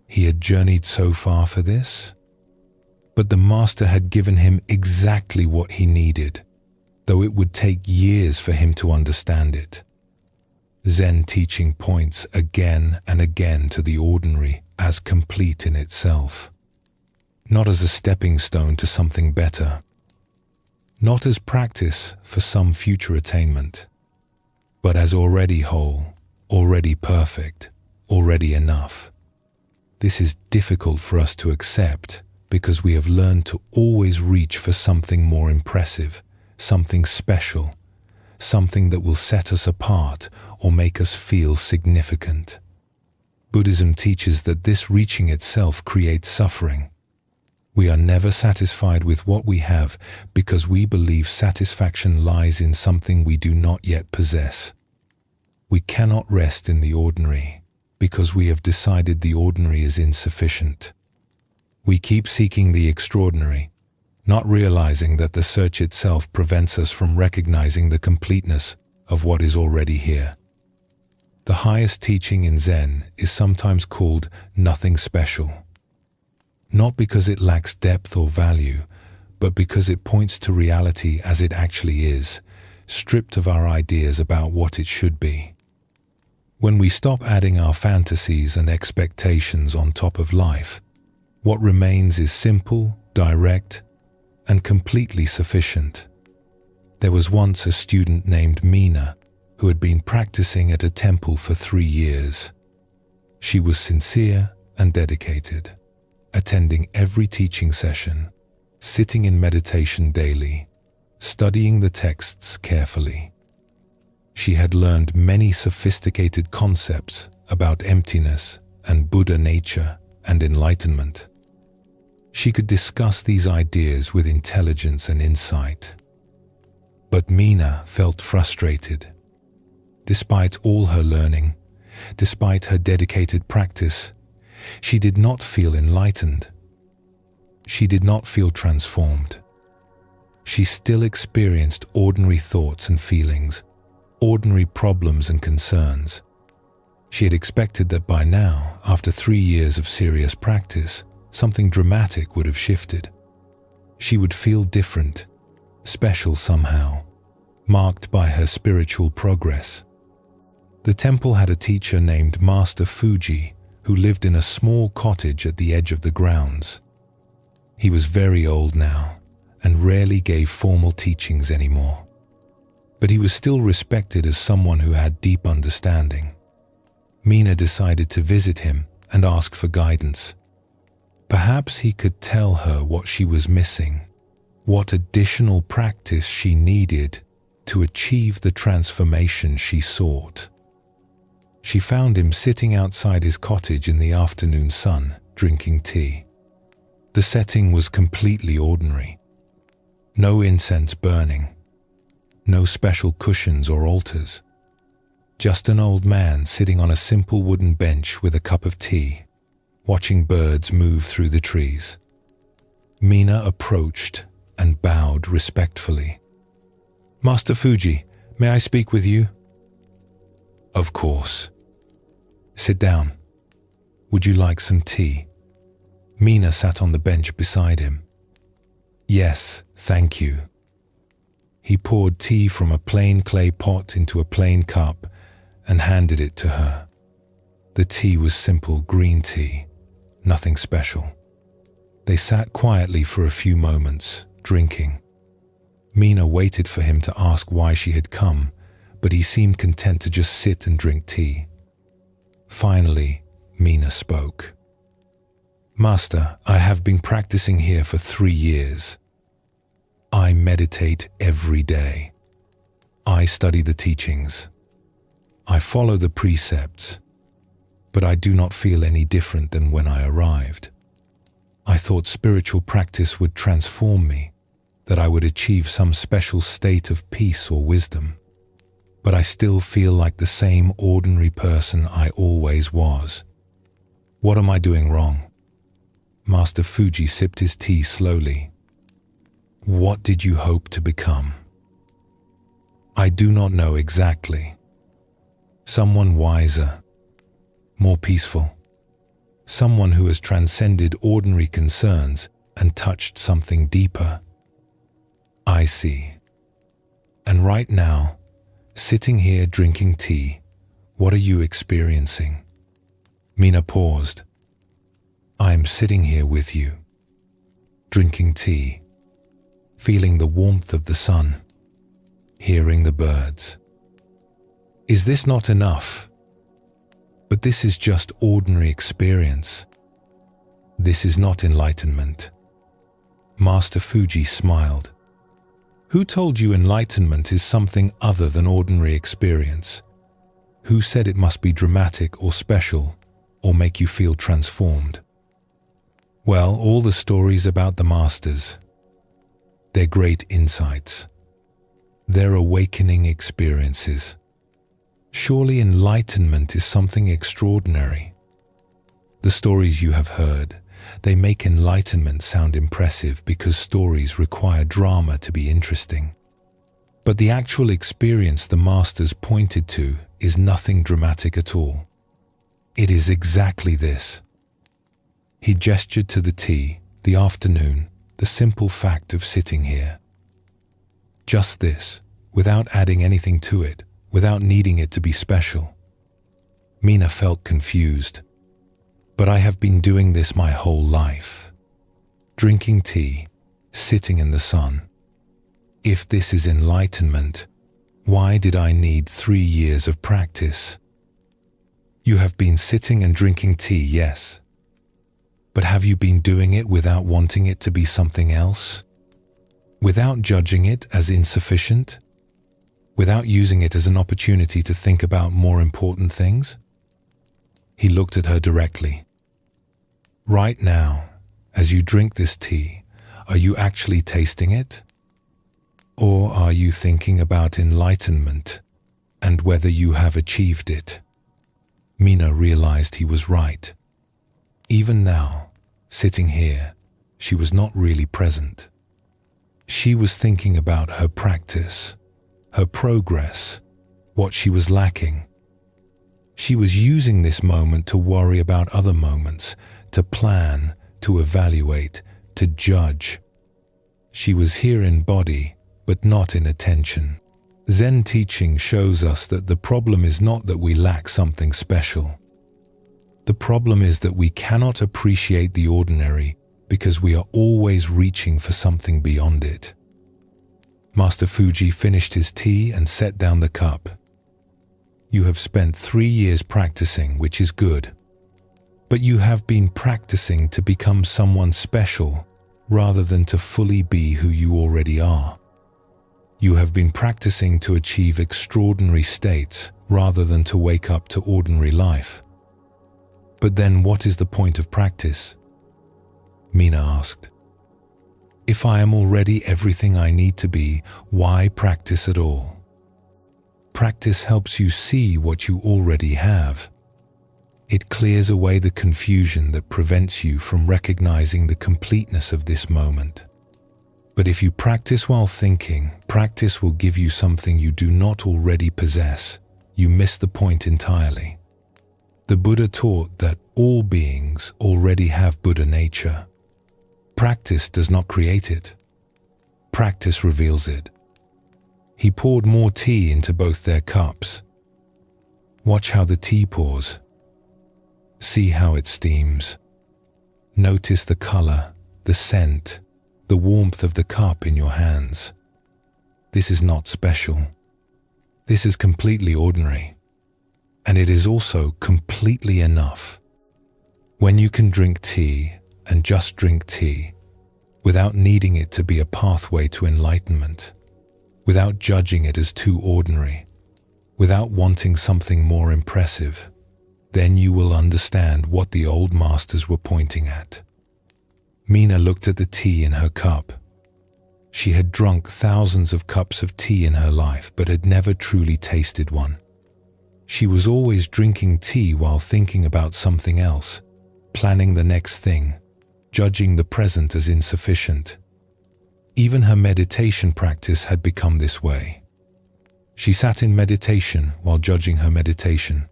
He had journeyed so far for this, but the master had given him exactly what he needed, though it would take years for him to understand it. Zen teaching points again and again to the ordinary as complete in itself, not as a stepping stone to something better, not as practice for some future attainment, but as already whole, already perfect, already enough. This is difficult for us to accept because we have learned to always reach for something more impressive, something special, something that will set us apart or make us feel significant. Buddhism teaches that this reaching itself creates suffering. We are never satisfied with what we have because we believe satisfaction lies in something we do not yet possess. We cannot rest in the ordinary because we have decided the ordinary is insufficient. We keep seeking the extraordinary, not realizing that the search itself prevents us from recognizing the completeness of what is already here. The highest teaching in Zen is sometimes called nothing special, not because it lacks depth or value, but because it points to reality as it actually is, stripped of our ideas about what it should be. When we stop adding our fantasies and expectations on top of life, what remains is simple, direct, and completely sufficient. There was once a student named Mina who had been practicing at a temple for 3 years. She was sincere and dedicated, attending every teaching session, sitting in meditation daily, studying the texts carefully. She had learned many sophisticated concepts about emptiness and Buddha nature and enlightenment. She could discuss these ideas with intelligence and insight. But Mina felt frustrated. Despite all her learning, despite her dedicated practice, she did not feel enlightened. She did not feel transformed. She still experienced ordinary thoughts and feelings, ordinary problems and concerns. She had expected that by now, after 3 years of serious practice, something dramatic would have shifted. She would feel different, special somehow, marked by her spiritual progress. The temple had a teacher named Master Fuji who lived in a small cottage at the edge of the grounds. He was very old now and rarely gave formal teachings anymore. But he was still respected as someone who had deep understanding. Mina decided to visit him and ask for guidance. Perhaps he could tell her what she was missing, what additional practice she needed to achieve the transformation she sought. She found him sitting outside his cottage in the afternoon sun, drinking tea. The setting was completely ordinary. No incense burning, no special cushions or altars. Just an old man sitting on a simple wooden bench with a cup of tea, watching birds move through the trees. Mina approached and bowed respectfully. "Master Fuji, may I speak with you?" "Of course. Sit down. Would you like some tea?" Mina sat on the bench beside him. "Yes, thank you." He poured tea from a plain clay pot into a plain cup and handed it to her. The tea was simple green tea, nothing special. They sat quietly for a few moments, drinking. Mina waited for him to ask why she had come, but he seemed content to just sit and drink tea. Finally, Mina spoke. "Master, I have been practicing here for 3 years. I meditate every day. I study the teachings. I follow the precepts, but I do not feel any different than when I arrived. I thought spiritual practice would transform me, that I would achieve some special state of peace or wisdom. But I still feel like the same ordinary person I always was. What am I doing wrong?" Master Fuji sipped his tea slowly. "What did you hope to become?" "I do not know exactly. Someone wiser, more peaceful. Someone who has transcended ordinary concerns and touched something deeper." "I see. And right now, sitting here drinking tea, what are you experiencing?" Mina paused. "I am sitting here with you, drinking tea, feeling the warmth of the sun, hearing the birds. Is this not enough? But this is just ordinary experience. This is not enlightenment." Master Fuji smiled. "Who told you enlightenment is something other than ordinary experience? Who said it must be dramatic or special or make you feel transformed?" "Well, all the stories about the masters. They're great insights. They're awakening experiences. Surely enlightenment is something extraordinary. The stories you have heard, they make enlightenment sound impressive because stories require drama to be interesting. But the actual experience the masters pointed to is nothing dramatic at all. It is exactly this." He gestured to the tea, the afternoon, the simple fact of sitting here. Just this, without adding anything to it, without needing it to be special. Mina felt confused. "But I have been doing this my whole life. Drinking tea, sitting in the sun. If this is enlightenment, why did I need 3 years of practice?" "You have been sitting and drinking tea, yes. But have you been doing it without wanting it to be something else? Without judging it as insufficient? Without using it as an opportunity to think about more important things?" He looked at her directly. "Right now, as you drink this tea, are you actually tasting it? Or are you thinking about enlightenment and whether you have achieved it?" Mina realized he was right. Even now, sitting here, she was not really present. She was thinking about her practice, her progress, what she was lacking. She was using this moment to worry about other moments, to plan, to evaluate, to judge. She was here in body, but not in attention. Zen teaching shows us that the problem is not that we lack something special. The problem is that we cannot appreciate the ordinary because we are always reaching for something beyond it. Master Fuji finished his tea and set down the cup. You have spent 3 years practicing, which is good. But you have been practicing to become someone special rather than to fully be who you already are. You have been practicing to achieve extraordinary states rather than to wake up to ordinary life. But then what is the point of practice? Mina asked. If I am already everything I need to be, why practice at all? Practice helps you see what you already have. It clears away the confusion that prevents you from recognizing the completeness of this moment. But if you practice while thinking, practice will give you something you do not already possess. You miss the point entirely. The Buddha taught that all beings already have Buddha nature. Practice does not create it. Practice reveals it. He poured more tea into both their cups. Watch how the tea pours. See how it steams. Notice the color, the scent, the warmth of the cup in your hands. This is not special. This is completely ordinary. And it is also completely enough. When you can drink tea and just drink tea, without needing it to be a pathway to enlightenment, without judging it as too ordinary, without wanting something more impressive, then you will understand what the old masters were pointing at. Mina looked at the tea in her cup. She had drunk thousands of cups of tea in her life, but had never truly tasted one. She was always drinking tea while thinking about something else, planning the next thing, judging the present as insufficient. Even her meditation practice had become this way. She sat in meditation while judging her meditation,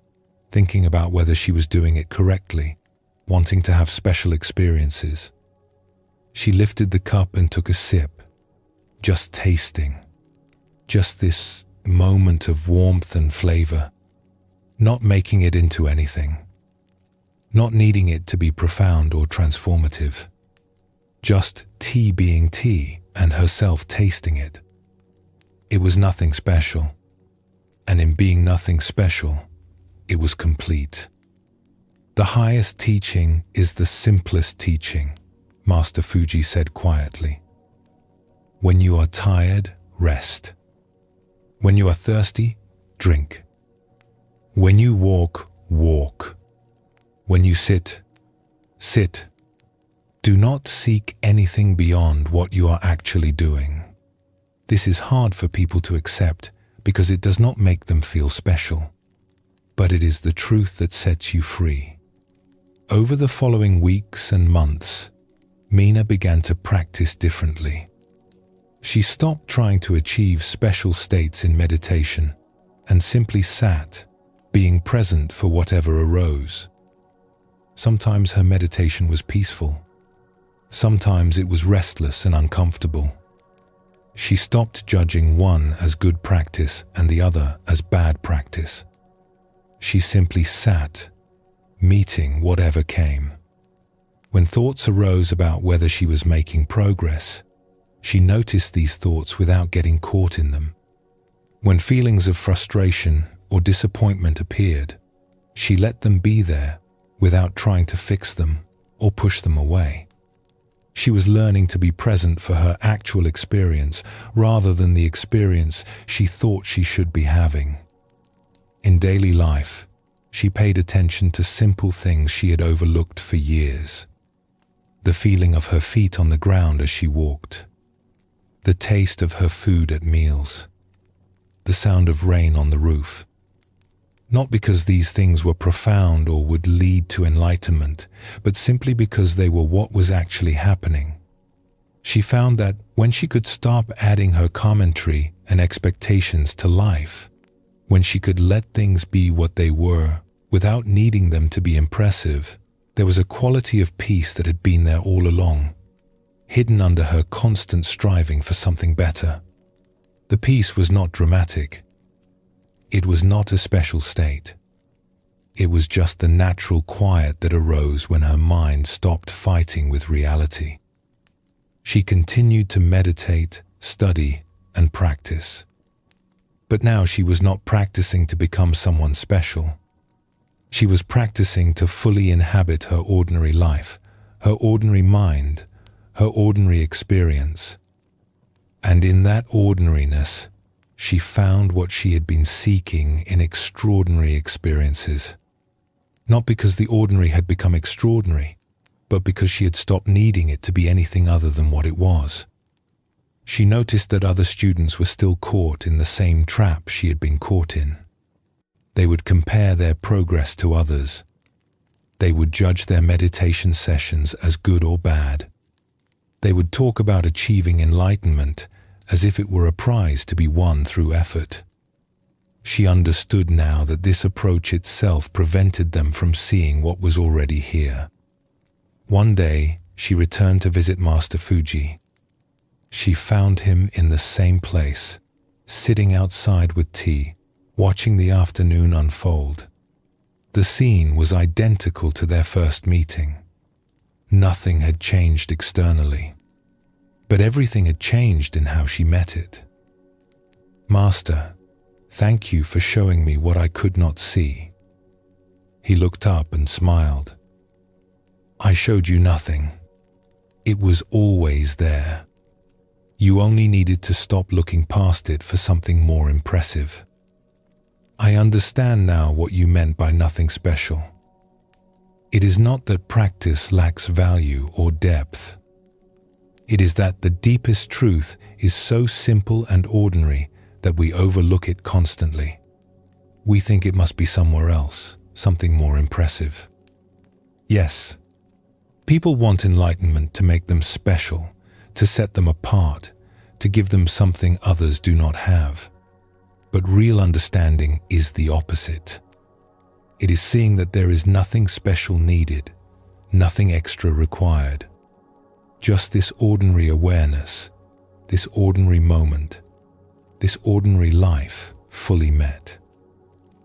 thinking about whether she was doing it correctly, wanting to have special experiences. She lifted the cup and took a sip, just tasting, just this moment of warmth and flavor, not making it into anything, not needing it to be profound or transformative, just tea being tea and herself tasting it. It was nothing special, and in being nothing special, it was complete. The highest teaching is the simplest teaching, Master Fuji said quietly. When you are tired, rest. When you are thirsty, drink. When you walk, walk. When you sit, sit. Do not seek anything beyond what you are actually doing. This is hard for people to accept because it does not make them feel special. But it is the truth that sets you free. Over the following weeks and months, Mina began to practice differently. She stopped trying to achieve special states in meditation and simply sat, being present for whatever arose. Sometimes her meditation was peaceful. Sometimes it was restless and uncomfortable. She stopped judging one as good practice and the other as bad practice. She simply sat, meeting whatever came. When thoughts arose about whether she was making progress, she noticed these thoughts without getting caught in them. When feelings of frustration or disappointment appeared, she let them be there without trying to fix them or push them away. She was learning to be present for her actual experience rather than the experience she thought she should be having. In daily life, she paid attention to simple things she had overlooked for years. The feeling of her feet on the ground as she walked, the taste of her food at meals, the sound of rain on the roof. Not because these things were profound or would lead to enlightenment, but simply because they were what was actually happening. She found that when she could stop adding her commentary and expectations to life, when she could let things be what they were without needing them to be impressive, there was a quality of peace that had been there all along, hidden under her constant striving for something better. The peace was not dramatic. It was not a special state. It was just the natural quiet that arose when her mind stopped fighting with reality. She continued to meditate, study, and practice. But now she was not practicing to become someone special. She was practicing to fully inhabit her ordinary life, her ordinary mind, her ordinary experience. And in that ordinariness, she found what she had been seeking in extraordinary experiences. Not because the ordinary had become extraordinary, but because she had stopped needing it to be anything other than what it was. She noticed that other students were still caught in the same trap she had been caught in. They would compare their progress to others. They would judge their meditation sessions as good or bad. They would talk about achieving enlightenment as if it were a prize to be won through effort. She understood now that this approach itself prevented them from seeing what was already here. One day, she returned to visit Master Fuji. She found him in the same place, sitting outside with tea, watching the afternoon unfold. The scene was identical to their first meeting. Nothing had changed externally, but everything had changed in how she met it. "Master, thank you for showing me what I could not see." He looked up and smiled. "I showed you nothing. It was always there. You only needed to stop looking past it for something more impressive. I understand now what you meant by nothing special. It is not that practice lacks value or depth. It is that the deepest truth is so simple and ordinary that we overlook it constantly. We think it must be somewhere else, something more impressive. Yes, people want enlightenment to make them special, to set them apart, to give them something others do not have. But real understanding is the opposite. It is seeing that there is nothing special needed, nothing extra required. Just this ordinary awareness, this ordinary moment, this ordinary life fully met.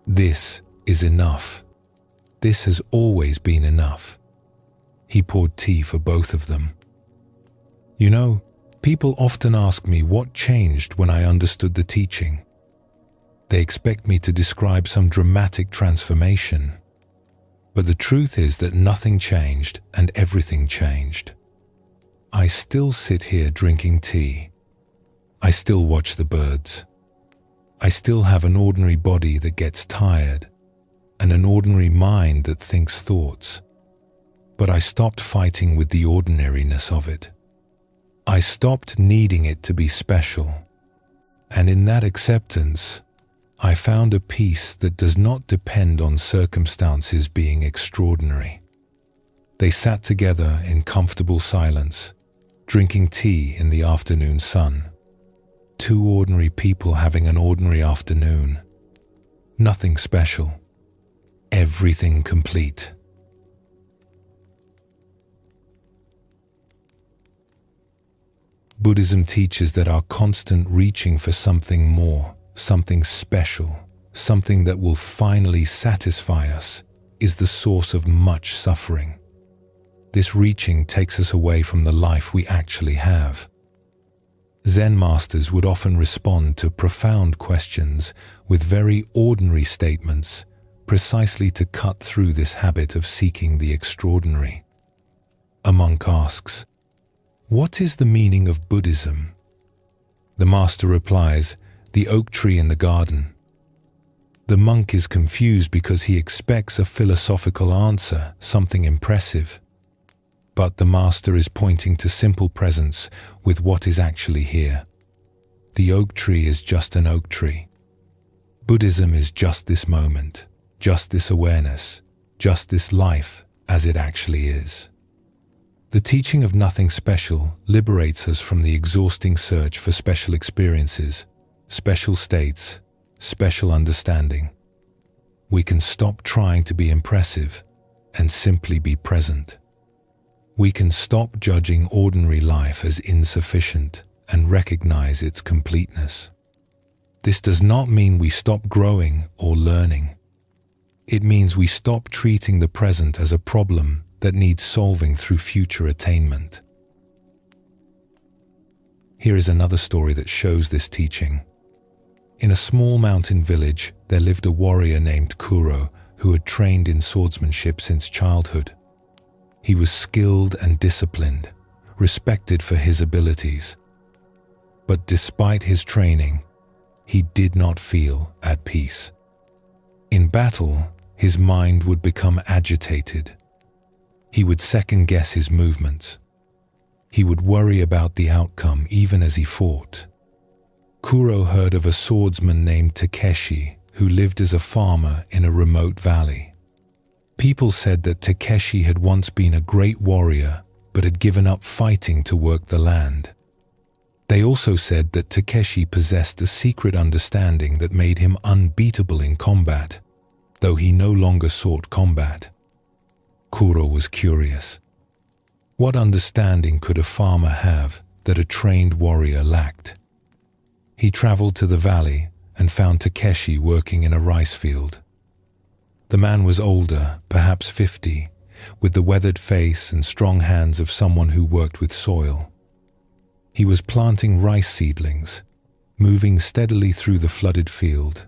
This is enough. This has always been enough." He poured tea for both of them. "You know, people often ask me what changed when I understood the teaching. They expect me to describe some dramatic transformation. But the truth is that nothing changed and everything changed. I still sit here drinking tea. I still watch the birds. I still have an ordinary body that gets tired and an ordinary mind that thinks thoughts. But I stopped fighting with the ordinariness of it. I stopped needing it to be special. And in that acceptance, I found a peace that does not depend on circumstances being extraordinary." They sat together in comfortable silence, drinking tea in the afternoon sun. Two ordinary people having an ordinary afternoon. Nothing special. Everything complete. Buddhism teaches that our constant reaching for something more, something special, something that will finally satisfy us, is the source of much suffering. This reaching takes us away from the life we actually have. Zen masters would often respond to profound questions with very ordinary statements, precisely to cut through this habit of seeking the extraordinary. A monk asks, "What is the meaning of Buddhism?" The master replies, "The oak tree in the garden." The monk is confused because he expects a philosophical answer, something impressive. But the master is pointing to simple presence with what is actually here. The oak tree is just an oak tree. Buddhism is just this moment, just this awareness, just this life as it actually is. The teaching of nothing special liberates us from the exhausting search for special experiences, special states, special understanding. We can stop trying to be impressive and simply be present. We can stop judging ordinary life as insufficient and recognize its completeness. This does not mean we stop growing or learning. It means we stop treating the present as a problem that needs solving through future attainment. Here is another story that shows this teaching. In a small mountain village, there lived a warrior named Kuro who had trained in swordsmanship since childhood. He was skilled and disciplined, respected for his abilities. But despite his training, he did not feel at peace. In battle, his mind would become agitated. He would second-guess his movements. He would worry about the outcome even as he fought. Kuro heard of a swordsman named Takeshi who lived as a farmer in a remote valley. People said that Takeshi had once been a great warrior but had given up fighting to work the land. They also said that Takeshi possessed a secret understanding that made him unbeatable in combat, though he no longer sought combat. Kuro was curious. What understanding could a farmer have that a trained warrior lacked? He traveled to the valley and found Takeshi working in a rice field. The man was older, perhaps 50, with the weathered face and strong hands of someone who worked with soil. He was planting rice seedlings, moving steadily through the flooded field,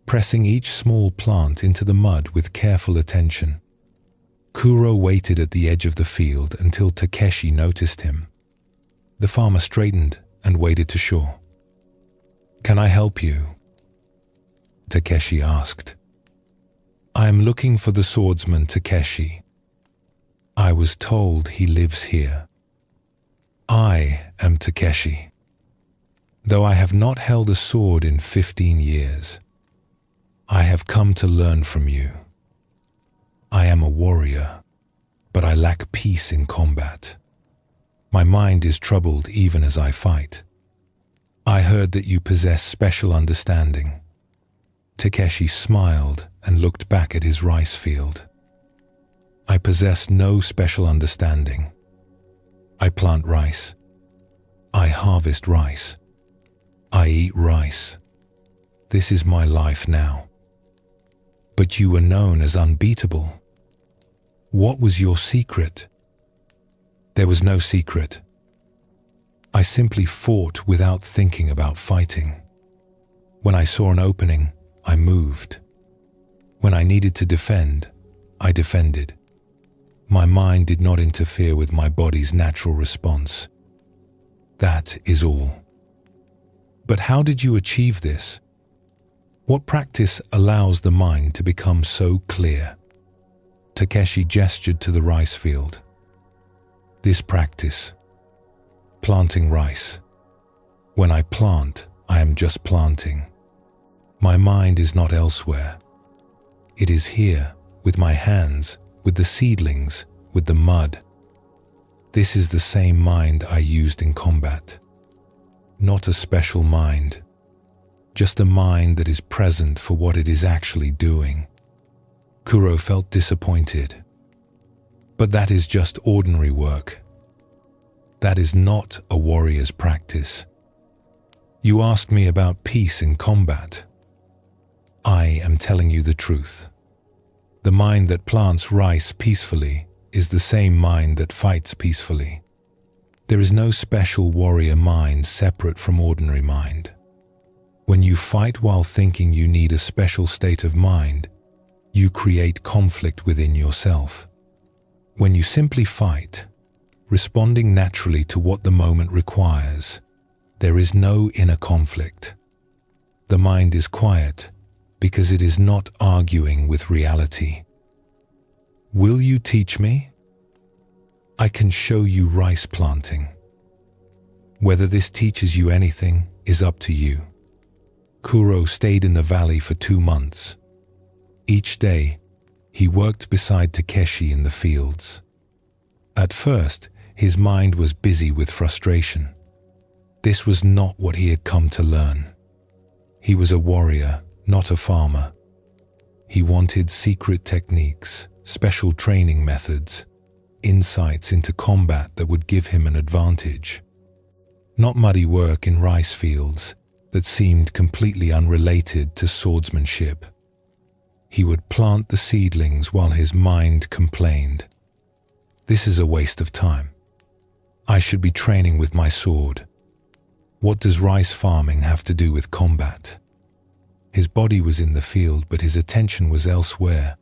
pressing each small plant into the mud with careful attention. Kuro waited at the edge of the field until Takeshi noticed him. The farmer straightened and waded to shore. "Can I help you?" Takeshi asked. "I am looking for the swordsman Takeshi. I was told he lives here." "I am Takeshi. Though I have not held a sword in 15 years, I have come to learn from you. I am a warrior, but I lack peace in combat. My mind is troubled even as I fight. I heard that you possess special understanding." Takeshi smiled and looked back at his rice field. "I possess no special understanding. I plant rice. I harvest rice. I eat rice. This is my life now. But you were known as unbeatable. What was your secret?" "There was no secret. I simply fought without thinking about fighting. When I saw an opening, I moved. When I needed to defend, I defended. My mind did not interfere with my body's natural response. That is all." "But how did you achieve this? What practice allows the mind to become so clear?" Takeshi gestured to the rice field. "This practice. Planting rice. When I plant, I am just planting. My mind is not elsewhere. It is here, with my hands, with the seedlings, with the mud. This is the same mind I used in combat. Not a special mind, just a mind that is present for what it is actually doing." Kuro felt disappointed. "But that is just ordinary work. That is not a warrior's practice. You asked me about peace in combat. I am telling you the truth. The mind that plants rice peacefully is the same mind that fights peacefully. There is no special warrior mind separate from ordinary mind. When you fight while thinking you need a special state of mind, you create conflict within yourself. When you simply fight, responding naturally to what the moment requires, there is no inner conflict. The mind is quiet because it is not arguing with reality. Will you teach me? I can show you rice planting. Whether this teaches you anything is up to you." Kuro stayed in the valley for 2 months. Each day, he worked beside Takeshi in the fields. At first, his mind was busy with frustration. This was not what he had come to learn. He was a warrior, not a farmer. He wanted secret techniques, special training methods, insights into combat that would give him an advantage. Not muddy work in rice fields that seemed completely unrelated to swordsmanship. He would plant the seedlings while his mind complained. "This is a waste of time. I should be training with my sword. What does rice farming have to do with combat?" His body was in the field, but his attention was elsewhere,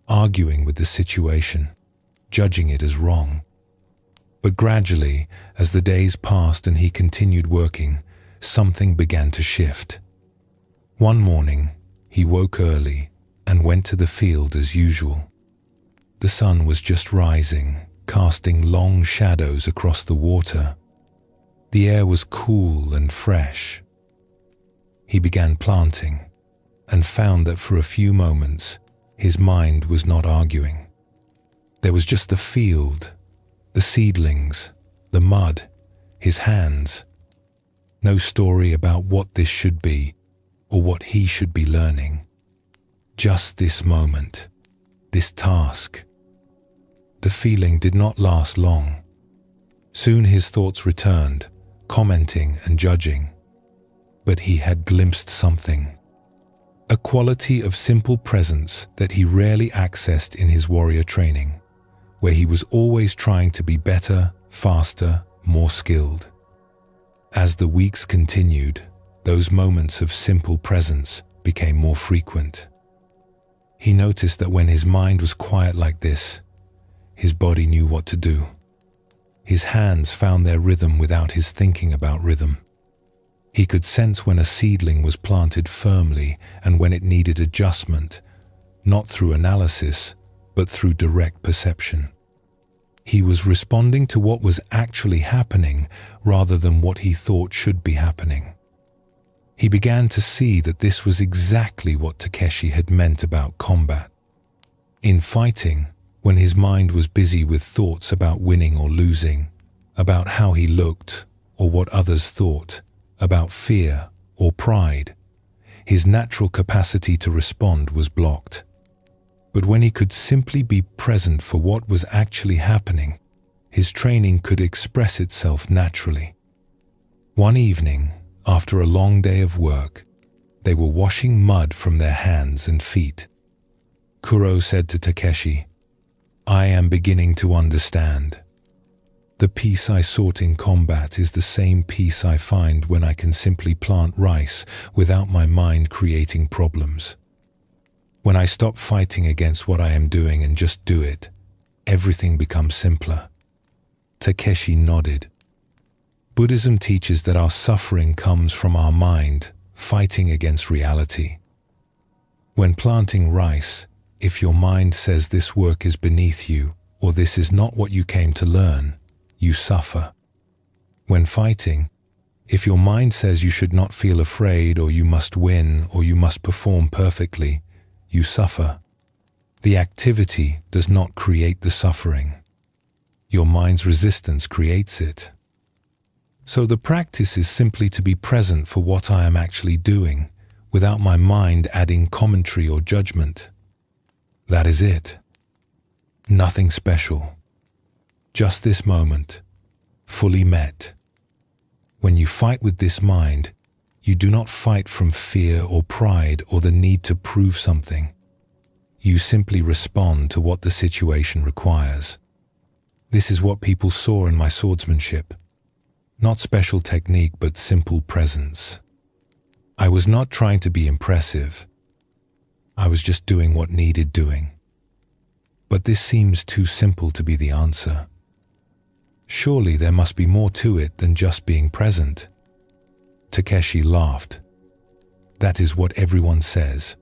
arguing with the situation, judging it as wrong. But gradually, as the days passed and he continued working, something began to shift. One morning, he woke early and went to the field as usual. The sun was just rising, casting long shadows across the water. The air was cool and fresh. He began planting and found that for a few moments, his mind was not arguing. There was just the field, the seedlings, the mud, his hands. No story about what this should be or what he should be learning. Just this moment, this task. The feeling did not last long. Soon his thoughts returned, commenting and judging. But he had glimpsed something. A quality of simple presence that he rarely accessed in his warrior training, where he was always trying to be better, faster, more skilled. As the weeks continued, those moments of simple presence became more frequent. He noticed that when his mind was quiet like this, his body knew what to do. His hands found their rhythm without his thinking about rhythm. He could sense when a seedling was planted firmly and when it needed adjustment, not through analysis, but through direct perception. He was responding to what was actually happening rather than what he thought should be happening. He began to see that this was exactly what Takeshi had meant about combat. In fighting, when his mind was busy with thoughts about winning or losing, about how he looked or what others thought, about fear or pride, his natural capacity to respond was blocked. But when he could simply be present for what was actually happening, his training could express itself naturally. One evening, after a long day of work, they were washing mud from their hands and feet. Kuro said to Takeshi, "I am beginning to understand. The peace I sought in combat is the same peace I find when I can simply plant rice without my mind creating problems. When I stop fighting against what I am doing and just do it, everything becomes simpler." Takeshi nodded. Buddhism teaches that our suffering comes from our mind fighting against reality. When planting rice, if your mind says this work is beneath you or this is not what you came to learn, you suffer. When fighting, if your mind says you should not feel afraid or you must win or you must perform perfectly, you suffer. The activity does not create the suffering. Your mind's resistance creates it. So the practice is simply to be present for what I am actually doing, without my mind adding commentary or judgment. That is it. Nothing special. Just this moment, fully met. When you fight with this mind, you do not fight from fear or pride or the need to prove something. You simply respond to what the situation requires. This is what people saw in my swordsmanship. Not special technique, but simple presence. I was not trying to be impressive. I was just doing what needed doing. But this seems too simple to be the answer. Surely there must be more to it than just being present. Takeshi laughed. That is what everyone says.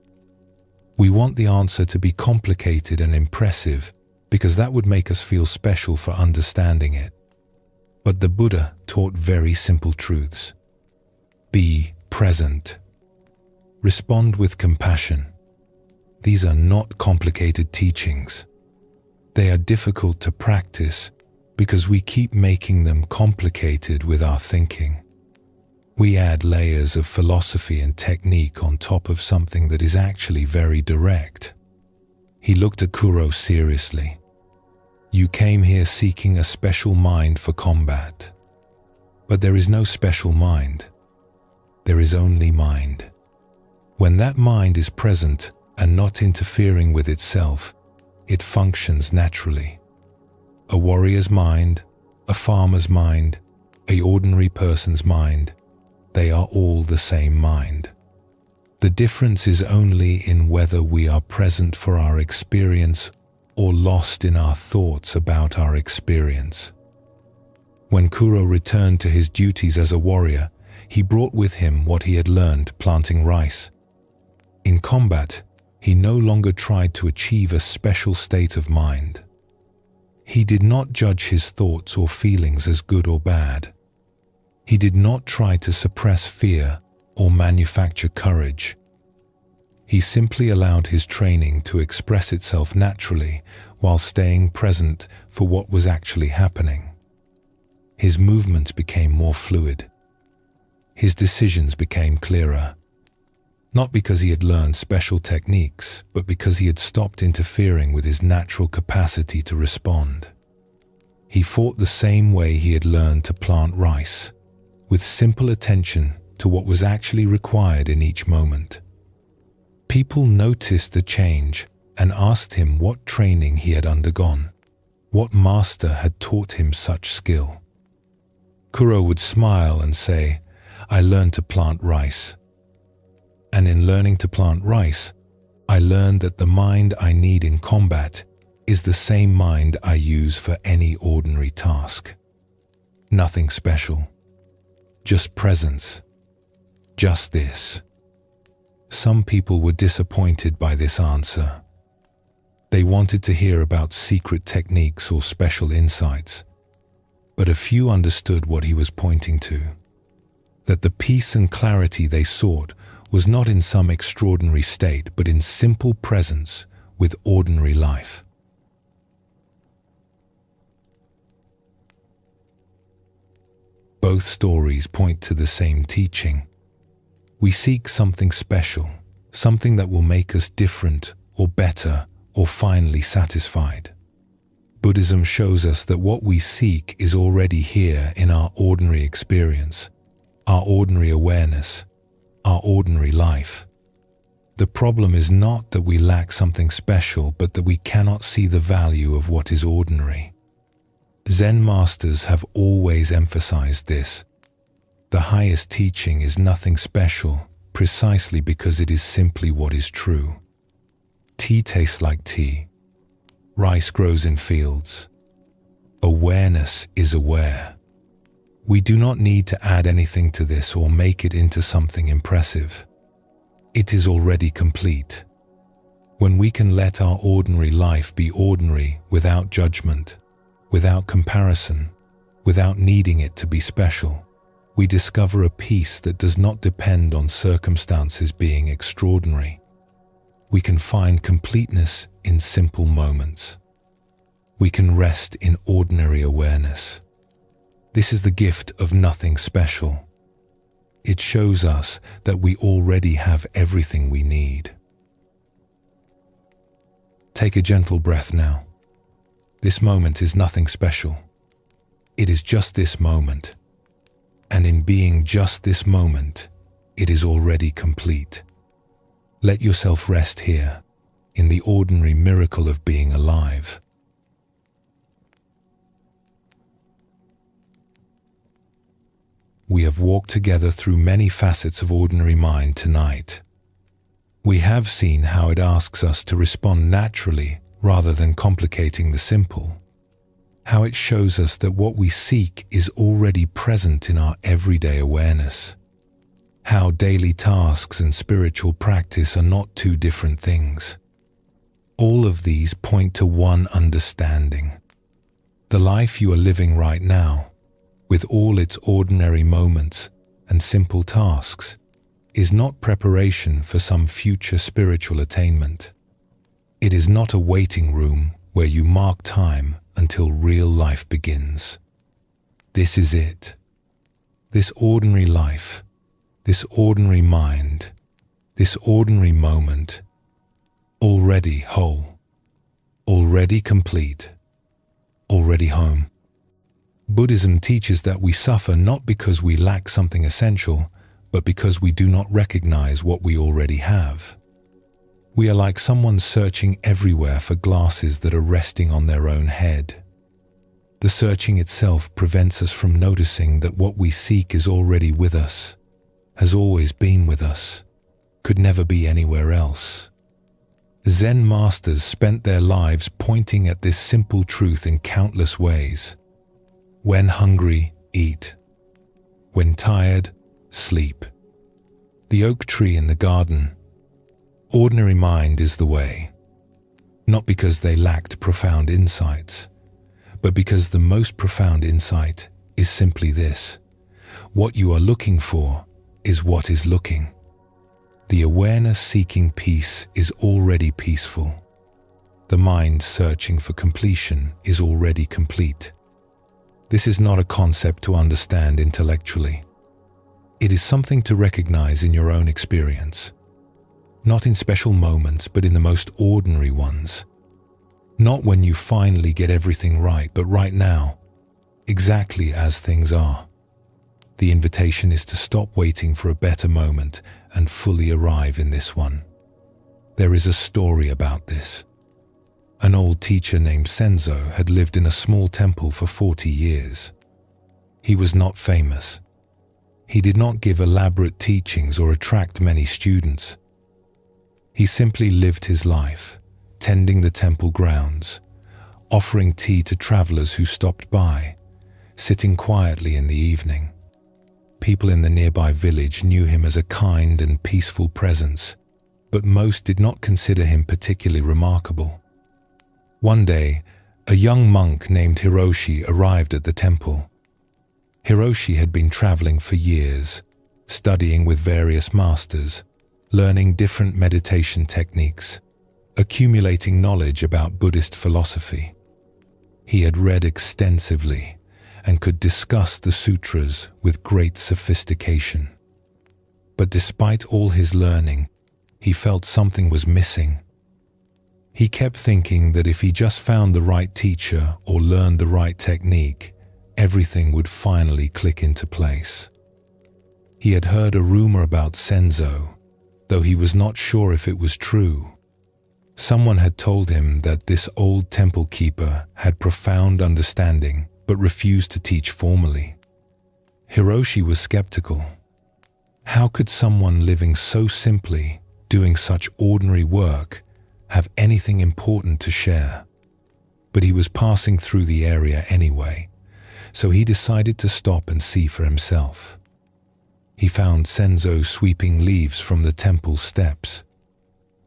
We want the answer to be complicated and impressive because that would make us feel special for understanding it. But the Buddha taught very simple truths. Be present. Respond with compassion. These are not complicated teachings. They are difficult to practice because we keep making them complicated with our thinking. We add layers of philosophy and technique on top of something that is actually very direct. He looked at Kuro seriously. You came here seeking a special mind for combat. But there is no special mind. There is only mind. When that mind is present and not interfering with itself, it functions naturally. A warrior's mind, a farmer's mind, an ordinary person's mind, they are all the same mind. The difference is only in whether we are present for our experience or lost in our thoughts about our experience. When Kuro returned to his duties as a warrior, he brought with him what he had learned planting rice. In combat, he no longer tried to achieve a special state of mind. He did not judge his thoughts or feelings as good or bad. He did not try to suppress fear or manufacture courage. He simply allowed his training to express itself naturally while staying present for what was actually happening. His movements became more fluid. His decisions became clearer. Not because he had learned special techniques, but because he had stopped interfering with his natural capacity to respond. He fought the same way he had learned to plant rice, with simple attention to what was actually required in each moment. People noticed the change and asked him what training he had undergone, what master had taught him such skill. Kuro would smile and say, "I learned to plant rice. And in learning to plant rice, I learned that the mind I need in combat is the same mind I use for any ordinary task. Nothing special. Just presence. Just this." Some people were disappointed by this answer. They wanted to hear about secret techniques or special insights, but a few understood what he was pointing to, that the peace and clarity they sought was not in some extraordinary state, but in simple presence with ordinary life. Both stories point to the same teaching. We seek something special, something that will make us different or better or finally satisfied. Buddhism shows us that what we seek is already here in our ordinary experience, our ordinary awareness, our ordinary life. The problem is not that we lack something special, but that we cannot see the value of what is ordinary. Zen masters have always emphasized this. The highest teaching is nothing special, precisely because it is simply what is true. Tea tastes like tea. Rice grows in fields. Awareness is aware. We do not need to add anything to this or make it into something impressive. It is already complete. When we can let our ordinary life be ordinary without judgment, without comparison, without needing it to be special, we discover a peace that does not depend on circumstances being extraordinary. We can find completeness in simple moments. We can rest in ordinary awareness. This is the gift of nothing special. It shows us that we already have everything we need. Take a gentle breath now. This moment is nothing special. It is just this moment. And in being just this moment, it is already complete. Let yourself rest here, in the ordinary miracle of being alive. We have walked together through many facets of ordinary mind tonight. We have seen how it asks us to respond naturally rather than complicating the simple. How it shows us that what we seek is already present in our everyday awareness. How daily tasks and spiritual practice are not two different things. All of these point to one understanding. The life you are living right now, with all its ordinary moments and simple tasks, is not preparation for some future spiritual attainment. It is not a waiting room where you mark time until real life begins. This is it. This ordinary life, this ordinary mind, this ordinary moment, already whole, already complete, already home. Buddhism teaches that we suffer not because we lack something essential, but because we do not recognize what we already have. We are like someone searching everywhere for glasses that are resting on their own head. The searching itself prevents us from noticing that what we seek is already with us, has always been with us, could never be anywhere else. Zen masters spent their lives pointing at this simple truth in countless ways. When hungry, eat. When tired, sleep. The oak tree in the garden. Ordinary mind is the way. Not because they lacked profound insights, but because the most profound insight is simply this: what you are looking for is what is looking. The awareness seeking peace is already peaceful. The mind searching for completion is already complete. This is not a concept to understand intellectually. It is something to recognize in your own experience. Not in special moments, but in the most ordinary ones. Not when you finally get everything right, but right now, exactly as things are. The invitation is to stop waiting for a better moment and fully arrive in this one. There is a story about this. An old teacher named Senzo had lived in a small temple for 40 years. He was not famous. He did not give elaborate teachings or attract many students. He simply lived his life, tending the temple grounds, offering tea to travelers who stopped by, sitting quietly in the evening. People in the nearby village knew him as a kind and peaceful presence, but most did not consider him particularly remarkable. One day, a young monk named Hiroshi arrived at the temple. Hiroshi had been traveling for years, studying with various masters, learning different meditation techniques, accumulating knowledge about Buddhist philosophy. He had read extensively and could discuss the sutras with great sophistication. But despite all his learning, he felt something was missing. He kept thinking that if he just found the right teacher or learned the right technique, everything would finally click into place. He had heard a rumor about Senzo, though he was not sure if it was true. Someone had told him that this old temple keeper had profound understanding but refused to teach formally. Hiroshi was skeptical. How could someone living so simply, doing such ordinary work, have anything important to share? But he was passing through the area anyway, so he decided to stop and see for himself. He found Senzo sweeping leaves from the temple steps.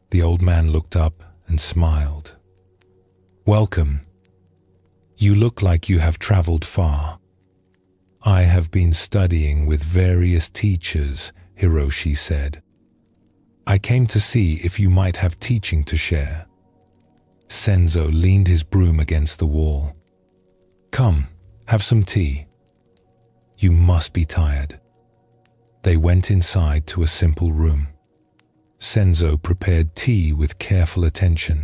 The old man looked up and smiled. "Welcome. You look like you have traveled far." "I have been studying with various teachers," Hiroshi said. "I came to see if you might have teaching to share." Senzo leaned his broom against the wall. "Come, have some tea. You must be tired." They went inside to a simple room. Senzo prepared tea with careful attention,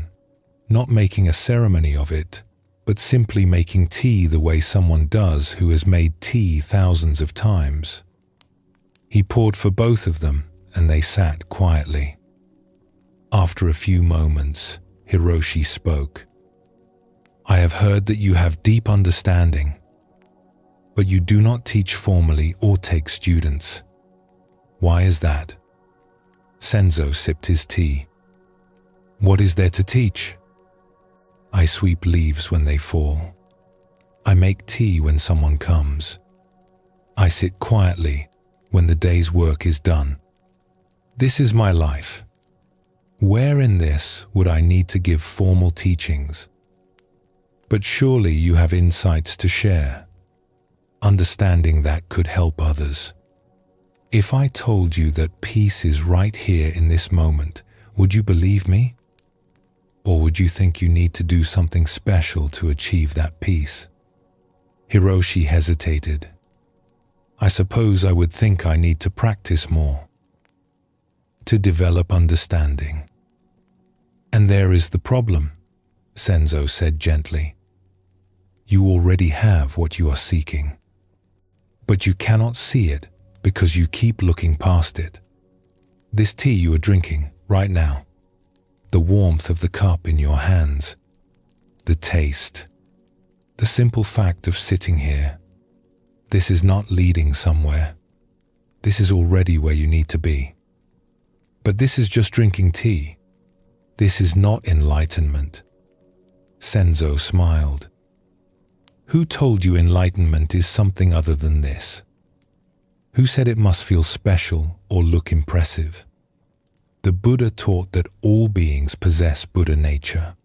not making a ceremony of it, but simply making tea the way someone does who has made tea thousands of times. He poured for both of them, and they sat quietly. After a few moments, Hiroshi spoke. "I have heard that you have deep understanding, but you do not teach formally or take students. Why is that?" Senzo sipped his tea. "What is there to teach? I sweep leaves when they fall. I make tea when someone comes. I sit quietly when the day's work is done. This is my life. Where in this would I need to give formal teachings? But surely you have insights to share, understanding that could help others. If I told you that peace is right here in this moment, would you believe me? Or would you think you need to do something special to achieve that peace?" Hiroshi hesitated. "I suppose I would think I need to practice more, to develop understanding." "And there is the problem," Senzo said gently. "You already have what you are seeking, but you cannot see it because you keep looking past it. This tea you are drinking right now, the warmth of the cup in your hands, the taste, the simple fact of sitting here, this is not leading somewhere. This is already where you need to be. But this is just drinking tea. This is not enlightenment. Senzo smiled. Who told you enlightenment is something other than this? Who said it must feel special or look impressive? The Buddha taught that all beings possess Buddha nature.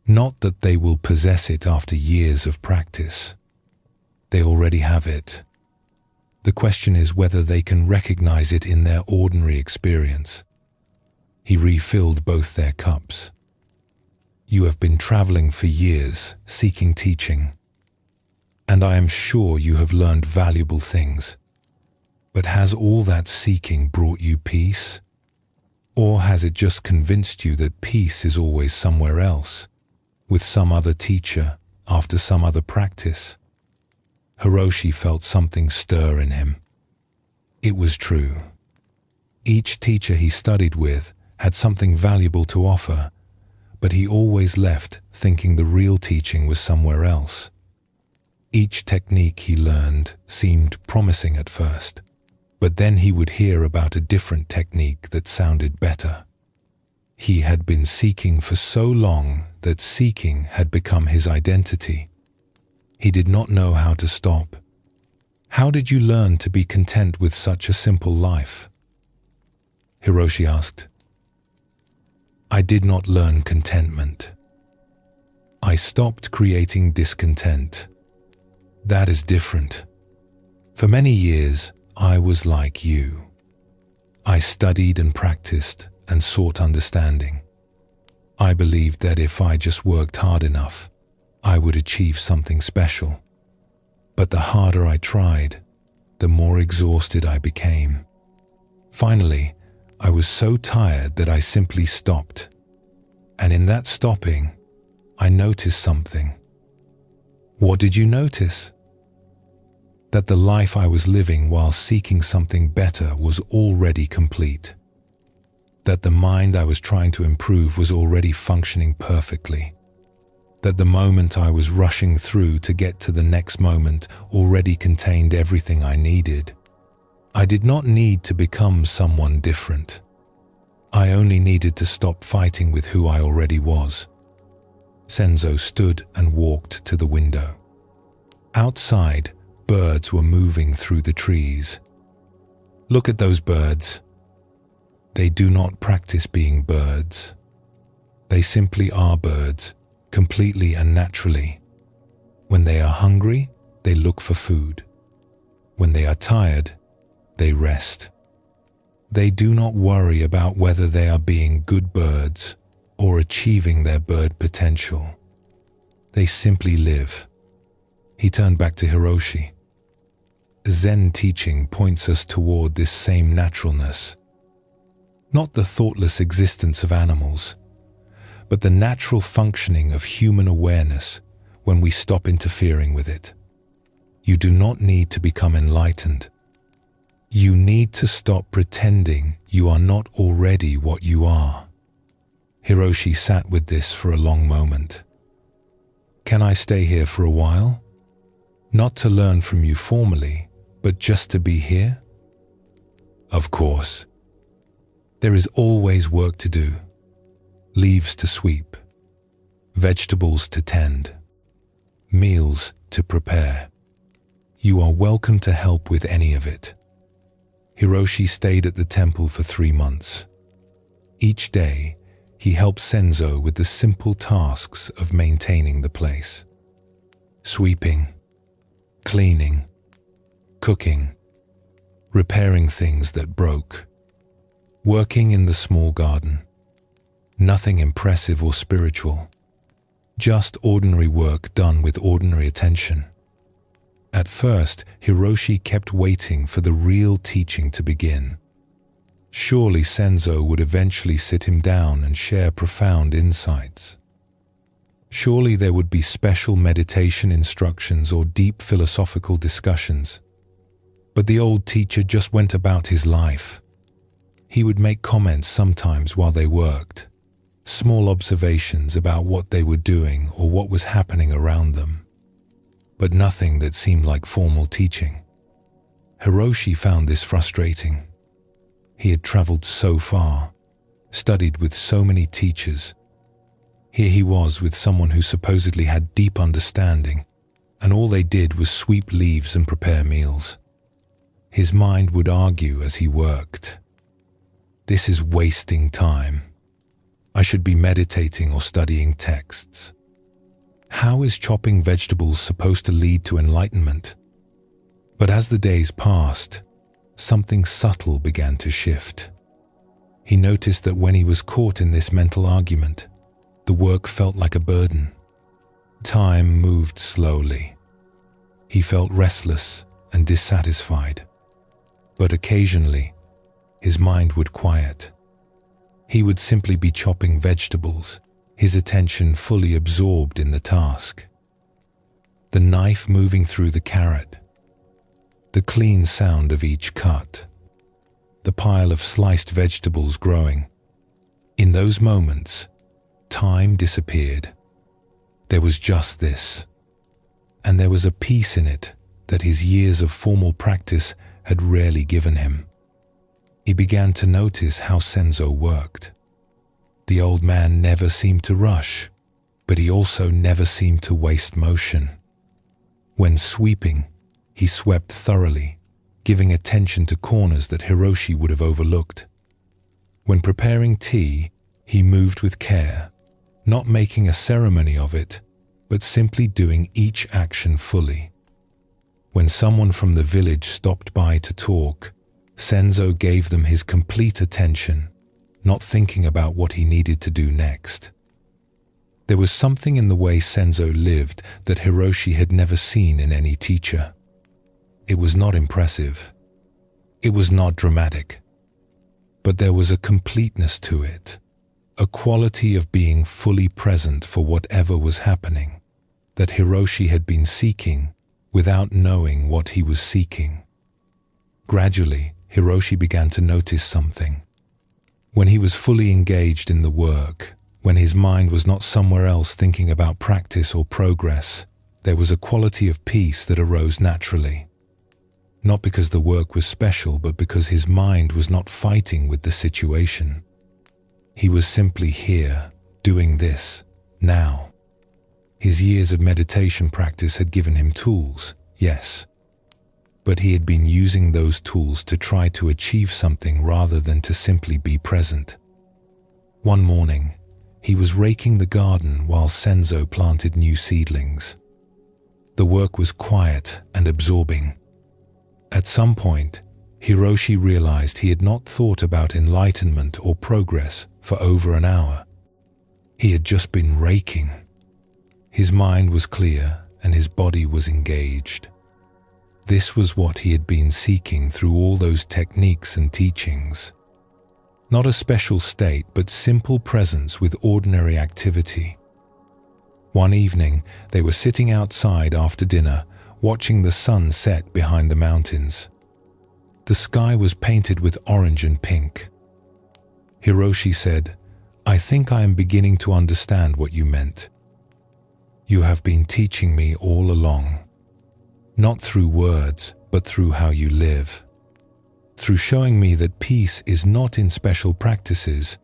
Not that they will possess it after years of practice. They already have it. The question is whether they can recognize it in their ordinary experience. He refilled both their cups. You have been traveling for years, seeking teaching. And I am sure you have learned valuable things. But has all that seeking brought you peace? Or has it just convinced you that peace is always somewhere else, with some other teacher, after some other practice? Hiroshi felt something stir in him. It was true. Each teacher he studied with had something valuable to offer, but he always left thinking the real teaching was somewhere else. Each technique he learned seemed promising at first, but then he would hear about a different technique that sounded better. He had been seeking for so long that seeking had become his identity. He did not know how to stop. How did you learn to be content with such a simple life? Hiroshi asked. I did not learn contentment. I stopped creating discontent. That is different. For many years, I was like you. I studied and practiced and sought understanding. I believed that if I just worked hard enough, I would achieve something special. But the harder I tried, the more exhausted I became. Finally, I was so tired that I simply stopped. And in that stopping, I noticed something. What did you notice? That the life I was living while seeking something better was already complete. That the mind I was trying to improve was already functioning perfectly. That the moment I was rushing through to get to the next moment already contained everything I needed. I did not need to become someone different. I only needed to stop fighting with who I already was. Senzo stood and walked to the window. Outside, birds were moving through the trees. Look at those birds. They do not practice being birds. They simply are birds, completely and naturally. When they are hungry, they look for food. When they are tired, they rest. They do not worry about whether they are being good birds or achieving their bird potential. They simply live. He turned back to Hiroshi. Zen teaching points us toward this same naturalness. Not the thoughtless existence of animals, but the natural functioning of human awareness when we stop interfering with it. You do not need to become enlightened. You need to stop pretending you are not already what you are. Hiroshi sat with this for a long moment. Can I stay here for a while? Not to learn from you formally, but just to be here? Of course. There is always work to do. Leaves to sweep, vegetables to tend, meals to prepare. You are welcome to help with any of it. Hiroshi stayed at the temple for 3 months. Each day, he helped Senzo with the simple tasks of maintaining the place. Sweeping, cleaning, cooking, repairing things that broke, working in the small garden. Nothing impressive or spiritual, just ordinary work done with ordinary attention. At first, Hiroshi kept waiting for the real teaching to begin. Surely Senzo would eventually sit him down and share profound insights. Surely there would be special meditation instructions or deep philosophical discussions. But the old teacher just went about his life. He would make comments sometimes while they worked. Small observations about what they were doing or what was happening around them, but nothing that seemed like formal teaching. Hiroshi found this frustrating. He had traveled so far, studied with so many teachers. Here he was with someone who supposedly had deep understanding, and all they did was sweep leaves and prepare meals. His mind would argue as he worked. This is wasting time. I should be meditating or studying texts. How is chopping vegetables supposed to lead to enlightenment? But as the days passed, something subtle began to shift. He noticed that when he was caught in this mental argument, the work felt like a burden. Time moved slowly. He felt restless and dissatisfied. But occasionally, his mind would quiet. He would simply be chopping vegetables, his attention fully absorbed in the task. The knife moving through the carrot, the clean sound of each cut, the pile of sliced vegetables growing. In those moments, time disappeared. There was just this, and there was a peace in it that his years of formal practice had rarely given him. He began to notice how Senzo worked. The old man never seemed to rush, but he also never seemed to waste motion. When sweeping, he swept thoroughly, giving attention to corners that Hiroshi would have overlooked. When preparing tea, he moved with care, not making a ceremony of it, but simply doing each action fully. When someone from the village stopped by to talk, Senzo gave them his complete attention, not thinking about what he needed to do next. There was something in the way Senzo lived that Hiroshi had never seen in any teacher. It was not impressive. It was not dramatic. But there was a completeness to it, a quality of being fully present for whatever was happening, that Hiroshi had been seeking without knowing what he was seeking. Gradually, Hiroshi began to notice something. When he was fully engaged in the work, when his mind was not somewhere else thinking about practice or progress, there was a quality of peace that arose naturally. Not because the work was special, but because his mind was not fighting with the situation. He was simply here, doing this, now. His years of meditation practice had given him tools, yes, but he had been using those tools to try to achieve something rather than to simply be present. One morning, he was raking the garden while Senzo planted new seedlings. The work was quiet and absorbing. At some point, Hiroshi realized he had not thought about enlightenment or progress for over an hour. He had just been raking. His mind was clear and his body was engaged. This was what he had been seeking through all those techniques and teachings. Not a special state, but simple presence with ordinary activity. One evening, they were sitting outside after dinner, watching the sun set behind the mountains. The sky was painted with orange and pink. Hiroshi said, "I think I am beginning to understand what you meant. You have been teaching me all along. Not through words, but through how you live. Through showing me that peace is not in special practices,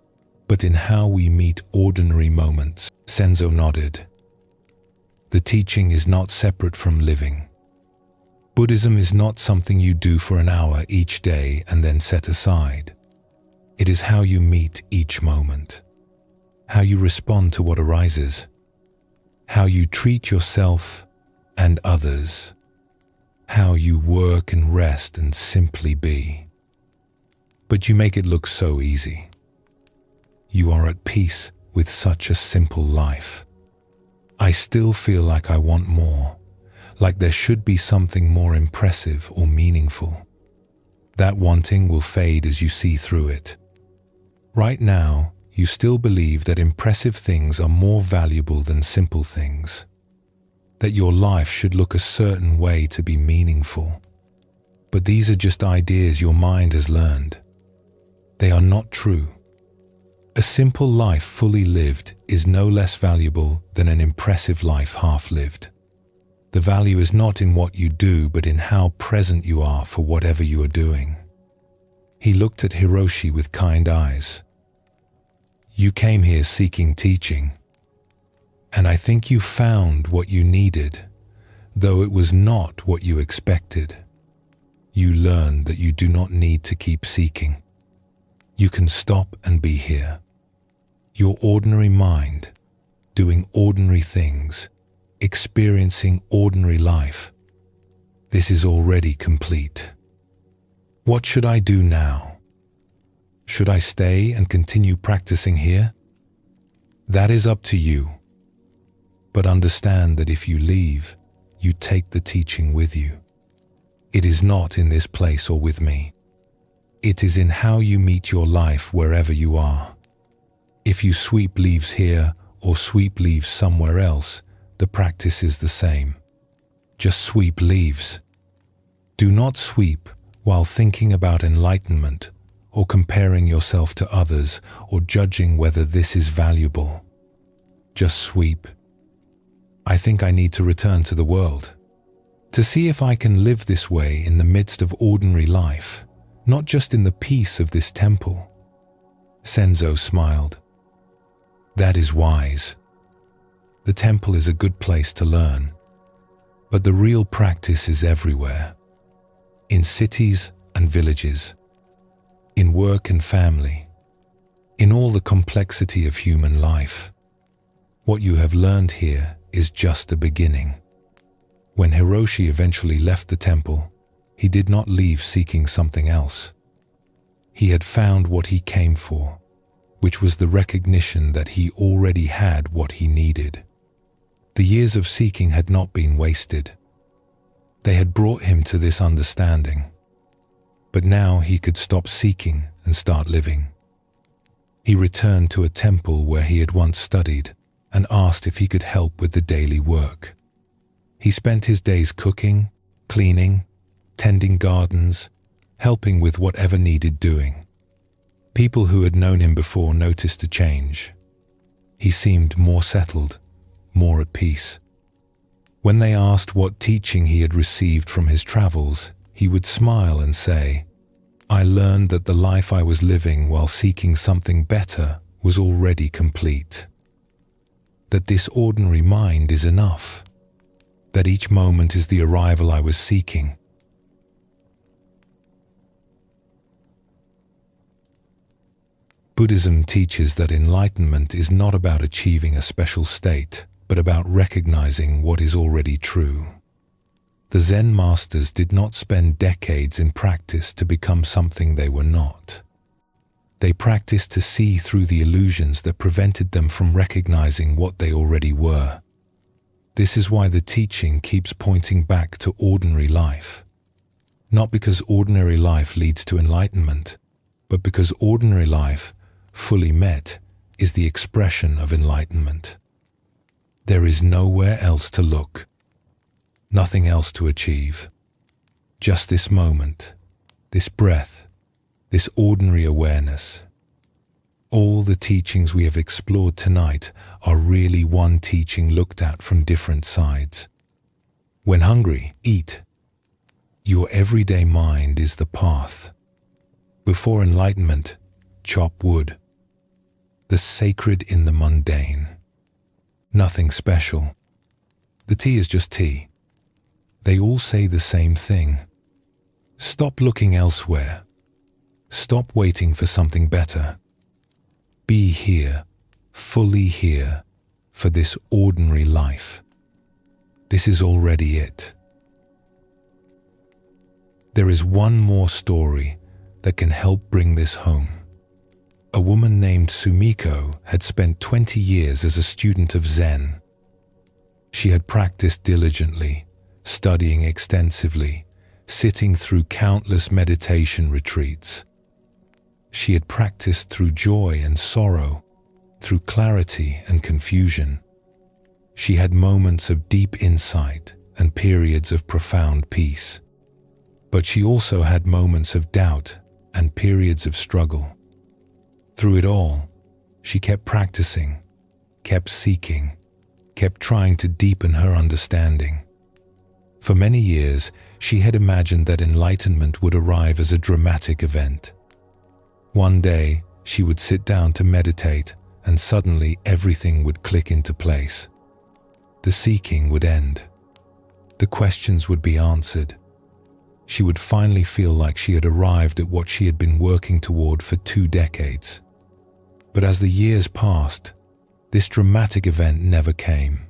but in how we meet ordinary moments." Senzo nodded. The teaching is not separate from living. Buddhism is not something you do for an hour each day and then set aside. It is how you meet each moment, how you respond to what arises, how you treat yourself and others, how you work and rest and simply be. But you make it look so easy. You are at peace with such a simple life. I still feel like I want more, like there should be something more impressive or meaningful. That wanting will fade as you see through it. Right now, you still believe that impressive things are more valuable than simple things, that your life should look a certain way to be meaningful. But these are just ideas your mind has learned. They are not true. A simple life fully lived is no less valuable than an impressive life half-lived. The value is not in what you do, but in how present you are for whatever you are doing. He looked at Hiroshi with kind eyes. You came here seeking teaching, and I think you found what you needed, though it was not what you expected. You learned that you do not need to keep seeking. You can stop and be here. Your ordinary mind, doing ordinary things, experiencing ordinary life. This is already complete. What should I do now? Should I stay and continue practicing here? That is up to you. But understand that if you leave, you take the teaching with you. It is not in this place or with me. It is in how you meet your life wherever you are. If you sweep leaves here or sweep leaves somewhere else, the practice is the same. Just sweep leaves. Do not sweep while thinking about enlightenment or comparing yourself to others or judging whether this is valuable. Just sweep. I think I need to return to the world, to see if I can live this way in the midst of ordinary life, not just in the peace of this temple. Senzo smiled. That is wise. The temple is a good place to learn, but the real practice is everywhere. In cities and villages, in work and family, in all the complexity of human life. What you have learned here is just the beginning. When Hiroshi eventually left the temple, he did not leave seeking something else. He had found what he came for, which was the recognition that he already had what he needed. The years of seeking had not been wasted. They had brought him to this understanding. But now he could stop seeking and start living. He returned to a temple where he had once studied and asked if he could help with the daily work. He spent his days cooking, cleaning, tending gardens, helping with whatever needed doing. People who had known him before noticed a change. He seemed more settled, more at peace. When they asked what teaching he had received from his travels, he would smile and say, I learned that the life I was living while seeking something better was already complete. That this ordinary mind is enough. That each moment is the arrival I was seeking. Buddhism teaches that enlightenment is not about achieving a special state, but about recognizing what is already true. The Zen masters did not spend decades in practice to become something they were not. They practiced to see through the illusions that prevented them from recognizing what they already were. This is why the teaching keeps pointing back to ordinary life. Not because ordinary life leads to enlightenment, but because ordinary life, fully met, is the expression of enlightenment. There is nowhere else to look, nothing else to achieve. Just this moment, this breath, this ordinary awareness. All the teachings we have explored tonight are really one teaching looked at from different sides. When hungry, eat. Your everyday mind is the path. Before enlightenment, chop wood. The sacred in the mundane. Nothing special. The tea is just tea. They all say the same thing. Stop looking elsewhere. Stop waiting for something better. Be here, fully here, for this ordinary life. This is already it. There is one more story that can help bring this home. A woman named Sumiko had spent 20 years as a student of Zen. She had practiced diligently, studying extensively, sitting through countless meditation retreats. She had practiced through joy and sorrow, through clarity and confusion. She had moments of deep insight and periods of profound peace. But she also had moments of doubt and periods of struggle. Through it all, she kept practicing, kept seeking, kept trying to deepen her understanding. For many years, she had imagined that enlightenment would arrive as a dramatic event, One day, she would sit down to meditate, and suddenly everything would click into place. The seeking would end. The questions would be answered. She would finally feel like she had arrived at what she had been working toward for 2 decades. But as the years passed, this dramatic event never came.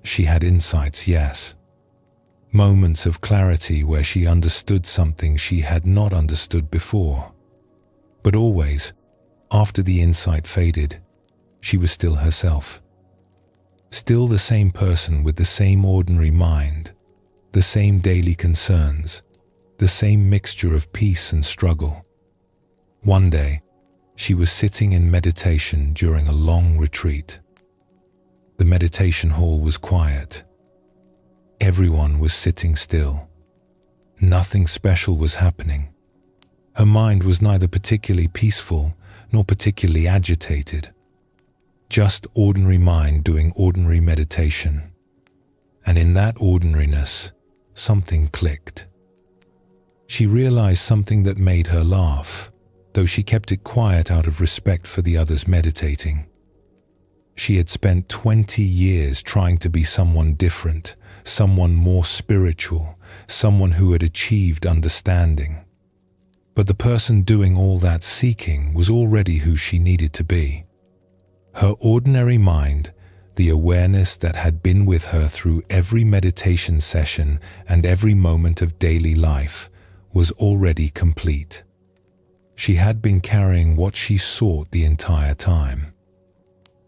She had insights, yes. Moments of clarity where she understood something she had not understood before. But always, after the insight faded, she was still herself. Still the same person with the same ordinary mind, the same daily concerns, the same mixture of peace and struggle. One day, she was sitting in meditation during a long retreat. The meditation hall was quiet. Everyone was sitting still. Nothing special was happening. Her mind was neither particularly peaceful nor particularly agitated. Just ordinary mind doing ordinary meditation. And in that ordinariness, something clicked. She realized something that made her laugh, though she kept it quiet out of respect for the others meditating. She had spent 20 years trying to be someone different, someone more spiritual, someone who had achieved understanding. But the person doing all that seeking was already who she needed to be. Her ordinary mind, the awareness that had been with her through every meditation session and every moment of daily life, was already complete. She had been carrying what she sought the entire time.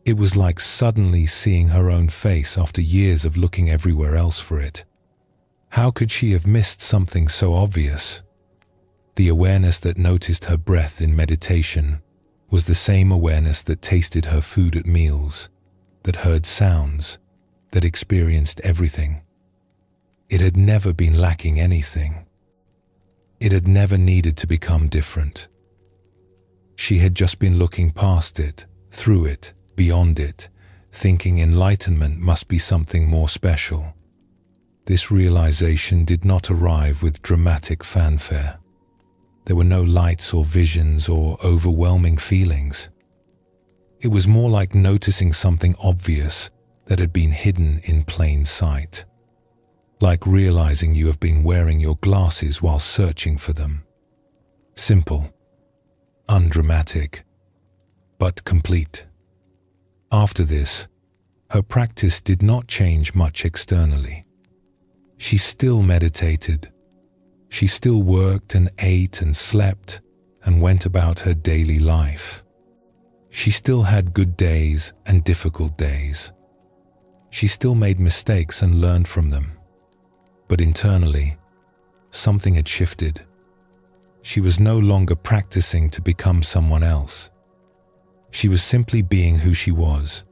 It was like suddenly seeing her own face after years of looking everywhere else for it. How could she have missed something so obvious? The awareness that noticed her breath in meditation was the same awareness that tasted her food at meals, that heard sounds, that experienced everything. It had never been lacking anything. It had never needed to become different. She had just been looking past it, through it, beyond it, thinking enlightenment must be something more special. This realization did not arrive with dramatic fanfare. There were no lights or visions or overwhelming feelings. It was more like noticing something obvious that had been hidden in plain sight. Like realizing you have been wearing your glasses while searching for them. Simple, undramatic, but complete. After this, her practice did not change much externally. She still meditated. She still worked and ate and slept and went about her daily life. She still had good days and difficult days. She still made mistakes and learned from them. But internally, something had shifted. She was no longer practicing to become someone else. She was simply being who she was,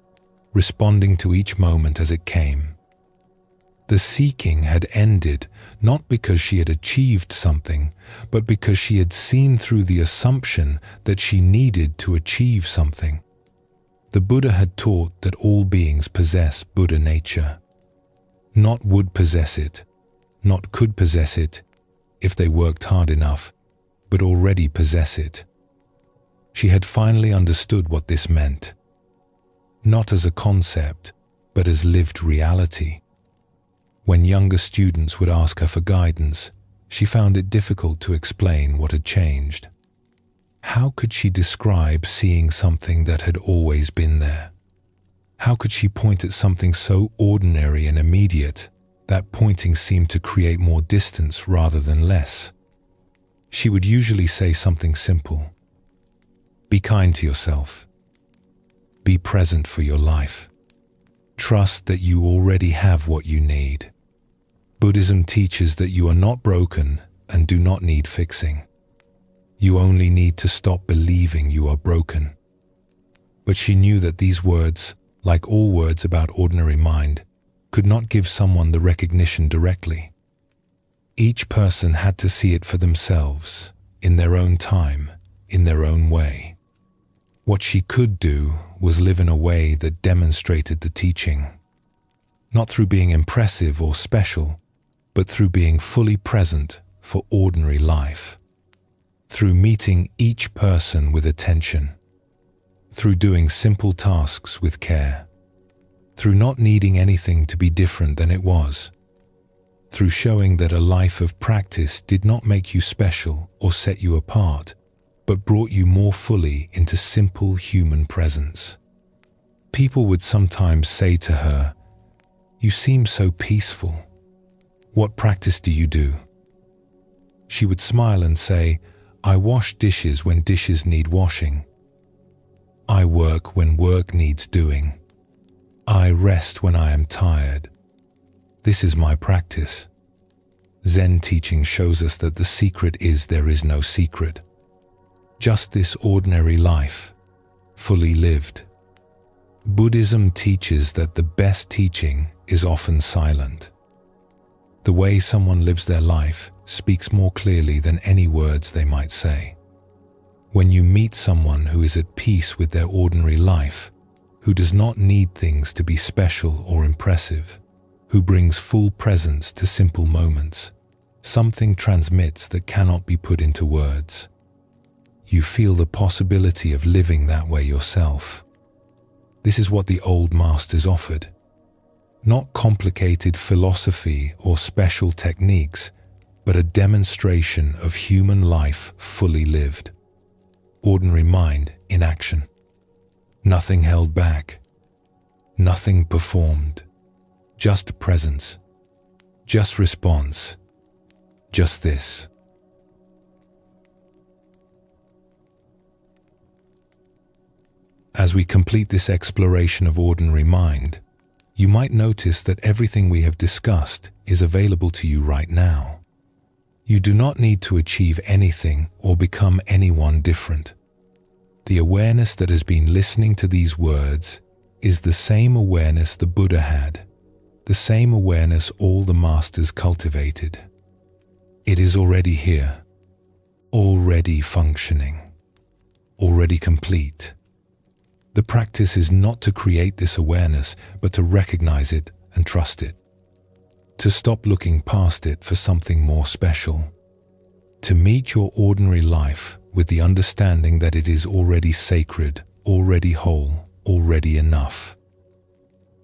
responding to each moment as it came. The seeking had ended not because she had achieved something, but because she had seen through the assumption that she needed to achieve something. The Buddha had taught that all beings possess Buddha nature. Not would possess it, not could possess it, if they worked hard enough, but already possess it. She had finally understood what this meant. Not as a concept, but as lived reality. When younger students would ask her for guidance, she found it difficult to explain what had changed. How could she describe seeing something that had always been there? How could she point at something so ordinary and immediate that pointing seemed to create more distance rather than less? She would usually say something simple. Be kind to yourself. Be present for your life. Trust that you already have what you need. Buddhism teaches that you are not broken and do not need fixing. You only need to stop believing you are broken. But she knew that these words, like all words about ordinary mind, could not give someone the recognition directly. Each person had to see it for themselves, in their own time, in their own way. What she could do was live in a way that demonstrated the teaching. Not through being impressive or special, but through being fully present for ordinary life. through meeting each person with attention, through doing simple tasks with care, through not needing anything to be different than it was, through showing that a life of practice did not make you special or set you apart, but brought you more fully into simple human presence. People would sometimes say to her, "You seem so peaceful. What practice do you do?" She would smile and say, "I wash dishes when dishes need washing. I work when work needs doing. I rest when I am tired. This is my practice." Zen teaching shows us that the secret is there is no secret. Just this ordinary life, fully lived. Buddhism teaches that the best teaching is often silent. The way someone lives their life speaks more clearly than any words they might say. When you meet someone who is at peace with their ordinary life, who does not need things to be special or impressive, who brings full presence to simple moments, something transmits that cannot be put into words. You feel the possibility of living that way yourself. This is what the old masters offered. Not complicated philosophy or special techniques, but a demonstration of human life fully lived. Ordinary mind in action. Nothing held back. Nothing performed. Just presence. Just response. Just this. As we complete this exploration of ordinary mind, you might notice that everything we have discussed is available to you right now. You do not need to achieve anything or become anyone different. The awareness that has been listening to these words is the same awareness the Buddha had, the same awareness all the masters cultivated. It is already here, already functioning, already complete. The practice is not to create this awareness, but to recognize it and trust it. To stop looking past it for something more special. To meet your ordinary life with the understanding that it is already sacred, already whole, already enough.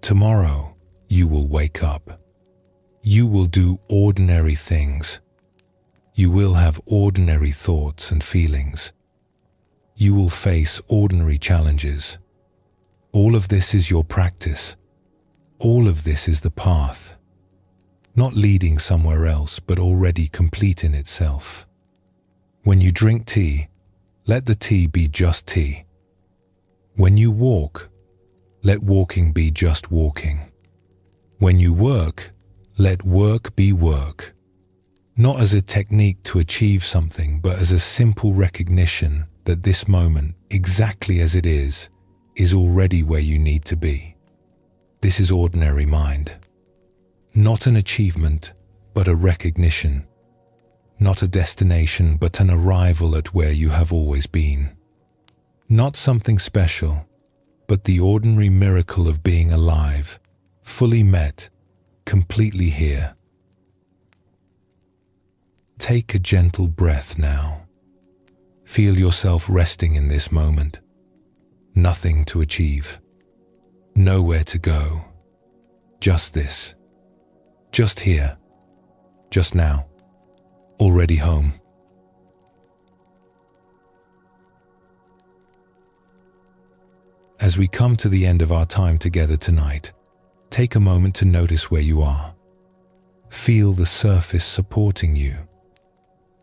Tomorrow, you will wake up. You will do ordinary things. You will have ordinary thoughts and feelings. You will face ordinary challenges. All of this is your practice. All of this is the path. Not leading somewhere else, but already complete in itself. When you drink tea, let the tea be just tea. When you walk, let walking be just walking. When you work, let work be work. Not as a technique to achieve something, but as a simple recognition that this moment, exactly as it is already where you need to be. This is ordinary mind. Not an achievement, but a recognition. Not a destination, but an arrival at where you have always been. Not something special, but the ordinary miracle of being alive, fully met, completely here. Take a gentle breath now. Feel yourself resting in this moment. Nothing to achieve. Nowhere to go. Just this. Just here. Just now. Already home. As we come to the end of our time together tonight, take a moment to notice where you are. Feel the surface supporting you.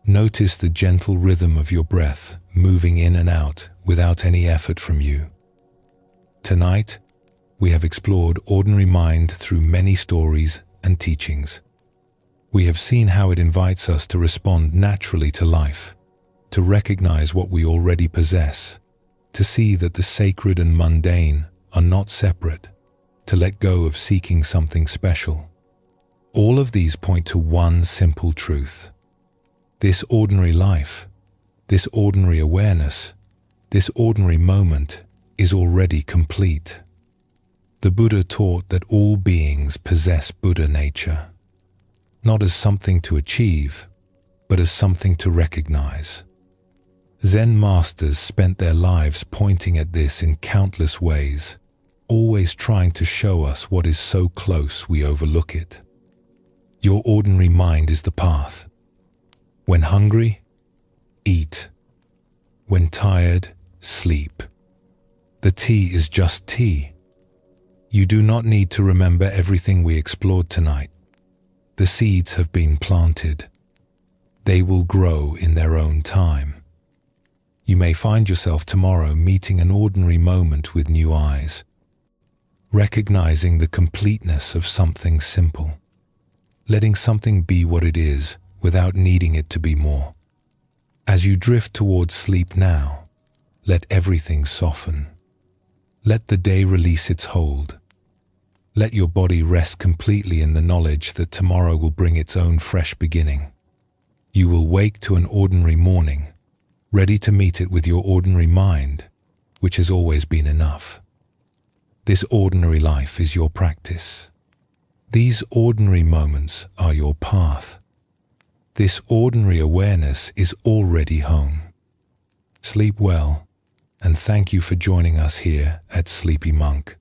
Notice the gentle rhythm of your breath moving in and out without any effort from you. Tonight, we have explored ordinary mind through many stories and teachings. We have seen how it invites us to respond naturally to life, to recognize what we already possess, to see that the sacred and mundane are not separate, to let go of seeking something special. All of these point to one simple truth. This ordinary life, this ordinary awareness, this ordinary moment is already complete. The Buddha taught that all beings possess Buddha nature, not as something to achieve, but as something to recognize. Zen masters spent their lives pointing at this in countless ways, always trying to show us what is so close we overlook it. Your ordinary mind is the path. When hungry, eat. When tired, sleep. The tea is just tea. You do not need to remember everything we explored tonight. The seeds have been planted. They will grow in their own time. You may find yourself tomorrow meeting an ordinary moment with new eyes, recognizing the completeness of something simple, letting something be what it is without needing it to be more. As you drift towards sleep now, let everything soften. Let the day release its hold. Let your body rest completely in the knowledge that tomorrow will bring its own fresh beginning. You will wake to an ordinary morning, ready to meet it with your ordinary mind, which has always been enough. This ordinary life is your practice. These ordinary moments are your path. This ordinary awareness is already home. Sleep well, and thank you for joining us here at Sleepy Monk.